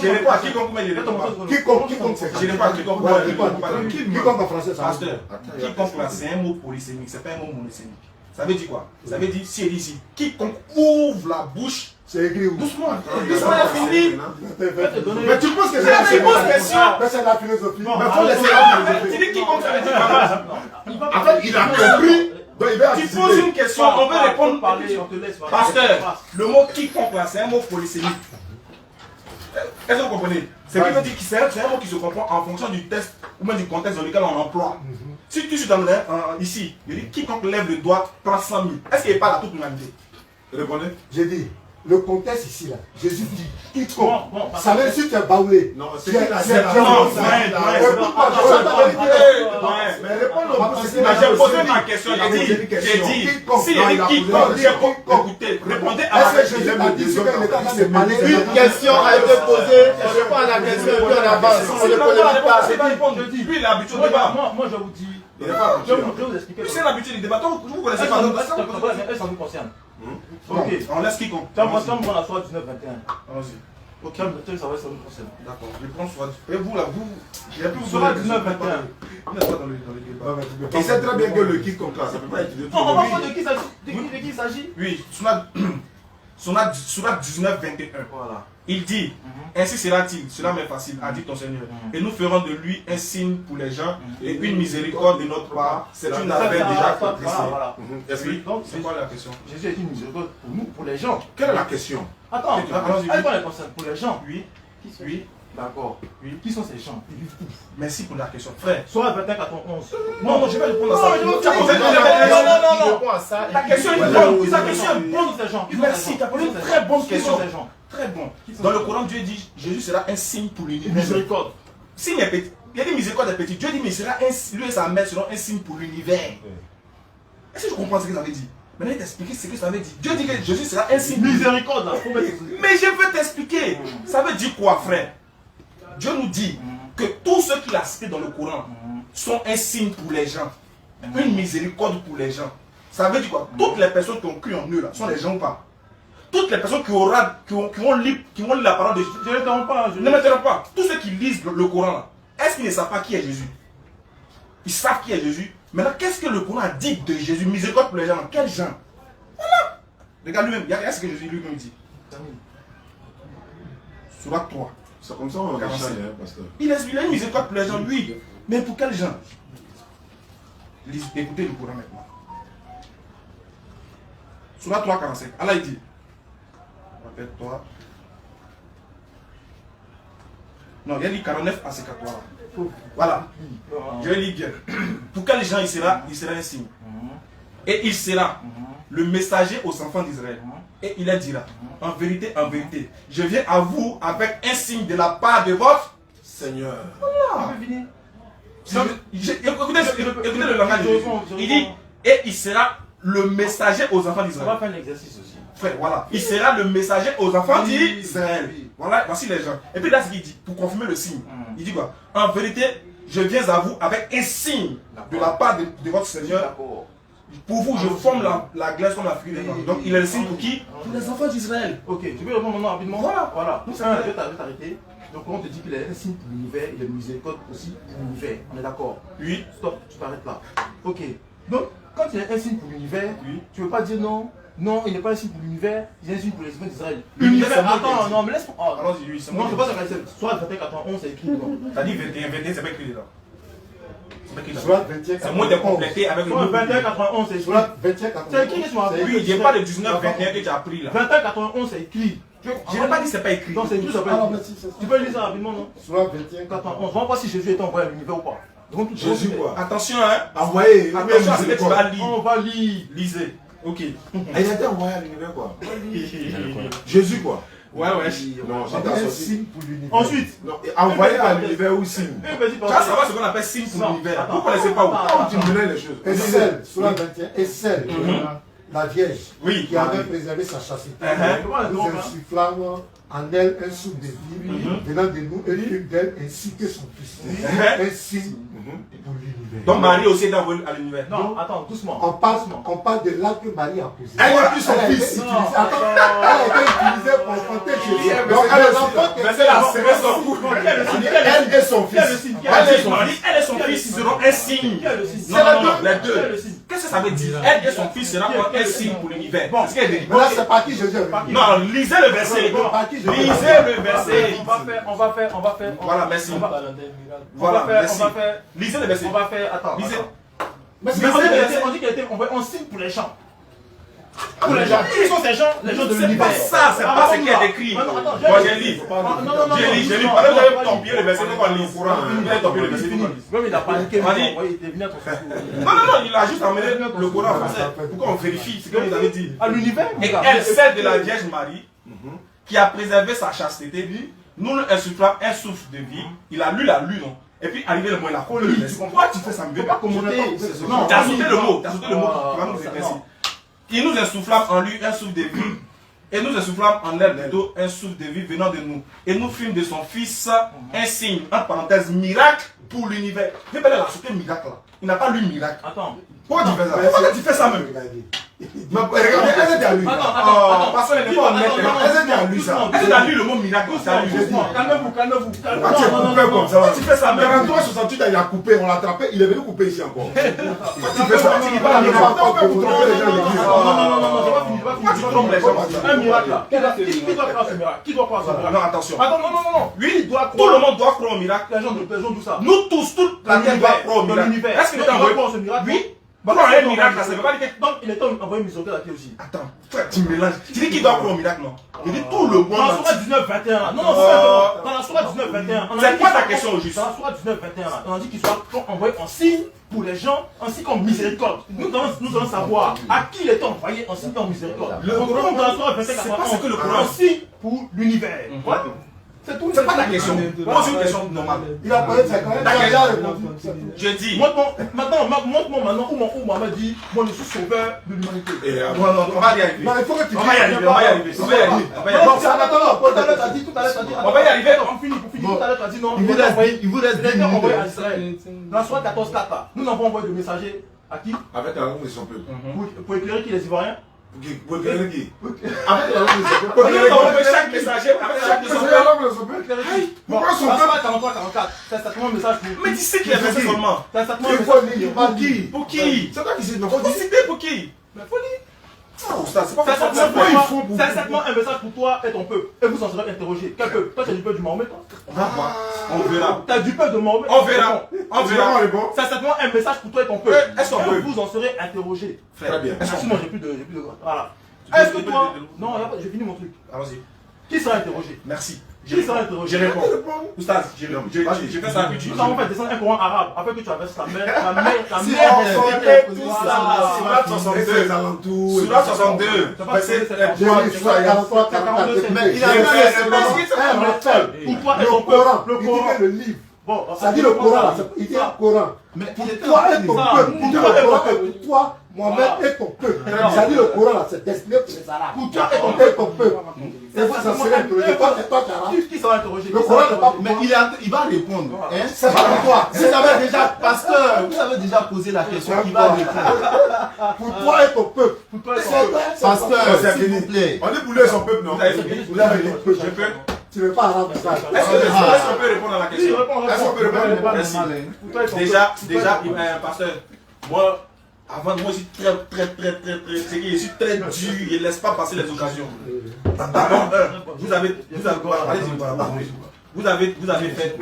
Je réponds à quiconque, mais je réponds pas. Quiconque, c'est Je réponds à quiconque. Ouais, quiconque en français, ça veut Pasteur, dire. quiconque là, c'est un mot polysémique, c'est pas un mot monosémique. Ça veut dire quoi? Ça veut dire, si elle dit ici, quiconque ouvre la bouche, C'est écrit où? doucement, doucement, il a fini. Mais tu penses que C'est la réponse question. Mais c'est la philosophie. Mais faut laisser la Tu dis quiconque, ça veut dire quoi? En fait, il a compris. Donc il va Tu poses une question, on veut répondre. Parler, on te laisse. Pasteur, le mot quiconque là, c'est un mot polysémique. Est-ce que vous comprenez? C'est qui veut dire que c'est un mot qui se comprend en fonction du texte ou même du contexte dans lequel on emploie. Si tu suis dans ici, il dit quiconque lève le doigt prend 100 000. Est-ce qu'il parle à toute l'humanité? Répondez. J'ai dit, le contexte ici, là, Jésus dit, quiconque, Bon, ça veut dire si tu es baoulé. Non, c'est Tu es- qu'il a tu es- dit. Non, Écoute-moi, non, j'entends la vérité. Mais réponds-le. J'ai posé ma question, j'ai dit, si il dit quiconque, écoutez, répondez à ma Est-ce que question. Jésus a dit ce qu'il est en train de parler? Une question a été posée, on répond à la question et puis on avance. On ne polémique pas. C'est pas répondre, je dis. Lui, il est habitué au débat. Moi, je vous dis. Il n'est pas Je vais habitué. vous expliquer. Lui, c'est l'habitude du débat. Vous ne connaissez pas. Ça vous concerne. Ok. On laisse quiconque. Ça me prend la soirée 19-21. Allons-y. Ok, ça va, ça vous concerne. D'accord. Je prends soit. Et vous là, vous. Il y a plus vous Soirée donner 19-21. Vous n'êtes pas dans le débat. Il sait très bien que le quiconque là, ça peut pas être de tout. On va voir de qui il s'agit. Oui, Sonat 19-21. Voilà. Il dit, ainsi sera-t-il, cela m'est facile, a dit ton Seigneur. Et nous ferons de lui un signe pour les gens et une miséricorde de notre part. C'est une affaire déjà accomplie. Voilà. Explique. Donc, C'est quoi la question? Jésus est une miséricorde pour nous, pour les gens. Quelle est la question? Attends, Allons-y. elle va les concerne pour les gens. Oui, oui. D'accord. Oui. Qui sont ces gens? Ils vivent où? Merci pour la question. Frère. Soit 21, 14, 11. Non, je vais répondre à ça. Non, Tu as posé non, une Il répond à ça. Ta question est bonne. Ta question est bonne. Qui sont ces gens? Merci, tu as posé une très bonne Qui question. sont ces gens? Très bon. Dans le Coran, Dieu dit, Jésus sera un signe pour l'univers. Miséricorde. Signe est petit. Il a dit miséricorde est petit. Dieu dit, mais il sera lui et sa mère seront un signe pour l'univers. Est-ce que je comprends ce que ça veut dire? Maintenant, il t'explique ce que ça veut dire. Dieu dit que Jésus sera un signe. Miséricorde, là. Faut mettre. Mais je vais t'expliquer. Ça veut dire quoi, frère? Dieu nous dit que tous ceux qu'il a cités dans le Coran sont un signe pour les gens. Une miséricorde pour les gens. Ça veut dire quoi? Toutes les personnes qui ont cru en eux là sont les gens ou pas? Toutes les personnes qui vont lire la parole de Jésus. Je ne t'en pas. Ne m'interromps pas. Tous ceux qui lisent le Coran là, est-ce qu'ils ne savent pas qui est Jésus? Ils savent qui est Jésus. Maintenant, qu'est-ce que le Coran dit de Jésus? Miséricorde pour les gens. Quels gens? Voilà. Regarde lui-même. Il y a ce que Jésus lui-même dit. Surat 3. C'est comme ça on va changer, pasteur. Il a une miséricorde pour les gens, oui. Mais pour quels gens? Écoutez le Coran maintenant. Surat 3, 45. Allah il dit. Rappelle-toi. Non, il y a dit 49 à 53. Voilà. Je lis bien. Pour quels gens il sera un signe. Et il sera le messager aux enfants d'Israël. Et il leur dira, en vérité, je viens à vous avec un signe de la part de votre Seigneur. Voilà. Écoutez le langage de Jésus. Il dit, et il sera le messager aux enfants On d'Israël. va faire un exercice aussi. Frère, voilà. Il sera le messager aux enfants d'Israël. Voilà, voici les gens. Et puis là, ce qu'il dit, pour confirmer le signe, il dit quoi? En vérité, je viens à vous avec un signe de la part de votre Seigneur. D'accord. Pour vous, je forme la glace comme la figure des gens. Donc, il est le signe pour qui? Pour les enfants d'Israël. Ok, je vais répondre maintenant rapidement. Voilà. Nous, Je vais t'arrêter. Donc, on te dit qu'il est un signe pour l'univers, il est miséricorde aussi pour l'univers. On est d'accord? Oui. Stop, tu t'arrêtes là. Ok. Donc, quand il est un signe pour l'univers, Oui. tu ne veux pas dire non. Non, il n'est pas un signe pour l'univers, il est un signe pour les enfants d'Israël. L'univers, c'est moi qui ai Attends, dit. non, mais laisse-moi. Oh, Allons-y, oui, c'est non, moi. je ne sais pas ce que c'est. Soit 21, 91, c'est écrit dedans. T'as dit 21, 21, c'est pas écrit dedans. C'est pas écrit dedans. Soit 21, C'est moi de compléter avec le Soit mot. 21, 91, c'est écrit. Soit 21, C'est écrit, je m'en rappelle. Oui, il n'y a pas de 19, 21 que tu as pris là. 21, 91, c'est écrit. Je n'ai pas dit que ce n'est pas écrit. Non, c'est tout ça. Tu peux lire ça rapidement, non? Sourate 21. Attends, on va voir si Jésus est envoyé à l'univers ou pas. Donc, Jésus quoi. Attention, hein. Envoyé. Attention à ce que tu vas lire. On va lire. Lisez. Ok. Il a été envoyé à l'univers quoi. Jésus quoi. Ouais. Non, C'est j'étais un associé. signe pour l'univers. Ensuite, Non, envoyé à l'univers ou signe. vas-y, Tu vas savoir ce qu'on appelle signe pour l'univers. Vous ne connaissez pas où. Tu me donnais les choses. Et celle, Sourate 21, et celle, la Vierge, Oui. qui avait préservé sa chastité. Nous insufflâmes en elle un souffle de vie venant de nous et une d'elle ainsi que son fils. Un signe pour l'univers. Donc Marie aussi est envoyée à l'univers. non, attends, doucement. On parle de l'acte que Marie a posé. Elle a pu son Elle a été fils. utilisée- attends, elle a été utilisée pour enfanter Jésus. Donc, Donc, elle les aussi, enfants que Mais c'est la séquence. Elle et son fils. Elle et son fils seront un signe. Non, les deux. Qu'est-ce que ça veut dire? Elle et son fils seront un signe pour l'univers. C'est ce qu'elle dit. Mais là, c'est pas qui Jésus est venu. Non, lisez le verset. Lisez le verset. On va faire. Voilà, merci. On va Voilà, faire, merci. on va faire. Lisez le verset. On va faire. Attends. Lisez. Mais on dit qu'il a été envoyé en signe pour les gens. Pour les gens. Qui sont ces gens? Les gens de C'est l'univers. pas ça, c'est pas ce qui est écrit. Non, attends, Moi, j'ai lu. Non. J'ai lu. Pendant que j'avais tombé le verset, on lit. Vous avez tombé le verset. Même il a paniqué. Il était venu à ton Non, il a juste emmené le Coran en français. Pourquoi on vérifie ce que vous avez dit? à l'univers. Et elle, celle de la Vierge Marie, qui a préservé sa chasteté, nous lui insufflons un souffle de vie. Il a lu la lune, non? Et puis arrivé le mot, il a collé le verset. Pourquoi tu fais ça? Ne veux pas commenter. Non, t'as sauté le mot. T'as sauté le mot qui va nous intéresser. Il nous insufflâme en lui un souffle de vie. Et nous insufflâmes en elle plutôt un souffle de vie venant de nous. Et nous fîmes de son fils un signe, entre parenthèses, miracle pour l'univers. Mais elle a sauté miracle là. Il n'a pas lu miracle. Attends. Pourquoi tu fais ça? Pourquoi tu fais ça même? Mais regardez, elle est déjà lu. Attends. Parce qu'elle n'est pas honnête. Elle est déjà lu ça. Elle a lu le mot miracle. Calmez-vous. Quand tu es coupé comme ça, Tu fais ça même. 43, 68, il a coupé, on l'a attrapé, il est venu couper ici encore. Tu fais ça, tu dis pas, pas, il va pas pour tromper les gens de l'église. Non, j'ai pas fini. Pourquoi tu trompes les gens? Un miracle là. Qui doit croire ce miracle? Qui doit croire ce miracle? Non, attention. Attends, non. Oui, doit tout croire. le monde doit croire au miracle. Les gens d'où ça? Nous tous, toute la terre doit croire au Dans miracle. l'univers. Est-ce que tu doit envoyé? croire ce miracle? Oui. Croire à un miracle, ça ne veut pas dire que. Donc il est envoyé miséricorde à qui aussi? Attends, frère, tu mélanges. Tu dis qu'il doit croire au miracle, non? Il dit tout le Dans la monde. sourate 19-21. Non, dans la sourate 19-21. C'est quoi ta question au juste? Dans la sourate 19-21, on a dit qu'il soit envoyé en signe pour les gens, ainsi qu'en miséricorde. Nous allons savoir à qui il est envoyé en signe qu'en miséricorde. Le Donc, Coran, dans la sourate 21, c'est pas ce que le Coran en signe pour l'univers. Voilà. C'est tout. C'est pas ta question. Pose une question normale. Il a parlé de ça quand même. Il a répondu. Je dis. Montre-moi maintenant où Mohamed dit moi je suis sauveur de l'humanité. Non, on va y arriver. Non, il faut que tu On va y arriver. On va y arriver. Non, c'est attends, tout à l'heure, t'as dit. On va y arriver. On finit. Tout à l'heure, t'as dit non. Il vous reste Il était envoyé à Israël. Dans la soirée 14-4 là, nous n'avons envoyé de messagers à qui? Avec la langue de son peuple. Pour éclairer qui les Ivoiriens? Pour éclairer qui? Avec la langue de son peuple. Pour éclairer chaque messager, avec chaque C'est messager. la langue de son peuple. Pourquoi son peuple? 43-44, c'est certainement un message pour. Mais tu sais qu'il a fait ça seulement. C'est certainement un Il message faut lire, Pour qui? Pour qui? C'est toi qui sais, non? Faut citer pour qui? Mais faut lire. C'est pas C'est pourquoi ils font pour. certainement un message pour toi et ton peuple. Et vous en serez interrogés. Quel peuple? Toi, tu es du peuple du Mahomet, toi? On verra. Tu es du peuple de Mahomet? On verra. On verra. C'est certainement un message pour toi et ton peuple. Est-ce qu'on Et peut? vous en serez interrogés. Très bien. Sinon, j'ai plus de. Voilà. Est-ce que toi. Non, j'ai fini mon truc. Allons-y. Qui sera interrogé? Merci. Qui sera interrogé? Je réponds. Oustaz, je fais ça habitude. Nous avons fait descendre un Coran arabe afin que tu averses ta mère. Ta mère. Tout ça. Surat 62. Les alentours. Surat 62. Verset 43, 44. Mais il a mis un rappel. Pour toi et Le ton Coran. peuple. Il dit que le livre. Bon, Ça dit le Coran là. Il dit le Coran. Mais Pour toi et ton peuple. Il dit le Coran est pour toi, Mohamed et ton peuple. Ça dit le Coran là, c'est destiné pour les Arabes. pour toi et ton Ton peuple. et ton peuple. Et vous en serez interrogés. Toi, c'est toi qui arabe. Qui sera interrogé? Le Coran n'est pas pour mais toi. il va répondre. Hein? C'est pas pour toi. Vous avez déjà, pasteur, vous avez déjà posé la question, il va répondre. Pour toi et ton peuple. Pour toi et ton peuple. Pasteur, s'il vous plaît. On est boulé son peuple, non? Vous avez fini? Vous avez dit Je peux. tu n'es pas arabe. Est-ce qu'on peut répondre à la Oui, question? réponds. Est-ce qu'on peut répondre? Merci. Pour toi et ton Déjà, peuple. pasteur, moi, avant de moi, je suis très, je suis très dur, je ne laisse pas passer les occasions. Vous avez quoi? Allez-y. Vous avez fait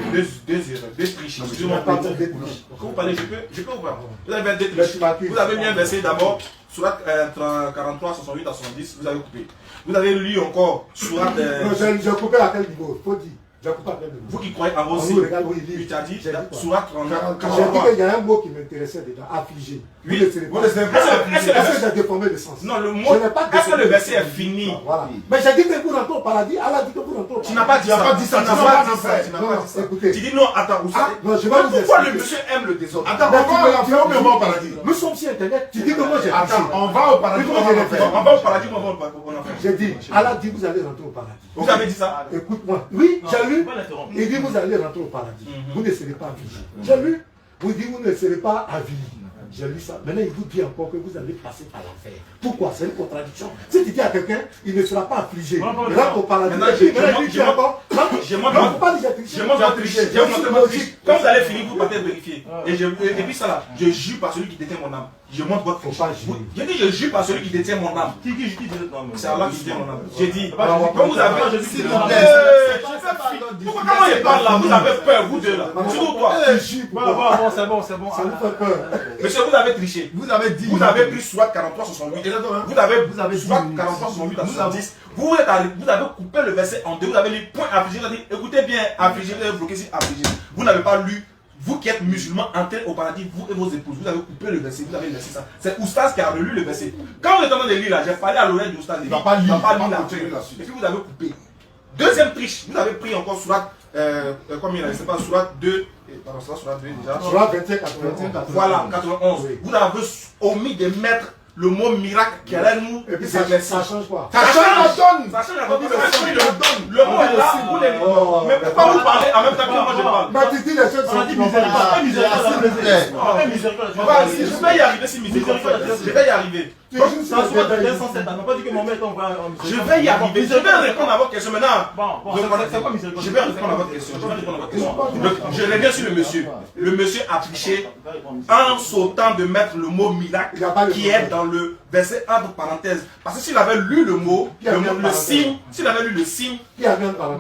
deux triches. Excusez-moi, pas quand deux vous parlez, je peux vous voir. Vous avez fait deux triches. Vous avez mis un verset d'abord, Surat 43, 68 à 70, vous avez coupé. Vous avez lu encore Surat. Non, j'ai coupé à quel niveau? Faut dire. J'ai coupé à quel niveau? Vous qui croyez en vos signes, regarde où il tu lit. as dit Surat 43. J'ai dit qu'il y a un mot qui m'intéressait dedans, affligé. Oui, est-ce que j'ai déformé le sens? Non, le mot. Est-ce que le verset est fini? Voilà. Mais j'ai dit que vous rentrez au paradis, Allah dit que vous rentrez au paradis. Tu n'as pas dit ça. Tu n'as pas dit ça. Écoutez. Tu dis non, attends, vous savez. Non, je vais vous pourquoi le expliquer. monsieur aime le désordre? Attends, on va à l'enfer ou on va au paradis? Nous sommes sur Internet. Tu dis que moi j'ai Attends, on va au paradis ou on va à l'enfer? On va au paradis ou on va au enfer? J'ai dit, Allah dit vous allez rentrer au paradis. Vous avez dit ça? Écoute-moi. Oui, j'ai lu. l'interrompre. Il dit vous allez rentrer au paradis. Vous ne serez pas affligés. J'ai lu. Vous dites vous ne serez pas avilis. J'ai lu ça. Maintenant, il vous dit encore que vous allez passer par l'enfer. Pourquoi? C'est une contradiction. Si tu dis à quelqu'un, il ne sera pas affligé. Rentre au paradis. Maintenant, j'ai quand vous allez finir, vous partez vérifier. Et puis ça là, je jure par celui qui détient mon âme. Je montre votre Faut pas jurer. J'ai dit je jure par celui qui détient mon âme. Qui dit C'est Allah qui détient mon âme. J'ai dit, Alors, quand vous avez. Pourquoi comment il parle là? Vous avez peur, vous deux là. Surtout toi. C'est bon. Ça vous fait peur. Monsieur, vous avez triché. Vous avez dit. Vous avez pris Surat 43, 68. Vous avez Surat 43, 68 à 70. Vous avez coupé le verset en deux. Vous avez lu point affligé. Vous avez dit, écoutez bien, affligé. Vous avez bloqué sur affligé. Vous n'avez pas lu. Vous qui êtes musulmans, entrez au paradis, vous et vos épouses. Vous avez coupé le verset. Vous avez laissé ça. C'est Oustaz qui a relu le verset. Quand vous êtes en train de lire là, j'ai parlé à l'oreille d'Oustaz. Il va pas lire la suite. Et puis vous avez coupé. Deuxième triche. Vous avez pris encore Surat. Combien il a? Je ne sais pas, Surat 2. Pardon, ça, Surat 2 déjà. Surat 21, 81. Voilà, 91. Vous avez omis de mettre le mot miracle qui allait nous. Et puis ça change quoi? Ça change la donne. Ça change la donne. Le mot est là. Vous les. Mais pourquoi vous parlez en même temps que moi je parle? Mais tu dis les choses sont Je vais y arriver si miséricorde. Je vais y arriver. Je vais y arriver. Je vais répondre à votre question maintenant. C'est quoi miséricorde? Je vais répondre à votre question. Je reviens sur le monsieur. Le monsieur a triché en sautant de mettre le mot miracle qui est dans le verset entre parenthèses. Parce que s'il avait lu le mot, le signe, s'il avait lu le signe,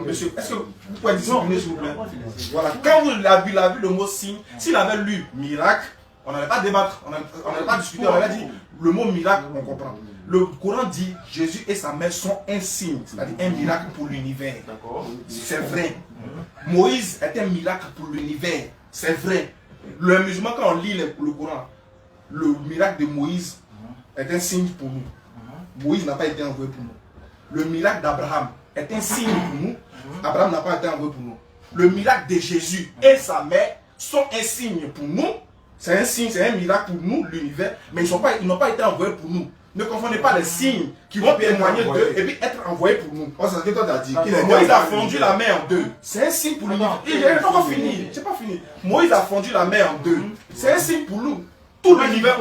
monsieur, est-ce que vous pouvez discipliner s'il vous plaît? Voilà, quand vous l'avez vu le mot signe, s'il avait lu miracle, on n'allait pas débattre, on n'allait pas discuter, on aurait dit le mot miracle, on comprend. Le Coran dit Jésus et sa mère sont un signe, c'est-à-dire un miracle pour l'univers. C'est vrai. Moïse est un miracle pour l'univers. C'est vrai. Le musulman, quand on lit le Coran, le miracle de Moïse est un signe pour nous. Moïse n'a pas été envoyé pour nous. Le miracle d'Abraham est un signe pour nous. Abraham n'a pas été envoyé pour nous. Le miracle de Jésus et sa mère sont un signe pour nous. C'est un signe, c'est un miracle pour nous, l'univers, mais ils n'ont pas été envoyés pour nous. Ne confondez pas les signes qui vont témoigner d'eux et puis être envoyés pour nous. Oh, c'est ce que toi t'as dit. Moïse a fondu la mer en deux. C'est un signe pour l'univers. Je n'ai pas fini. C'est pas fini. Moïse a fondu la mer en deux. C'est un signe pour nous. Tout l'univers.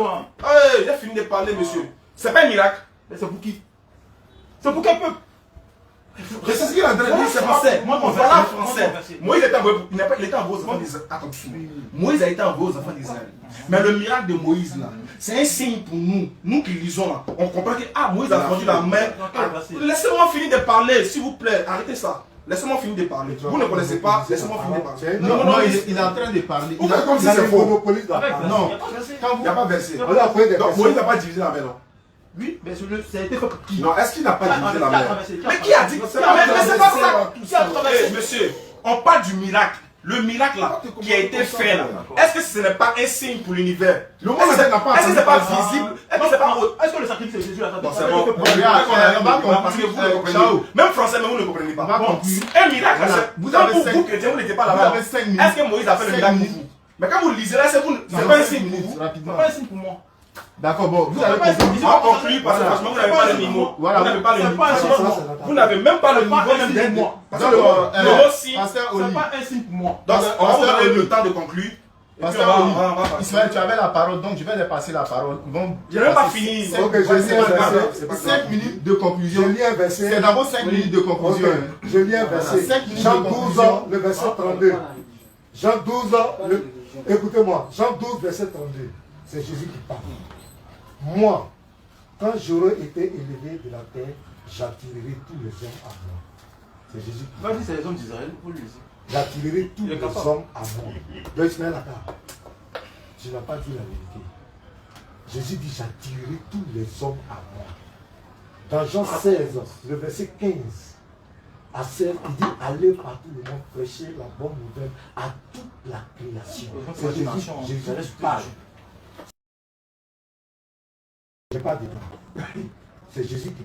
J'ai fini de parler, monsieur. C'est pas un miracle. Mais c'est pour qui? C'est pour quel peuple? C'est ce qu'il a dit, c'est français. Voilà français. Moïse était envoyé aux enfants d'Israël. Attention. Moïse a été envoyé aux enfants d'Israël. Mais le miracle de Moïse là, c'est un signe pour nous. Nous qui lisons là, on comprend que Moïse a fondu la mer. Laissez-moi finir de parler, s'il vous plaît. Arrêtez ça. Laissez-moi finir de parler. Vous ne connaissez pas, laissez-moi finir de parler. Non, il est en train de parler. Il a comme si c'est faux. Non, il n'y a pas versé. Donc Moïse n'a pas divisé la mer, non? Oui, mais ça a été fait pour qui? Non, est-ce qu'il n'a pas divisé la mer? Mais qui a dit que c'est pas ça? Monsieur, on parle du miracle. Le miracle là, qui a été fait là, est-ce que ce n'est pas un signe pour l'univers? Le monde n'a pas. Est-ce que c'est pas visible? Est-ce que le sacrifice de Jésus a été c'est bon. Parce que vous ne comprenez pas. Même français, mais vous ne comprenez pas. Un miracle, vous chrétiens, vous n'étiez pas là-bas. Est-ce que Moïse a fait le miracle pour vous? Mais quand vous lisez là, c'est pas un signe pour vous. C'est pas un signe pour moi. D'accord, bon, vous avez compris. On va conclure parce que franchement, vous n'avez pas le niveau. Vous n'avez pas le niveau. Vous n'avez même pas le niveau même d'un mois. Parce que le mot signe, c'est pas un signe pour moi. Donc, on va vous donner le temps de conclure. Ismaël, tu avais la parole, donc je vais leur passer la parole. Je n'ai même pas fini. 5 minutes de conclusion. Je lis un verset. C'est d'abord 5 minutes de conclusion. Je lis un verset. Jean 12 ans, le verset 32. Jean 12 ans, écoutez-moi. Jean 12, verset 32. C'est Jésus qui parle. Moi, quand j'aurai été élevé de la terre, j'attirerai tous les hommes à moi. C'est Jésus qui parle. Vas-y, c'est les hommes d'Israël, vous le lisez. j'attirerai tous les hommes à moi. Donc Ismaël Aka, tu n'as pas dit la vérité. Jésus dit, j'attirerai tous les hommes à moi. Dans Jean 16, le verset 15 à 16, il dit, allez partout le monde, prêcher la bonne nouvelle à toute la création. C'est Jésus parle. Je n'ai pas dit non. C'est Jésus qui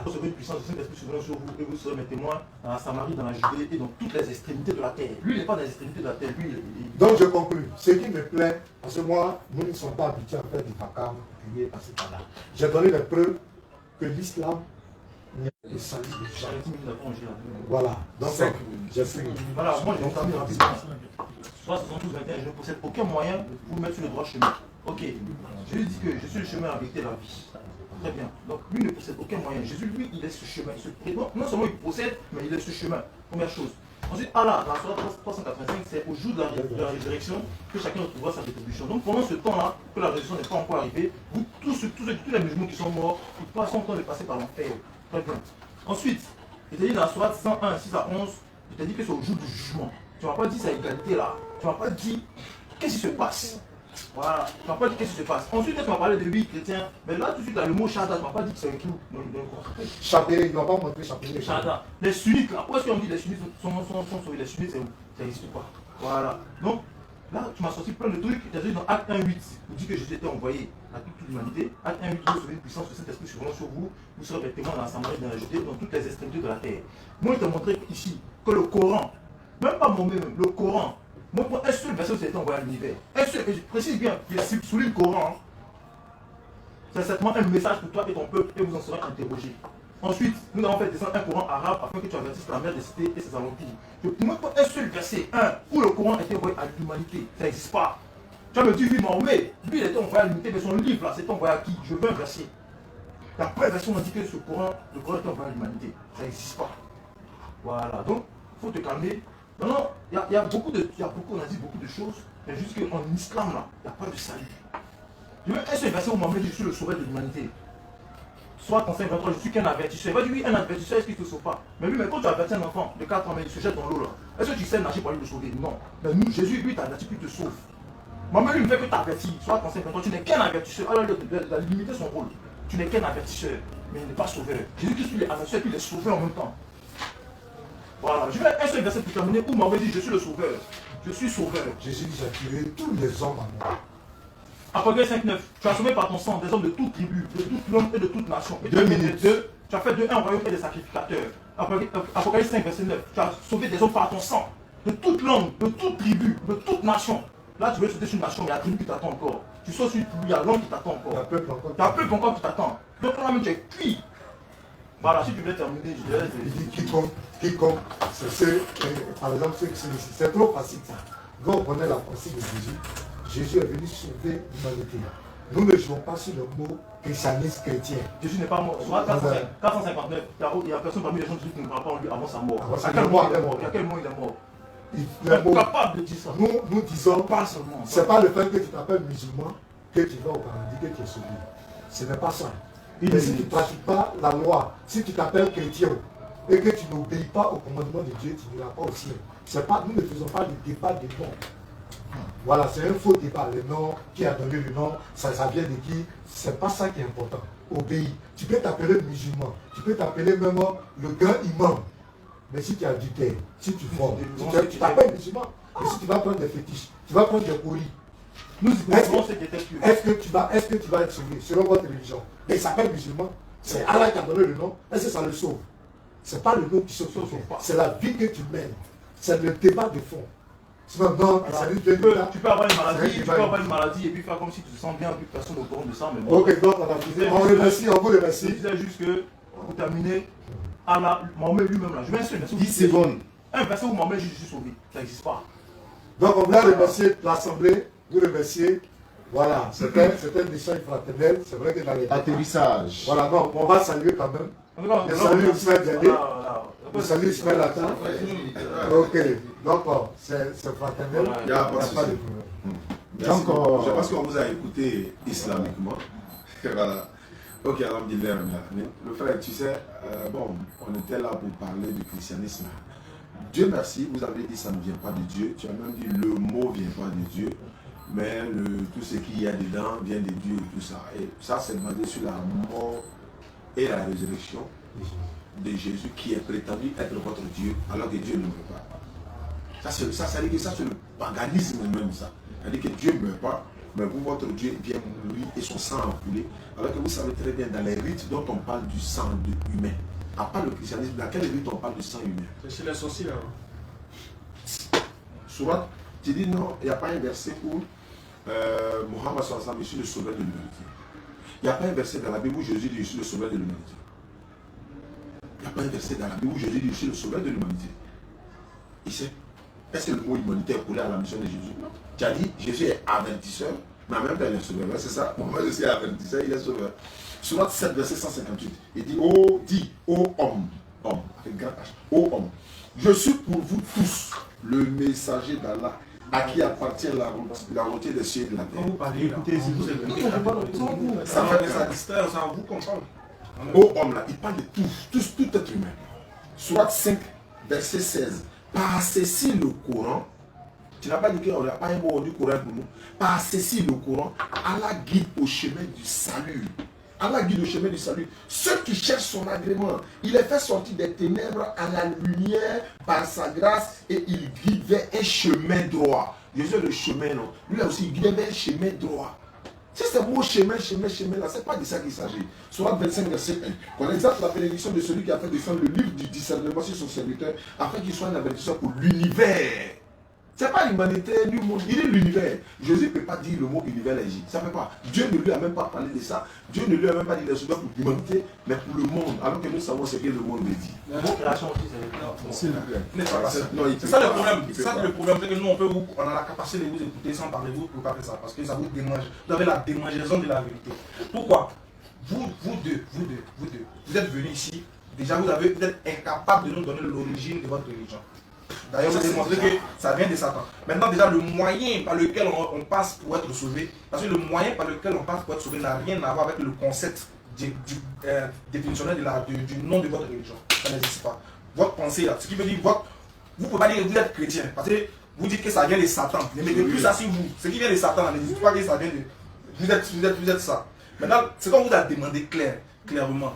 Vous recevez une puissance de Saint-Esprit souverain sur vous et vous serez mes témoins dans la Samarie, dans la Judée et dans toutes les extrémités de la terre. Lui, il n'est pas dans les extrémités de la terre. Lui, Donc je conclue. Ce qui me plaît, parce que moi, nous ne sommes pas habitués à faire du vacarme, prier par ce temps-là. J'ai donné les preuves que l'islam n'est pas le salut des gens. Voilà. Donc j'ai fini. Voilà, moi j'ai entendu rapidement. Soit 72, 21, je ne possède aucun moyen pour vous mettre sur le droit chemin. Ok. Jésus dit que je suis le chemin, la vérité et la vie. Très bien. Donc lui ne possède aucun moyen. Jésus, lui, il est ce chemin. Non seulement il possède, mais il est ce chemin. Première chose. Ensuite, Allah, dans la Sourate 385, c'est au jour de la résurrection que chacun retrouvera sa rétribution. Donc pendant ce temps-là, que la résurrection n'est pas encore arrivée, vous, tous les musulmans qui sont morts, ils sont en train de passer par l'enfer. Très bien. Ensuite, il t'a dit dans la Sourate 101, 6 à 11, il t'a dit que c'est au jour du jugement. Tu ne m'as pas dit sa égalité là. Tu ne m'as pas dit qu'est-ce qui se passe. Voilà, tu ne m'as pas dit qu'est-ce qui se passe. Ensuite, tu m'as parlé de lui, chrétien. Mais là, tout de suite, le mot Shahada, tu ne m'as pas dit que c'est un clou. Chapelet, il ne va pas montrer chapelet. Shahada. Les sunnites, là, où est-ce qu'on dit les sunnites sont sauvés? Les sunnites, c'est où? Ça n'existe pas. Voilà. Donc, là, tu m'as sorti plein de trucs. Tu as dit dans Acte 1.8, vous dit que Jésus était envoyé à toute l'humanité. Acte 1.8, vous recevez une puissance de Saint-Esprit souverain sur vous. Vous serez des témoins dans l'Assemblée, dans la Judée, dans toutes les extrémités de la terre. Moi, il t'a montré ici que le Coran, même pas mon même, le Coran, moi, pour un seul verset, c'est envoyé à l'univers. Un seul, et je précise bien, il est sous le Coran. Hein. C'est certainement un message pour toi et ton peuple, et vous en serez interrogés. Ensuite, nous avons fait descendre un Coran arabe afin que tu avertisses la mère des cités et ses alentours. Je ne montre pas un seul verset, où le Coran a été envoyé à l'humanité. Ça n'existe pas. Tu vas me dire, oui, Mahomet, lui, il a été envoyé à l'humanité, mais son livre, là, c'est envoyé à qui? Je veux un verset. La première version a dit que ce Coran, le Coran est envoyé à l'humanité. Ça n'existe pas. Voilà, donc, il faut te calmer. Non, il y a beaucoup, on a dit beaucoup de choses, mais juste qu'en islam, là, il n'y a pas de salut. Je veux un seul verset où Mahomet dit, je suis le sauveur de l'humanité. Soit en 5-23, je suis qu'un avertisseur. Il va dire, oui, un avertisseur, est-ce qu'il ne te sauve pas? Mais lui, mais quand tu avertis un enfant de 4 ans, mais il se jette dans l'eau là, est-ce que tu sais nager pour aller le sauver? Non. Mais nous, Jésus, lui, t'avertit, puis il te sauve. Mahomet, lui, il fait que t'avertis. Soit en 5-23, tu n'es qu'un avertisseur. Alors, il a limité son rôle. Tu n'es qu'un avertisseur, mais il n'est pas sauveur. Jésus-Christ, il est avertisseur, puis il est sauveur en même temps. Voilà, je vais un seul verset pour terminer où Mahomet dit, je suis le sauveur. Je suis sauveur. Jésus dit, j'attirerai tous les hommes à moi. Apocalypse 5.9, tu as sauvé par ton sang des hommes de toute tribu, de toute langue et de toute nation. Et 2 minutes. Tu as fait de un royaume et des sacrificateurs. Apocalypse 5, verset 9, tu as sauvé des hommes par ton sang, de toute langue, de toute tribu, de toute nation. Là, tu veux sauter sur une nation, mais il y a la tribu qui t'attend encore. Tu sautes sur une tribu, il y a la langue qui t'attend encore. Il y a un peuple encore qui t'attend. Donc là, même tu es cuit. Voilà, si tu veux terminer, je dirais. Il dit quiconque, par exemple, c'est trop facile ça. Quand on connaît la pensée de Jésus, Jésus est venu sauver l'humanité. Nous ne jouons pas sur le mot christianisme chrétien. Jésus n'est pas mort. Soit 459, il y a personne parmi les gens qui ne parlent pas en lui avant sa mort. À quel moment il est mort? À quel moment il est mort? Il est capable de dire ça. Nous disons, pas seulement. C'est pas le fait que tu t'appelles musulman que tu vas au paradis, que tu es sauvé. Ce n'est pas ça. Mais si tu ne pratiques pas la loi, si tu t'appelles chrétien et que tu n'obéis pas au commandement de Dieu, tu n'iras pas au ciel. Nous ne faisons pas le débat des noms. Voilà, c'est un faux débat. Le nom, qui a donné le nom, ça vient de qui? C'est pas ça qui est important. Obéis. Tu peux t'appeler musulman, tu peux t'appeler même le grand imam. Mais si tu adultères, si tu formes, tu t'appelles musulman. Et si tu vas prendre des fétiches, tu vas prendre des colis. Est-ce que tu vas être sauvé selon votre religion? Mais il s'appelle musulman. C'est Allah qui a donné le nom. Est-ce que ça le sauve? C'est pas le nom qui sauve. C'est la vie que tu mènes. C'est le débat de fond. Sinon, non, tu peux avoir une maladie, et puis faire comme si tu te sens bien, puis personne au courant de ça. Mais bon. Ok, donc on vous remercie. Je disais juste que, pour terminer, Allah, Mahomet lui-même là, je vais insulter. 10 secondes. Un verset où Mahomet dit je suis sauvé, ça n'existe pas. Donc on voulait remercier l'Assemblée, vous remercier. Voilà, c'était un échange fraternel. C'est vrai que dans les atterrissage. Voilà, non, on va saluer quand même. Je salue Ismaël Dialé. Je salue Ismaël Ata. Ok, donc c'est fraternel. Il n'y a pas de problème. Je pense qu'on vous a écouté islamiquement. Voilà. Ok, alors le frère, tu sais, bon, on était là pour parler du christianisme. Dieu merci, vous avez dit ça ne vient pas de Dieu. Tu as même dit le mot ne vient pas de Dieu. Mais tout ce qu'il y a dedans vient de Dieu et tout ça. Et ça, c'est basé sur la mort et la résurrection de Jésus qui est prétendu être votre Dieu, alors que Dieu ne meurt pas. Ça, ça veut dire que ça, c'est le paganisme même, ça. Ça veut dire que Dieu ne meurt pas, mais vous, votre Dieu vient mourir et son sang a coulé. Alors que vous savez très bien, dans les rites dont on parle du sang humain, à part le christianisme, dans quel rite on parle du sang humain? C'est chez les sorciers, là. Souvent, tu dis non, il n'y a pas un verset où Mohammed sallallahu je suis le sauveur de l'humanité. Il n'y a pas un verset dans la Bible où Jésus dit je suis le sauveur de l'humanité. Il n'y a pas un verset dans la Bible où Jésus dit je suis le sauveur de l'humanité. Est-ce que le mot humanité est collé à la mission de Jésus? Non. Tu as dit Jésus est avertisseur, mais en même temps il est sauveur. C'est ça. Moi je suis avertisseur, il est sauveur. Surat 7, verset 158. Il dit ô homme, avec grand H, ô homme, je suis pour vous tous le messager d'Allah à qui appartient la routier des cieux et de la terre. Quand vous parlez, écoutez, si vous êtes ça fait ça distrait, c'est à vous qu'on parle. Ô homme là, il parle de tout être humain. Surat 5, verset 16. Par ceci le Coran, tu n'as pas dit qu'il n'y a pas un mot du Coran pour nous. Par ceci le Coran, Allah guide au chemin du salut. Allah guide au chemin du salut. Ceux qui cherchent son agrément, il les fait sortir des ténèbres à la lumière par sa grâce et il guide vers un chemin droit. Jésus est le chemin, non? Lui aussi, il guide vers un chemin droit. Si c'est le mot chemin, là, ce n'est pas de ça qu'il s'agit. Surat 25, verset 1. Qu'on exerce la bénédiction de celui qui a fait descendre le livre du discernement sur son serviteur, afin qu'il soit un avertisseur pour l'univers. Ce n'est pas l'humanité du monde, il est l'univers. Jésus ne peut pas dire le mot univers léger. Ça ne peut pas. Dieu ne lui a même pas parlé de ça. Dieu ne lui a même pas dit des choses pour l'humanité, mais pour le monde. Alors que nous savons ce que le monde veut dire. C'est ça le problème. C'est ça le problème. C'est que nous, on a la capacité de vous écouter sans parler, vous ne pouvez pas faire ça. Parce que ça vous démange. Vous avez la démangeaison de la vérité. Pourquoi? Vous deux, vous êtes venus ici. Déjà, vous êtes incapable de nous donner l'origine de votre religion. D'ailleurs, vous démontrez que ça vient de Satan. Maintenant, déjà, le moyen par lequel on passe pour être sauvé, parce que le moyen par lequel on passe pour être sauvé n'a rien à voir avec le concept définitionnel du nom de votre religion. Ça n'existe pas. Votre pensée, là, ce qui veut dire, vous ne pouvez pas dire que vous êtes chrétien, parce que vous dites que ça vient de Satan. Ne mettez plus ça sur vous. Ce qui vient de Satan, ne dites pas que ça vient de... Vous êtes ça. Maintenant, c'est comme vous a demandé clairement.